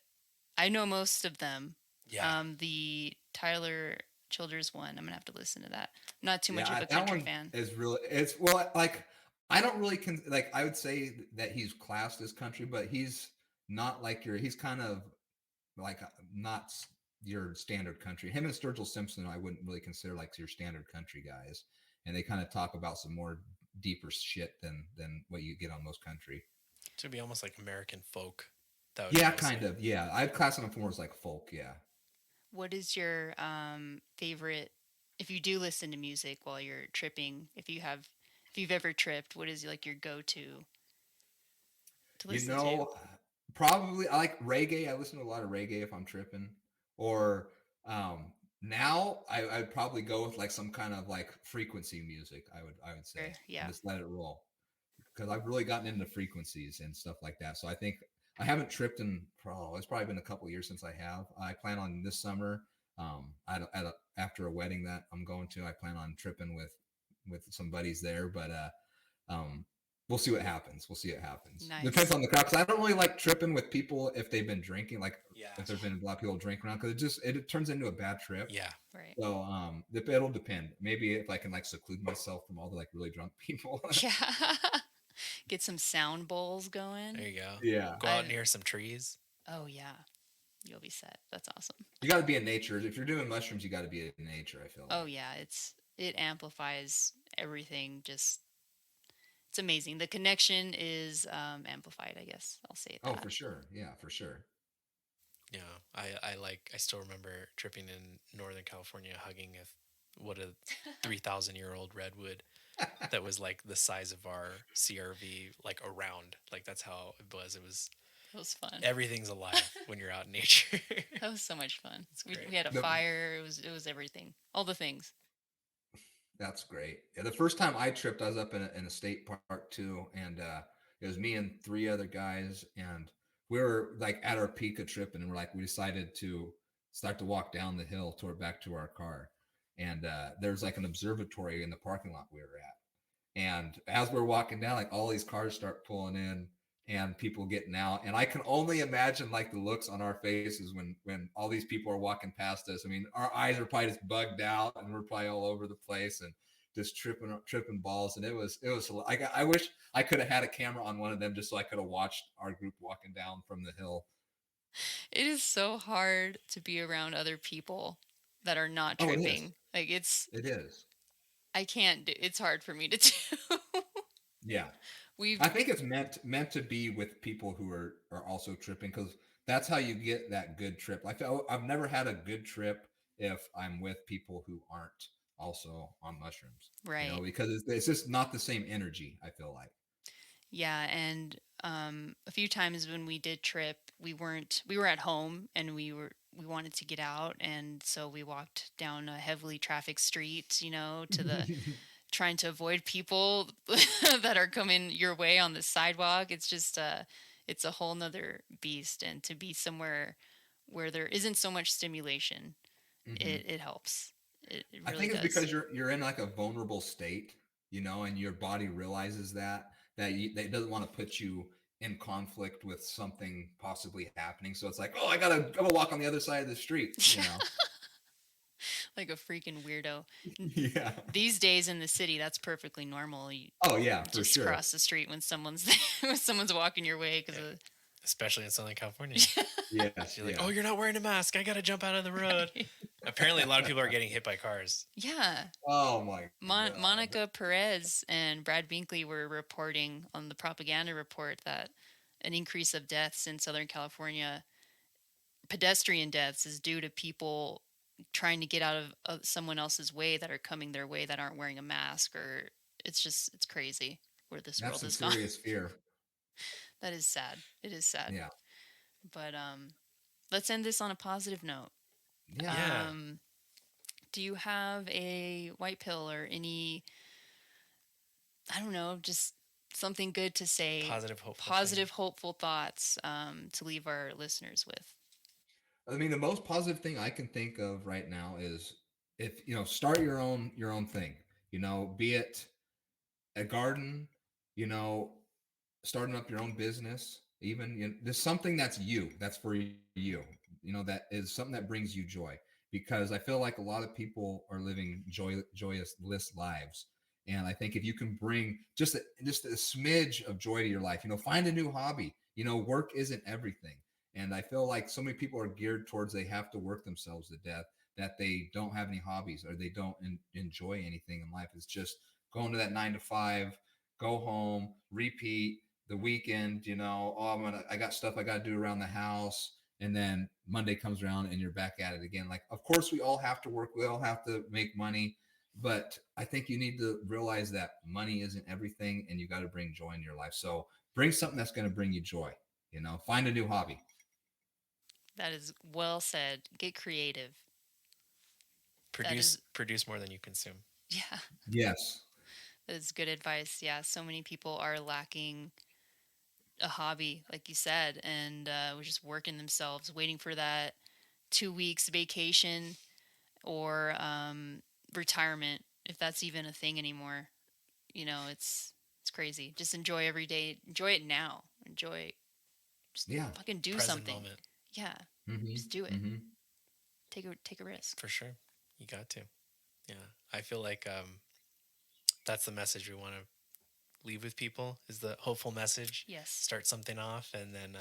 I know most of them. Yeah. The Tyler Childers one. I'm gonna have to listen to that. I'm not too much of a that country one fan. is really it's well like I don't really like I would say that he's classed as country, but he's not like he's kind of like not your standard country. Him and Sturgil Simpson, I wouldn't really consider like your standard country guys, and they kind of talk about some more deeper shit than what you get on most country. To be almost like American folk. That would Yeah, be kind of. Yeah, I'd class them more as like folk. Yeah. What is your favorite? If you do listen to music while you're tripping, if you've ever tripped, what is like your go-to to You listen to? know, probably I like reggae. I listen to a lot of reggae if I'm tripping. Or now I'd probably go with like some kind of like frequency music. I would say and Yeah. just let it roll because I've really gotten into frequencies and stuff like that. So I think I haven't tripped in it's probably been a couple years since I have. I plan on this summer. After a wedding that I'm going to, I plan on tripping with some buddies there. But we'll see what happens. We'll see what happens. Nice. Depends on the crowd. Because I don't really like tripping with people if they've been drinking. Like if there's been a lot of people drinking around, because it turns into a bad trip. Yeah. Right. So it'll depend. Maybe if I can like seclude myself from all the like really drunk people. Yeah. Get some sound bowls going. There you go. Yeah. Go out near some trees. Oh yeah. You'll be set. That's awesome. You got to be in nature. If you're doing mushrooms, you got to be in nature. I feel. Oh yeah, it amplifies everything. Just it's amazing. The connection is amplified. I guess I'll say that. Oh, for sure. Yeah, for sure. Yeah, I still remember tripping in Northern California, hugging a 3,000-year-old redwood that was like the size of our CRV, like around. Like that's how it was. It was fun. Everything's alive when you're out in nature. That was so much fun. Great. We had a fire. It was everything. All the things. That's great. Yeah, the first time I tripped, I was up in a state park too, and it was me and 3 other guys, and we were like at our peak of tripping, and we decided to start to walk down the hill back to our car, and there's like an observatory in the parking lot we were at, and as we're walking down, like all these cars start pulling in and people getting out, and I can only imagine like the looks on our faces when all these people are walking past us. I mean, our eyes are probably just bugged out, and we're probably all over the place and just tripping balls. And it was I wish I could have had a camera on one of them just so I could have watched our group walking down from the hill. It is so hard to be around other people that are not tripping. Like it is. I can't do. It's hard for me to do. Yeah. I think it's meant to be with people who are also tripping, because that's how you get that good trip. I've never had a good trip if I'm with people who aren't also on mushrooms, right? Because it's just not the same energy. I feel like. Yeah, and a few times when we did trip, we were at home and we wanted to get out, and so we walked down a heavily trafficked street, to the trying to avoid people that are coming your way on the sidewalk. It's just it's a whole nother beast, and to be somewhere where there isn't so much stimulation, it helps. It really I think it's does. because you're in like a vulnerable state, and your body realizes that it doesn't want to put you in conflict with something possibly happening. So it's like, oh, I gotta walk on the other side of the street, Like a freaking weirdo. Yeah. These days in the city, that's perfectly normal. Oh yeah, for just sure. Cross the street when someone's walking your way because especially in Southern California. Yes, You're like, yeah. oh, you're not wearing a mask. I got to jump out of the road. Right. Apparently, a lot of people are getting hit by cars. Yeah. Oh my God. Monica Perez and Brad Binkley were reporting on the propaganda report that an increase of deaths in Southern California, pedestrian deaths, is due to people trying to get out of someone else's way that are coming their way that aren't wearing a mask. Or it's crazy where this That's world some has gone. serious fear. That is sad. It is sad. Yeah. But let's end this on a positive note. Yeah. Yeah. Um, do you have a white pill or any, I don't know, just something good to say, Positive, hopeful positive, thing. hopeful thoughts to leave our listeners with? I mean, the most positive thing I can think of right now is if start your own thing. Be it a garden, you know, starting up your own business, even there's something that's that's for you, that is something that brings you joy. Because I feel like a lot of people are living joyous lives, and I think if you can bring just a smidge of joy to your life, find a new hobby. Work isn't everything, and I feel like so many people are geared towards they have to work themselves to death, that they don't have any hobbies or they don't enjoy anything in life. It's just going to that 9 to 5, go home, repeat the weekend, oh, I got stuff I got to do around the house. And then Monday comes around and you're back at it again. Like, of course, we all have to work. We all have to make money. But I think you need to realize that money isn't everything and you got to bring joy in your life. So bring something that's going to bring you joy, find a new hobby. That is well said. Get creative. That Produce is, produce more than you consume. yeah, Yes. that is good advice. Yeah, so many people are lacking a hobby, like you said, and we're just working themselves, waiting for that 2 weeks vacation or retirement, if that's even a thing anymore. It's crazy. Just enjoy every day. Enjoy it now. Enjoy. Just Yeah. fucking do Present something. moment. Yeah, Mm-hmm. just do it. Mm-hmm. Take a risk. For sure. You got to. Yeah. I feel like that's the message we want to leave with people, is the hopeful message. Yes. Start something off, and then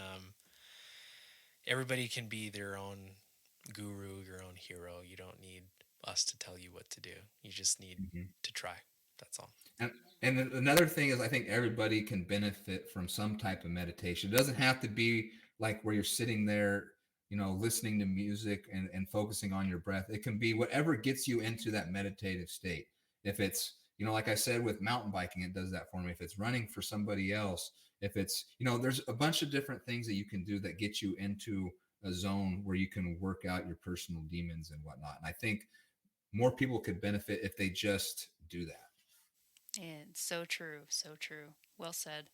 everybody can be their own guru, your own hero. You don't need us to tell you what to do. You just need Mm-hmm. to try. That's all. And another thing is, I think everybody can benefit from some type of meditation. It doesn't have to be like where you're sitting there, listening to music and focusing on your breath. It can be whatever gets you into that meditative state. If it's, like I said, with mountain biking, it does that for me. If it's running for somebody else, if it's, there's a bunch of different things that you can do that get you into a zone where you can work out your personal demons and whatnot. And I think more people could benefit if they just do that. And so true. So true. Well said.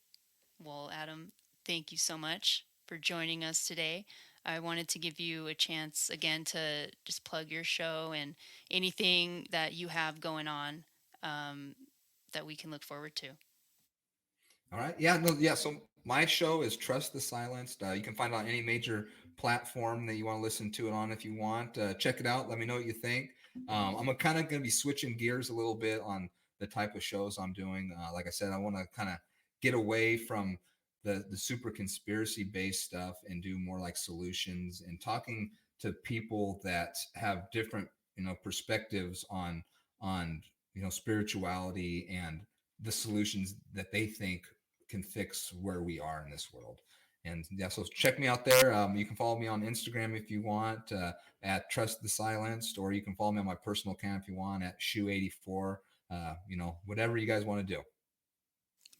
Well, Adam, thank you so much for joining us today. I wanted to give you a chance again to just plug your show and anything that you have going on um, that we can look forward to. All right. Yeah. No. Yeah. So my show is Trust the Silenced. You can find it on any major platform that you want to listen to it on if you want. Check it out. Let me know what you think. I'm kind of going to be switching gears a little bit on the type of shows I'm doing. Like I said, I want to kind of get away from the super conspiracy based stuff and do more like solutions and talking to people that have different perspectives on spirituality and the solutions that they think can fix where we are in this world. And yeah, so check me out there. You can follow me on Instagram if you want, at Trust the Silenced, or you can follow me on my personal account if you want at Shoe84. Whatever you guys want to do.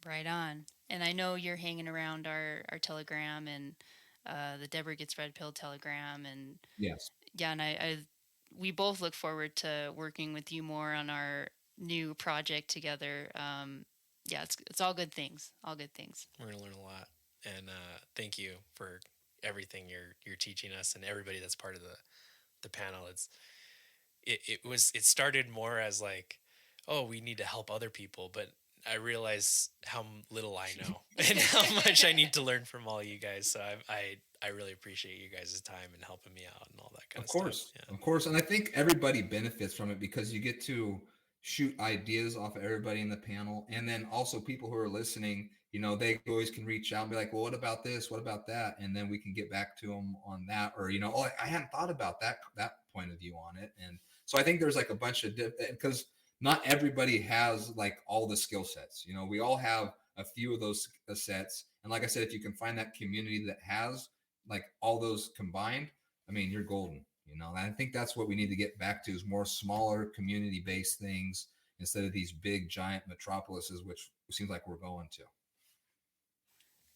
Right on. And I know you're hanging around our Telegram and the Deborah Gets Red Pill Telegram. And Yes. yeah, and we both look forward to working with you more on our new project together. Yeah, it's all good things. All good things. We're gonna learn a lot, and thank you for everything you're teaching us and everybody that's part of the panel. It started more as like, oh, we need to help other people, but I realize how little I know and how much I need to learn from all you guys. So I really appreciate you guys' time and helping me out and all that kind Of of stuff. course. Yeah. Of course. And I think everybody benefits from it because you get to shoot ideas off of everybody in the panel. And then also people who are listening, they always can reach out and be like, well, what about this? What about that? And then we can get back to them on that. Or, oh, I hadn't thought about that point of view on it. And so I think there's like a bunch of because not everybody has like all the skill sets. We all have a few of those sets. And like I said, if you can find that community that has like all those combined, I mean, you're golden. And I think that's what we need to get back to, is more smaller community-based things instead of these big giant metropolises, which it seems like we're going to.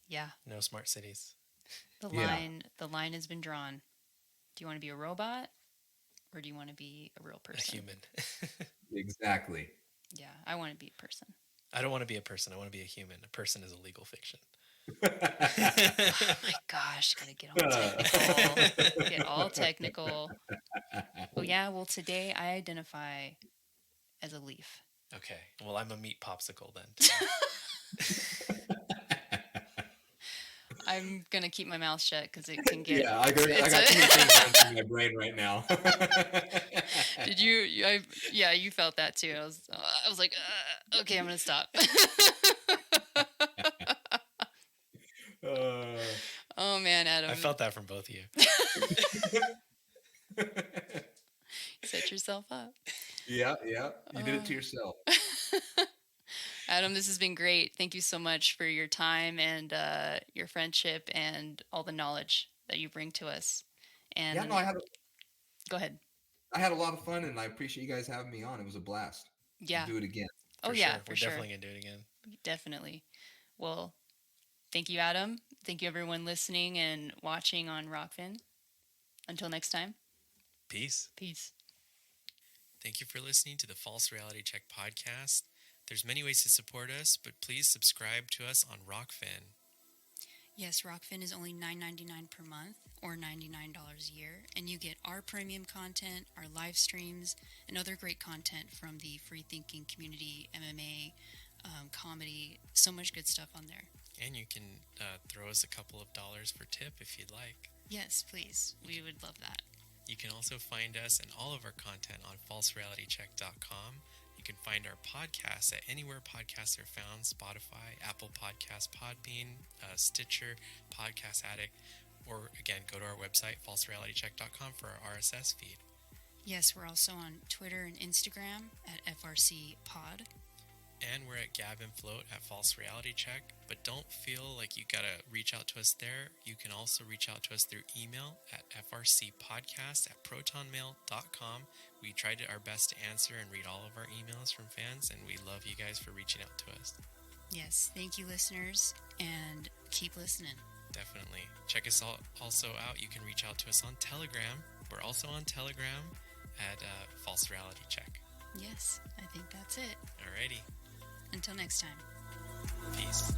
Yeah. No smart cities. The line has been drawn. Do you want to be a robot, or do you want to be a real person? A human. Exactly. Yeah, I want to be a person. I don't want to be a person. I want to be a human. A person is a legal fiction. Oh my gosh, gotta get all technical. Oh yeah, well today I identify as a leaf. Okay, well I'm a meat popsicle then. I'm gonna keep my mouth shut because it can get. Yeah, I got too many things running through my brain right now. Did you? You felt that too. I was like, okay, I'm gonna stop. Oh man, Adam. I felt that from both of you. Set yourself up. Yeah. You did it to yourself. Adam, this has been great. Thank you so much for your time and your friendship and all the knowledge that you bring to us. And yeah, no, go ahead. I had a lot of fun, and I appreciate you guys having me on. It was a blast. Yeah. We'll do it again. We're definitely gonna do it again. Definitely. Well, thank you, Adam. Thank you, everyone listening and watching on Rockfin. Until next time. Peace. Thank you for listening to the False Reality Check podcast. There's many ways to support us, but please subscribe to us on Rockfin. Yes, Rockfin is only $9.99 per month or $99 a year, and you get our premium content, our live streams, and other great content from the free thinking community, MMA, comedy, so much good stuff on there. And you can throw us a couple of dollars for tip if you'd like. Yes, please. We would love that. You can also find us and all of our content on falserealitycheck.com. You can find our podcasts at anywhere podcasts are found: Spotify, Apple Podcasts, Podbean, Stitcher, Podcast Addict, or again, go to our website, falserealitycheck.com, for our RSS feed. Yes, we're also on Twitter and Instagram at FRC Pod. And we're at Gab and Float at False Reality Check. But don't feel like you gotta reach out to us there. You can also reach out to us through email at frcpodcast@protonmail.com. We tried our best to answer and read all of our emails from fans, and we love you guys for reaching out to us. Yes, thank you, listeners, and keep listening. Definitely. Check us also out. You can reach out to us on Telegram. We're also on Telegram at False Reality Check. Yes, I think that's it. Alrighty. Until next time. Peace.